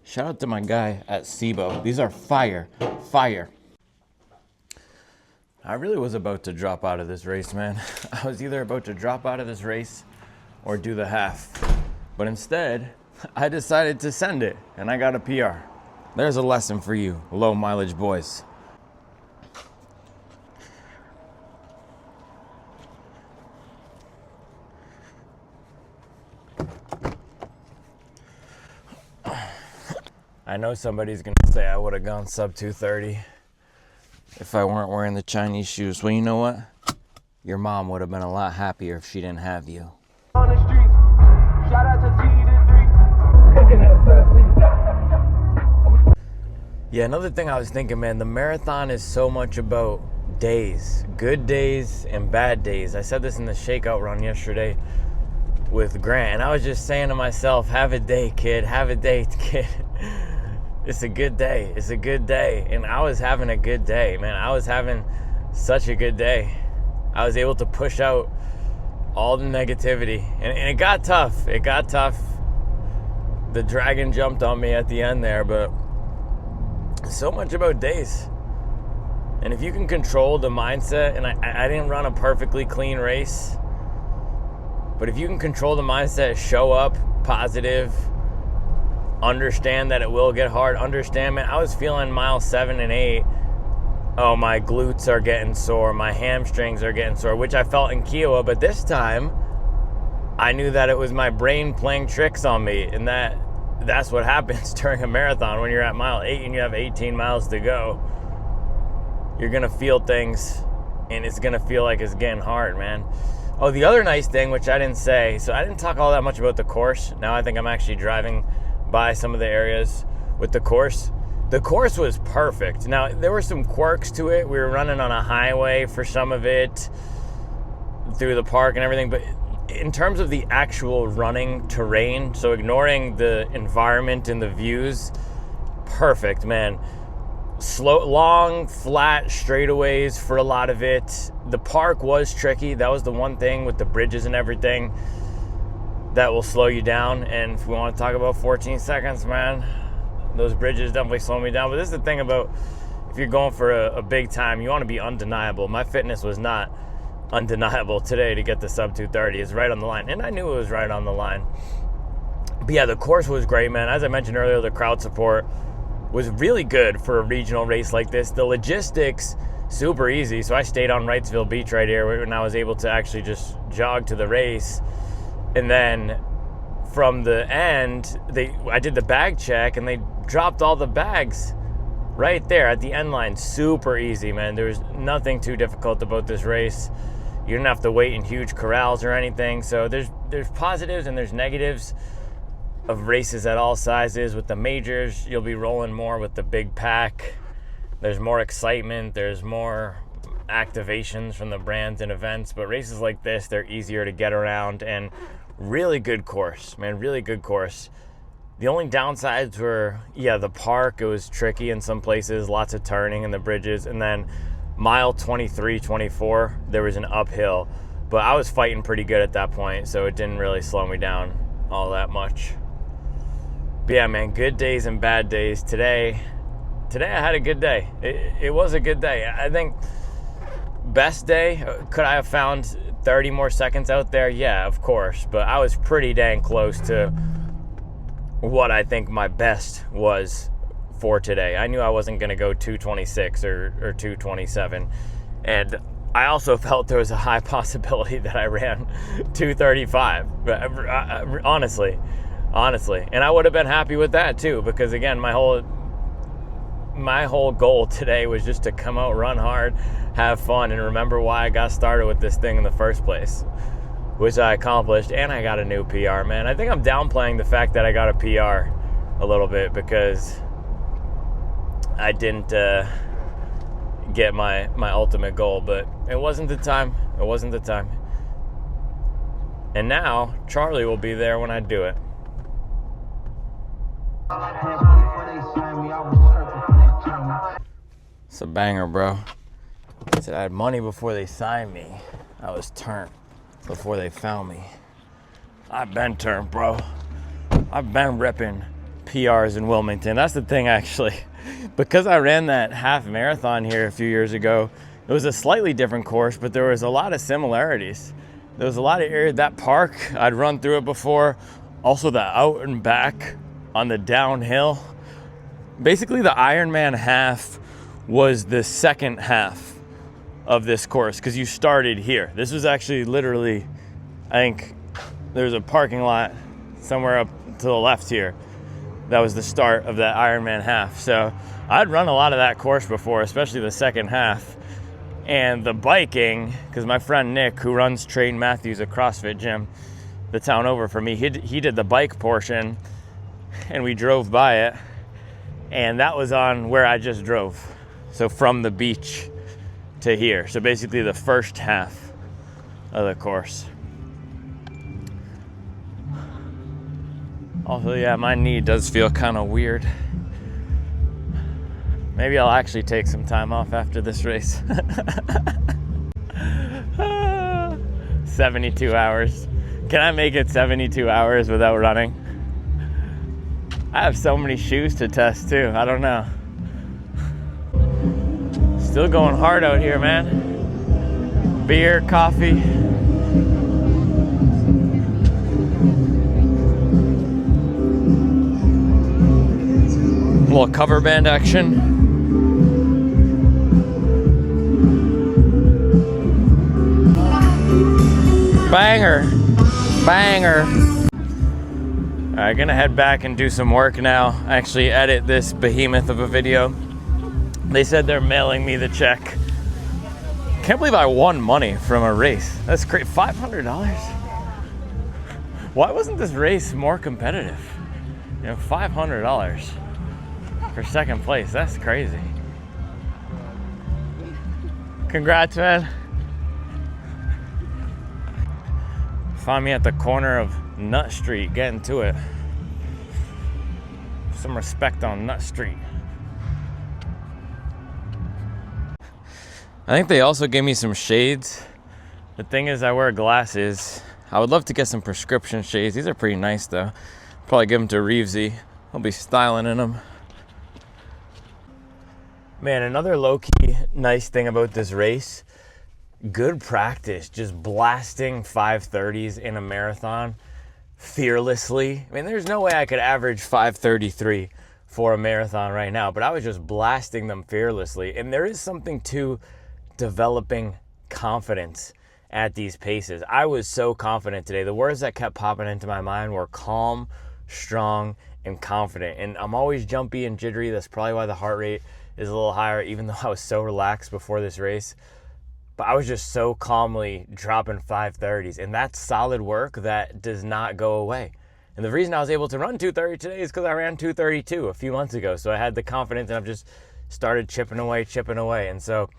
S1: Shout out to my guy at SIBO. These are fire. I really was about to drop out of this race, man. I was either about to drop out of this race or do the half. But instead, I decided to send it, and I got a PR. There's a lesson for you, low mileage boys. I know somebody's gonna say I would have gone sub 230 if I weren't wearing the Chinese shoes. Well, you know what? Your mom would have been a lot happier if she didn't have you.
S3: On the streets, shout out to T3.
S1: Yeah, another thing I was thinking, man, the marathon is so much about days, good days and bad days. I said this in the Shakeout Run yesterday with Grant, and I was just saying to myself, have a day, kid, have a day, kid. It's a good day. It's a good day. And I was having a good day, man. I was having such a good day. I was able to push out all the negativity. And it got tough. It got tough. The dragon jumped on me at the end there, but so much about days. And if you can control the mindset, and I didn't run a perfectly clean race, but if you can control the mindset, show up positive, understand that it will get hard. Understand, man, I was feeling mile 7 and 8. Oh, my glutes are getting sore. My hamstrings are getting sore, which I felt in Kiowa. But this time, I knew that it was my brain playing tricks on me. And that's what happens during a marathon when you're at mile 8 and you have 18 miles to go. You're going to feel things, and it's going to feel like it's getting hard, man. Oh, the other nice thing, which I didn't say, so I didn't talk all that much about the course. Now I think I'm actually driving by some of the areas with the course. The course was perfect. Now, there were some quirks to it. We were running on a highway for some of it, through the park and everything, but in terms of the actual running terrain, so ignoring the environment and the views, perfect, man. Slow, long, flat straightaways for a lot of it. The park was tricky. That was the one thing with the bridges and everything that will slow you down. And if we want to talk about 14 seconds, man, those bridges definitely slow me down. But this is the thing about, if you're going for a big time, you want to be undeniable. My fitness was not undeniable today to get the sub 230. It's right on the line, and I knew it was right on the line. But yeah, the course was great, man. As I mentioned earlier, the crowd support was really good for a regional race like this. The logistics, super easy. So I stayed on Wrightsville Beach right here, and I was able to actually just jog to the race. And then from the end, I did the bag check, and they dropped all the bags right there at the end line. Super easy, man. There was nothing too difficult about this race. You didn't have to wait in huge corrals or anything. So there's positives and there's negatives of races at all sizes. With the majors, you'll be rolling more with the big pack. There's more excitement. There's more activations from the brands and events. But races like this, they're easier to get around, and really good course, man. Really good course. The only downsides were, the park. It was tricky in some places, lots of turning in the bridges. And then mile 23, 24, there was an uphill. But I was fighting pretty good at that point, so it didn't really slow me down all that much. But yeah, man, good days and bad days. Today I had a good day. It was a good day. I think best day, could I have found 30 more seconds out there? Yeah, of course. But I was pretty dang close to what I think my best was for today. I knew I wasn't going to go 226 or 227. And I also felt there was a high possibility that I ran 235. Honestly. And I would have been happy with that too, because again, my whole goal today was just to come out, run hard, have fun, and remember why I got started with this thing in the first place, which I accomplished. And I got a new PR, man. I think I'm downplaying the fact that I got a PR a little bit because I didn't get my ultimate goal, but it wasn't the time. And now Charlie will be there when I do it. It's a banger, bro. I said I had money before they signed me. I was turned before they found me. I've been turned, bro. I've been ripping PRs in Wilmington. That's the thing, actually. Because I ran that half marathon here a few years ago, it was a slightly different course, but there was a lot of similarities. There was a lot of area. That park, I'd run through it before. Also the out and back on the downhill. Basically, the Ironman half was the second half of this course because you started here. This was actually literally, I think there's a parking lot somewhere up to the left here. That was the start of that Ironman half. So I'd run a lot of that course before, especially the second half. And the biking, because my friend Nick, who runs Trade Matthews, a CrossFit gym the town over from me, he did the bike portion, and we drove by it, and that was on where I just drove. So from the beach to here. So basically the first half of the course. Also, yeah, my knee does feel kind of weird. Maybe I'll actually take some time off after this race. 72 hours. Can I make it 72 hours without running? I have so many shoes to test too. I don't know. Still going hard out here, man. Beer, coffee. A little cover band action. Banger. Alright, gonna head back and do some work now. Actually edit this behemoth of a video. They said they're mailing me the check. Can't believe I won money from a race. That's great. $500? Why wasn't this race more competitive? You know, $500 for second place. That's crazy. Congrats, man. Found me at the corner of Nut Street, getting to it. Some respect on Nut Street. I think they also gave me some shades. The thing is, I wear glasses. I would love to get some prescription shades. These are pretty nice though. Probably give them to Reevesy. I'll be styling in them. Man, another low-key nice thing about this race, good practice, just blasting 5:30s in a marathon fearlessly. I mean, there's no way I could average 5:33 for a marathon right now, but I was just blasting them fearlessly. And there is something to developing confidence at these paces. I was so confident today. The words that kept popping into my mind were calm, strong, and confident. And I'm always jumpy and jittery. That's probably why the heart rate is a little higher, even though I was so relaxed before this race. But I was just so calmly dropping 5:30s, and that's solid work that does not go away. And the reason I was able to run 2:30 today is because I ran 2:32 a few months ago. So I had the confidence, and I've just started chipping away. And so,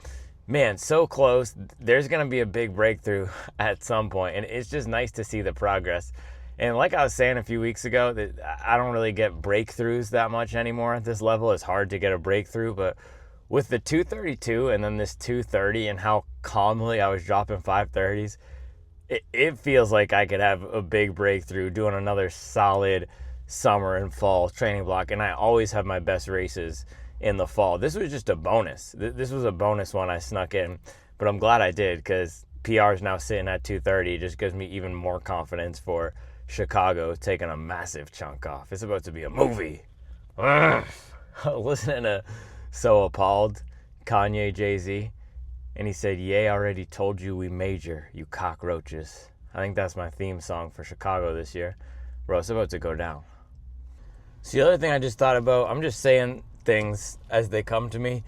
S1: man, so close. There's going to be a big breakthrough at some point, and it's just nice to see the progress. And like I was saying a few weeks ago, that I don't really get breakthroughs that much anymore at this level. It's hard to get a breakthrough, but with the 2:32 and then this 2:30 and how calmly I was dropping 5:30s, it feels like I could have a big breakthrough doing another solid summer and fall training block. And I always have my best races in the fall. This was just a bonus. This was a bonus one I snuck in, but I'm glad I did, because PR is now sitting at 2:30. It just gives me even more confidence for Chicago taking a massive chunk off. It's about to be a movie. Listening to So Appalled, Kanye, Jay-Z, and he said, "Ye already told you we major, you cockroaches." I think that's my theme song for Chicago this year. Bro, it's about to go down. So the other thing I just thought about, I'm just saying things as they come to me.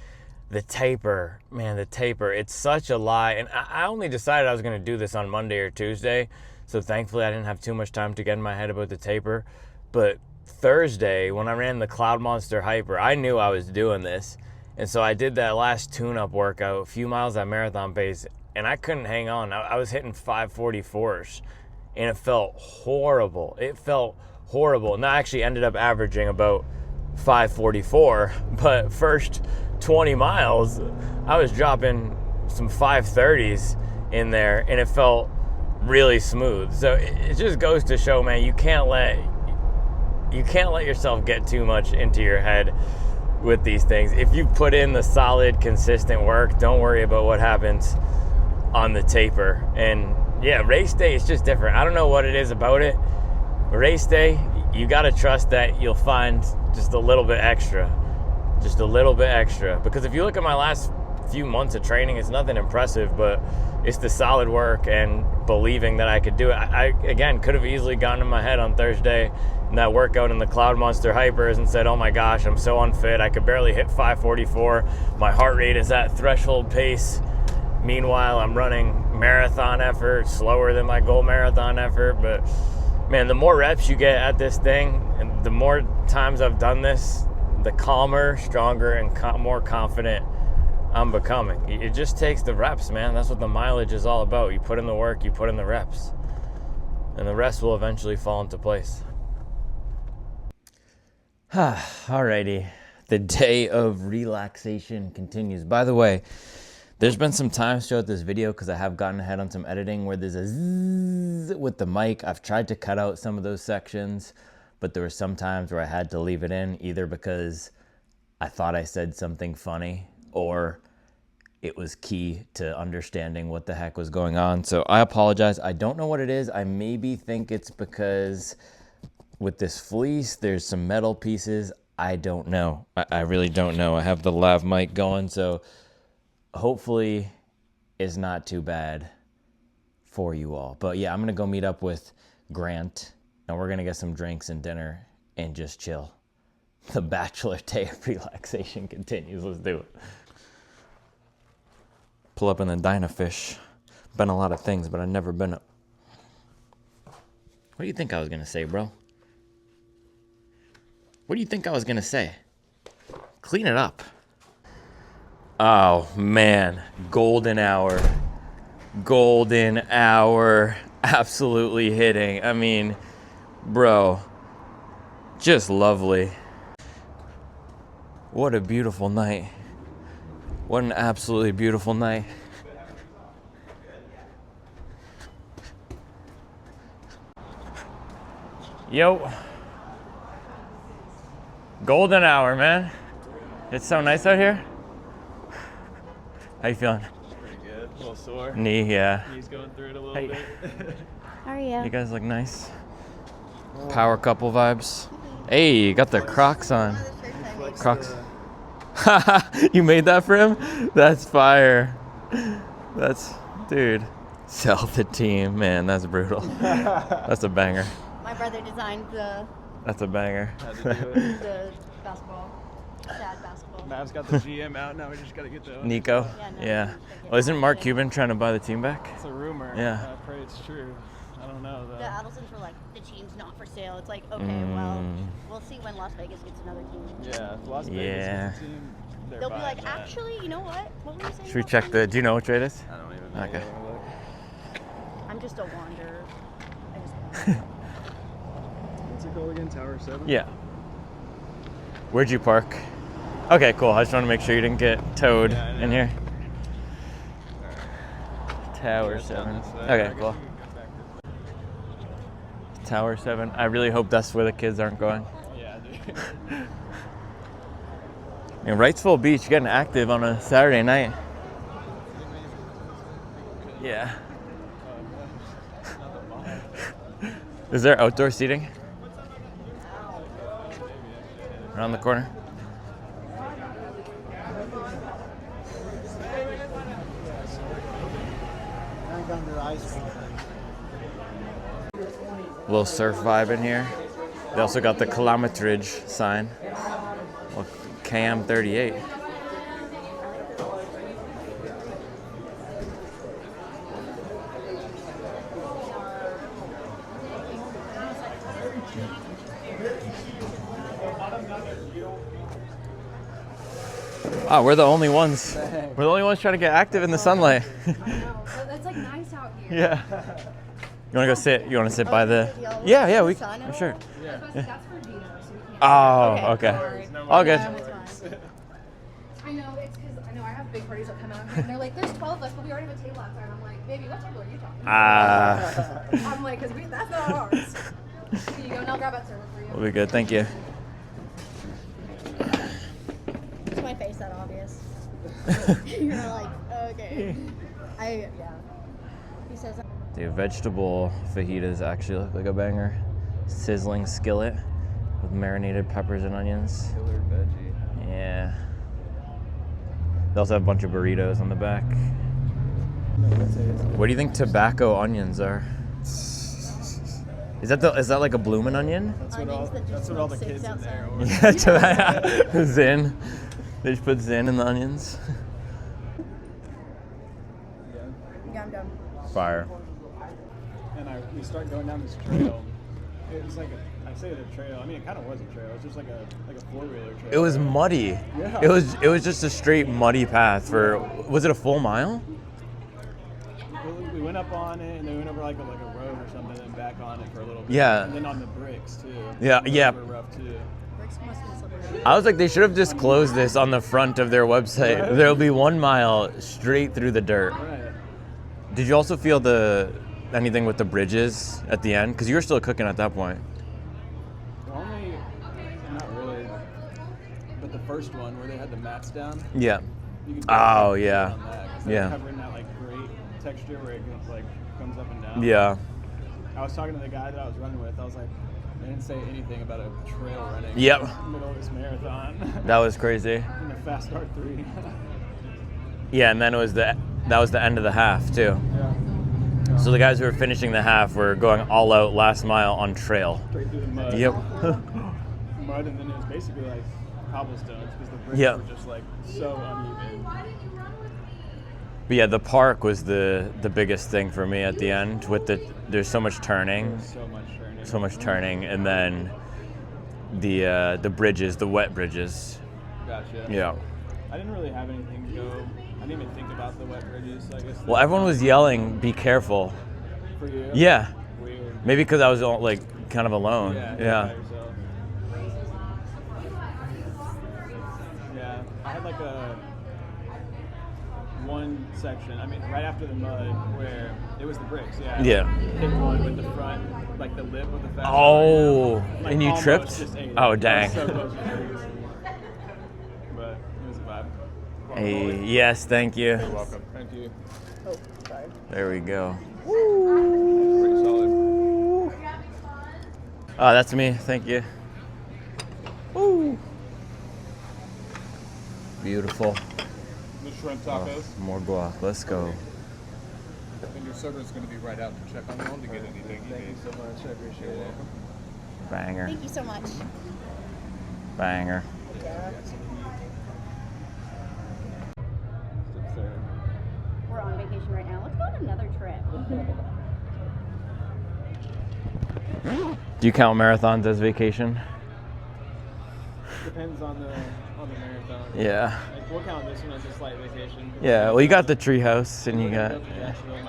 S1: The taper, man, the taper, it's such a lie. And I only decided I was going to do this on Monday or Tuesday, so thankfully I didn't have too much time to get in my head about the taper. But Thursday, when I ran the Cloud Monster Hyper, I knew I was doing this. And so I did that last tune-up workout, a few miles at marathon pace, and I couldn't hang on. I was hitting 5:44s, and it felt horrible. And I actually ended up averaging about 5:44, but first 20 miles, I was dropping some 5:30s in there, and it felt really smooth. So it just goes to show, man, you can't let yourself get too much into your head with these things. If you put in the solid, consistent work, don't worry about what happens on the taper. And yeah, race day is just different. I don't know what it is about it. Race day, you got to trust that you'll find just a little bit extra. Because if you look at my last few months of training, it's nothing impressive, but it's the solid work and believing that I could do it. I again, could have easily gotten in my head on Thursday in that workout in the Cloud Monster Hypers and said, oh my gosh, I'm so unfit. I could barely hit 5:44. My heart rate is at threshold pace. Meanwhile, I'm running marathon effort slower than my goal marathon effort. But man, the more reps you get at this thing, and the more times I've done this, the calmer, stronger, and more confident I'm becoming. It just takes the reps, man. That's what the mileage is all about. You put in the work, you put in the reps, and the rest will eventually fall into place. Alrighty, the day of relaxation continues. By the way, there's been some times throughout this video, because I have gotten ahead on some editing, where there's a zzz with the mic. I've tried to cut out some of those sections, but there were some times where I had to leave it in, either because I thought I said something funny, or it was key to understanding what the heck was going on. So I apologize. I don't know what it is. I maybe think it's because with this fleece, there's some metal pieces. I don't know. I really don't know. I have the lav mic going, so hopefully it's not too bad for you all. But yeah, I'm going to go meet up with Grant, and we're going to get some drinks and dinner and just chill. The Bachelor day of relaxation continues. Let's do it. Pull up in the Dynafish. Been a lot of things, but I've never been up. What do you think I was going to say, bro? What do you think I was going to say? Clean it up. Oh, man. Golden hour. Golden hour. Absolutely hitting. I mean, bro, just lovely. What a beautiful night. What an absolutely beautiful night. Yo. Golden hour, man. It's so nice out here. How you feeling?
S6: Pretty good. A little sore.
S1: Knee, yeah.
S6: Knee's going through it a little
S1: Hey.
S6: bit.
S2: How are you?
S1: You guys look nice. Power couple vibes. Hey, you got the Crocs on. Crocs. You made that for him? That's fire. That's, dude. Sell the team, man. That's brutal. That's a banger.
S2: My brother designed the
S1: That's a banger.
S6: Had to do it.
S2: the basketball, sad basketball.
S4: Mav's got the GM out now. We just got to get the.
S1: Nico. Yeah. Well, isn't Mark Cuban trying to buy the team back?
S4: It's a rumor.
S1: Yeah.
S4: I pray it's true. I don't know though.
S2: The Adelsons were like, the team's not for sale. It's like, okay, well, we'll see when Las Vegas gets another team.
S4: Yeah, if Las Vegas
S1: Yeah.
S4: gets a team, they're
S2: They'll be
S4: buying
S2: like,
S4: that.
S2: actually, you know what? What were you saying?
S1: Should we
S2: about
S1: check
S2: them?
S1: do you know what trade is?
S6: I don't even know.
S1: Okay.
S2: I'm just a wanderer. I just
S4: What's it called again? Tower 7?
S1: Yeah. Where'd you park? Okay, cool. I just want to make sure you didn't get towed
S6: Yeah, I know.
S1: in here. Tower
S6: Yeah, it's down
S1: 7.
S6: this way.
S1: Okay, cool. Tower 7. I really hope that's where the kids aren't going.
S4: Yeah, dude.
S1: In Wrightsville Beach, getting active on a Saturday night. Yeah. Is there outdoor seating? Around the corner? Little surf vibe in here. They also got the kilometerage sign. Well, KM 38. Oh, we're the only ones. We're the only ones trying to get active in the sunlight.
S7: It's like nice out here.
S1: Yeah. You want to go sit? You want to sit by the? Yeah, yeah, we. Sure.
S7: That's for Dino, so we can't.
S1: Oh, okay. All good.
S7: I know, it's because I know I have big parties that come out here, and they're like, there's 12 of us, but we already have a table outside. And I'm like, baby, what table are you talking about? I'm like, because that's not ours. Here you go, and I'll grab that server for you.
S1: We'll be good. Thank you.
S2: Is my face that obvious? You're like, okay. Yeah. He says,
S1: Dude, vegetable fajitas actually look like a banger. Sizzling skillet with marinated peppers and onions.
S6: Killer veggie.
S1: Yeah. They also have a bunch of burritos on the back. What do you think tobacco onions are? Is that like a bloomin' onion?
S4: That's what all the kids in there order.
S1: Yeah, Zin. They just put Zin in the onions.
S2: yeah, I'm done.
S1: Fire.
S4: And we start going down this trail. It was like I say the trail. I mean, it kind of was a trail. It was just like a four-wheeler trail.
S1: It was muddy.
S4: Yeah.
S1: It was just a straight muddy path for. Was it a full mile?
S4: We went up on it, and then we went over like a road or something, and back on it for a little bit.
S1: Yeah.
S4: And then on the bricks too.
S1: Yeah, yeah.
S4: They were rough too.
S2: Bricks must be slippery.
S1: I was like, they should have disclosed this on the front of their website. There'll be 1 mile straight through the dirt.
S4: Right.
S1: Did you also feel anything with the bridges at the end? Because you were still cooking at that point.
S4: Only, not really. But the first one where they had the mats down.
S1: Yeah.
S4: You could
S1: Oh,
S4: definitely
S1: yeah.
S4: sit on that, 'cause they're
S1: Yeah.
S4: covering that like great texture where it goes, like comes up and down.
S1: Yeah.
S4: I was talking to the guy that I was running with. I was like, they didn't say anything about a trail running.
S1: Yep.
S4: In the middle of this marathon.
S1: That was crazy.
S4: In the fast start 3.
S1: Yeah, and then that was the end of the half too.
S4: Yeah.
S1: So the guys who were finishing the half were going all out last mile on trail.
S4: Straight through the mud.
S1: Yep.
S4: Mud, and then it was basically like cobblestones because the bricks
S1: Yep.
S4: were just like so uneven.
S1: But yeah, the park was the biggest thing for me at the end. There's so much turning.
S4: So much turning.
S1: And then the bridges, the wet bridges.
S4: Gotcha.
S1: Yeah.
S4: I didn't really have anything to go. I didn't even think about the wet bridges. So I guess.
S1: Well, everyone was yelling, "Be careful!"
S4: For you.
S1: Yeah.
S4: Weird.
S1: Maybe because I was like kind of alone.
S4: Yeah.
S1: Yeah.
S4: By yourself. Yeah. I had like one section. I mean, right after the mud, where it was the bricks. Yeah.
S1: Yeah.
S4: Hit one with the front, like the lip of the fast.
S1: Oh,
S4: Like,
S1: and you
S4: almost
S1: tripped?
S4: just ate it.
S1: Oh,
S4: I was
S1: dang.
S4: so close to freeze. But it was a vibe.
S1: Hey, yes, thank you.
S4: You're welcome. Thank you.
S2: Oh, sorry.
S1: There we go.
S4: Pretty solid.
S1: Oh, that's me. Thank you. Woo. Beautiful.
S4: The shrimp tacos.
S1: Oh, more guac. Let's go.
S4: And your server's going to be right out to check on them to get anything you need.
S6: so much. I appreciate it.
S1: Banger.
S2: Thank you so much.
S1: Banger.
S2: We're on vacation right now. Let's go on another trip.
S1: Do you count marathons as vacation?
S6: Depends on the marathon.
S1: Yeah.
S6: Like, we'll count this one as a slight vacation.
S1: Yeah. Well, you got the treehouse, and you got.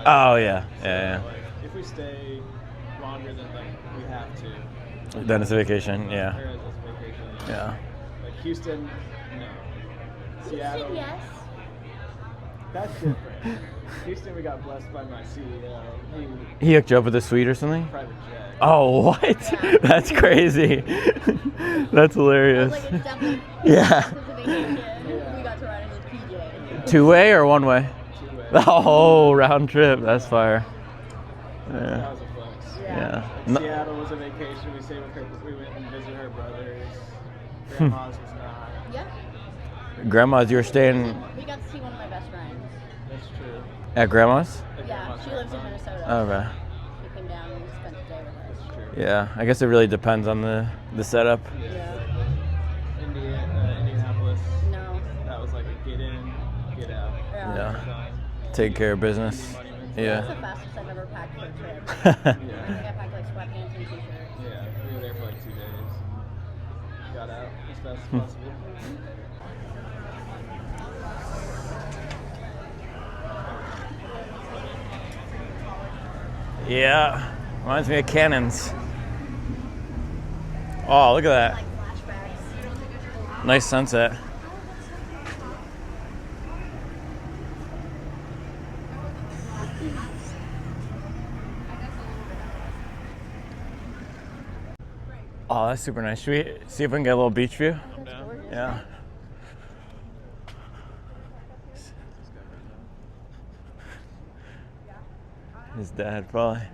S1: Oh yeah. Yeah.
S6: Like, if we stay longer than like we have to,
S1: Yeah. Then it's a vacation. Yeah.
S6: there is a vacation.
S1: Yeah.
S6: Like Houston, no. Seattle,
S2: Yes.
S6: that's different. Houston, we got blessed by my CEO.
S1: He hooked you up with a suite or something?
S6: Private jet.
S1: Oh, what? That's crazy. That's hilarious.
S2: Like it's definitely
S1: Yeah.
S2: it's a vacation. We got to ride in the PJ.
S1: Two-way or one-way?
S6: Two-way.
S1: Oh, round trip. That's fire.
S6: That
S1: Yeah.
S6: was a flex.
S1: Yeah.
S6: Like,
S1: No-
S6: Seattle was a vacation. We stayed with her. We went and visited her brothers. Grandma's was not.
S2: Yeah.
S1: Grandma's, you were staying
S2: We got to see one of my best friends.
S6: That's true.
S1: at Grandma's?
S6: At
S2: Yeah,
S6: Grandma's
S2: she lives in
S6: marathon.
S2: Minnesota.
S1: Okay.
S2: She came down and spent the day with us.
S6: That's true.
S1: Yeah. I guess it really depends on the setup.
S2: Yeah.
S6: Indianapolis.
S2: No.
S6: That was like a get in, get out.
S2: Yeah.
S1: Yeah. Take care of business.
S2: That's
S1: Yeah.
S2: the fastest I've ever packed for a trip.
S1: Yeah.
S2: I think I packed like sweatpants and t-shirts.
S6: Yeah, we were there for like 2 days. Got out as fast as possible.
S1: Yeah. Reminds me of cannons. Oh, look at that.
S2: Like flashbacks.
S1: Nice sunset. Oh, that's super nice. Should we see if we can get a little beach view? Yeah. His dad, probably.
S6: I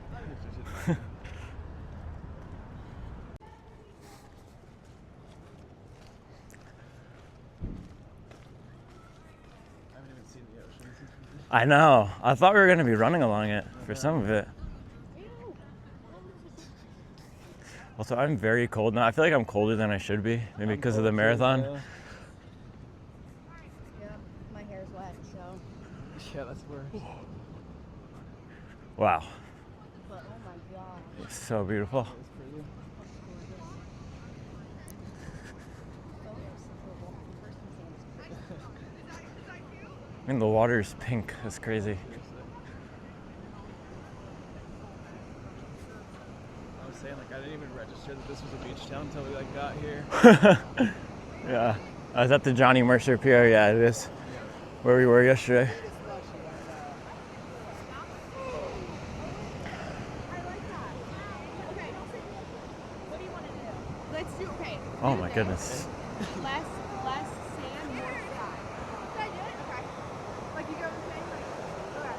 S6: haven't even seen the ocean.
S1: I know. I thought we were going to be running along it for some of it. Also, I'm very cold now. I feel like I'm colder than I should be, maybe because of the marathon.
S6: Yeah,
S2: Yep. My hair's wet, so.
S6: yeah, that's worse.
S1: Wow.
S2: But oh my god.
S1: It's so beautiful.
S6: That's pretty.
S1: I mean, the water's pink. That's crazy.
S6: I was saying, like, I didn't even register that this was a beach town until we like got here.
S1: Yeah. I was at the Johnny Mercer Pier. Yeah, it is. Where we were yesterday.
S7: Let's do okay.
S1: Oh my goodness.
S7: Less sand, more sky. Did I do it? Okay. Like you go the same way. Okay.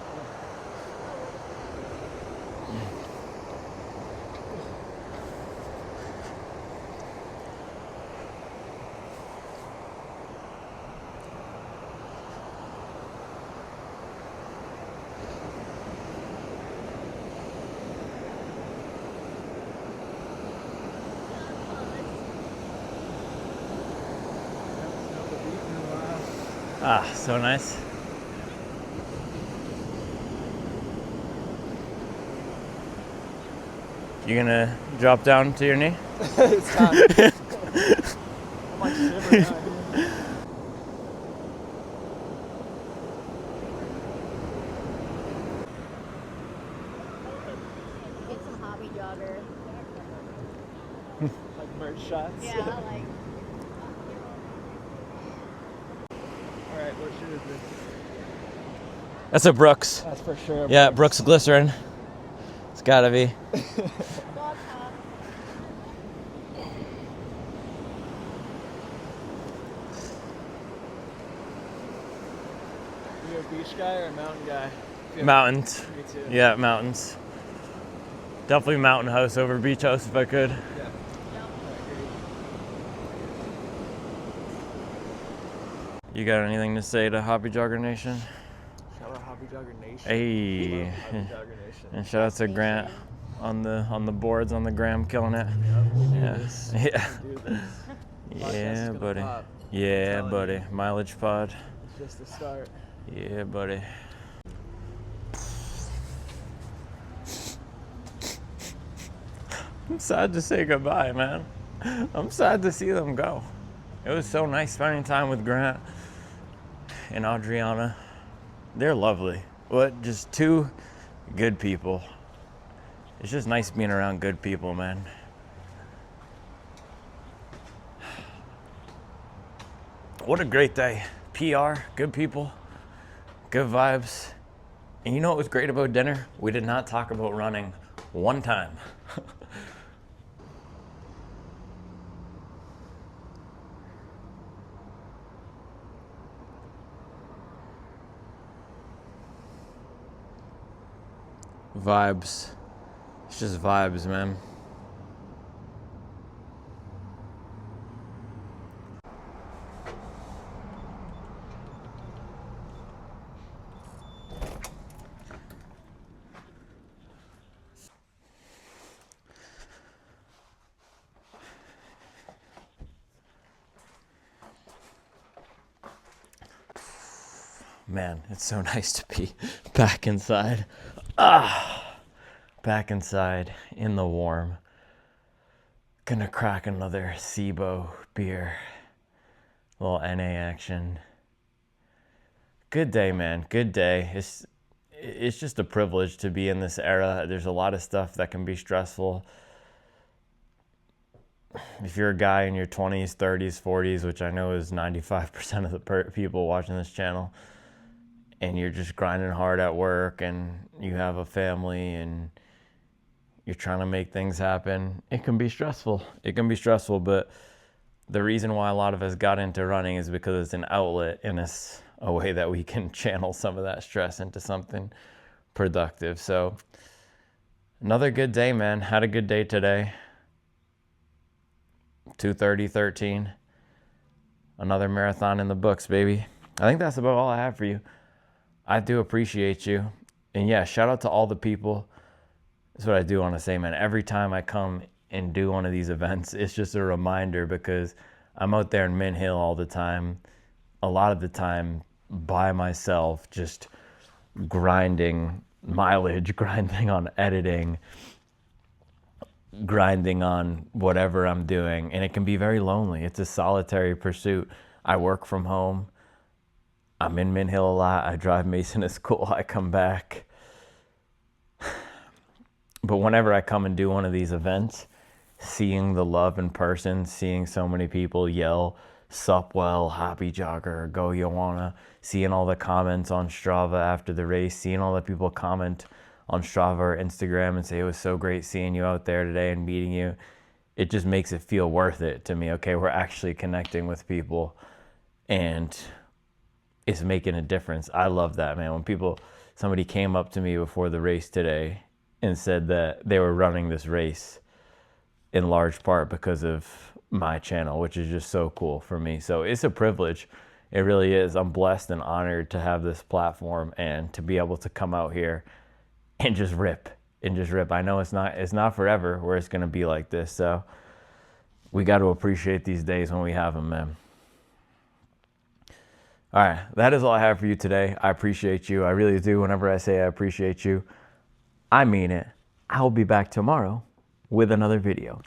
S1: Ah, so nice. You gonna drop down to your knee?
S6: It's time. I'm like shivering out here.
S2: Get some hobby jogger.
S6: Like merch shots.
S2: Yeah, like.
S6: Alright, what shit is this?
S1: That's a Brooks.
S6: That's for sure.
S1: Yeah, Brooks glycerin. It's gotta be.
S2: Dog top.
S6: beach guy or a mountain guy?
S1: Mountains.
S6: Me too.
S1: Yeah, mountains. Definitely mountain house over beach house if I could.
S6: Yeah.
S1: You got anything to say to Hobby Jogger Nation?
S6: Shout out Hobby Jogger Nation.
S1: Hey.
S6: Hobby Jogger Nation.
S1: And shout out to Grant on the boards on the gram, killing it. Yeah. Yeah. Yeah, buddy. Yeah, buddy. Mileage pod.
S6: It's just the start.
S1: Yeah, buddy. I'm sad to say goodbye, man. I'm sad to see them go. It was so nice spending time with Grant and Adriana. They're lovely. What? Just two good people. It's just nice being around good people, man. What a great day. PR, good people, good vibes. And you know what was great about dinner? We did not talk about running one time. Vibes. It's just vibes, man. Man, it's so nice to be back inside. Back inside in the warm. Gonna crack another SIBO beer. A little NA action. Good day, man. Good day. It's just a privilege to be in this era. There's a lot of stuff that can be stressful. If you're a guy in your 20s, 30s, 40s, which I know is 95% of the people watching this channel, and you're just grinding hard at work and you have a family and you're trying to make things happen, it can be stressful. It can be stressful, but the reason why a lot of us got into running is because it's an outlet and it's a way that we can channel some of that stress into something productive. So another good day, man. Had a good day today. 2:30:13. Another marathon in the books, baby. I think that's about all I have for you. I do appreciate you. And yeah, shout out to all the people. That's what I do want to say, man. Every time I come and do one of these events, it's just a reminder because I'm out there in Mint Hill all the time. A lot of the time by myself, just grinding mileage, grinding on editing, grinding on whatever I'm doing. And it can be very lonely. It's a solitary pursuit. I work from home. I'm in Mint Hill a lot. I drive Mason to school. I come back. But whenever I come and do one of these events, seeing the love in person, seeing so many people yell, sup well, happy jogger, go you wanna, seeing all the comments on Strava after the race, seeing all the people comment on Strava or Instagram and say it was so great seeing you out there today and meeting you, it just makes it feel worth it to me. Okay, we're actually connecting with people and it's making a difference. I love that, man. When somebody came up to me before the race today and said that they were running this race in large part because of my channel, which is just so cool for me. So it's a privilege. It really is. I'm blessed and honored to have this platform and to be able to come out here and just rip. I know it's not forever where it's going to be like this. So we got to appreciate these days when we have them, man. All right, that is all I have for you today. I appreciate you. I really do. Whenever I say I appreciate you, I mean it. I'll be back tomorrow with another video.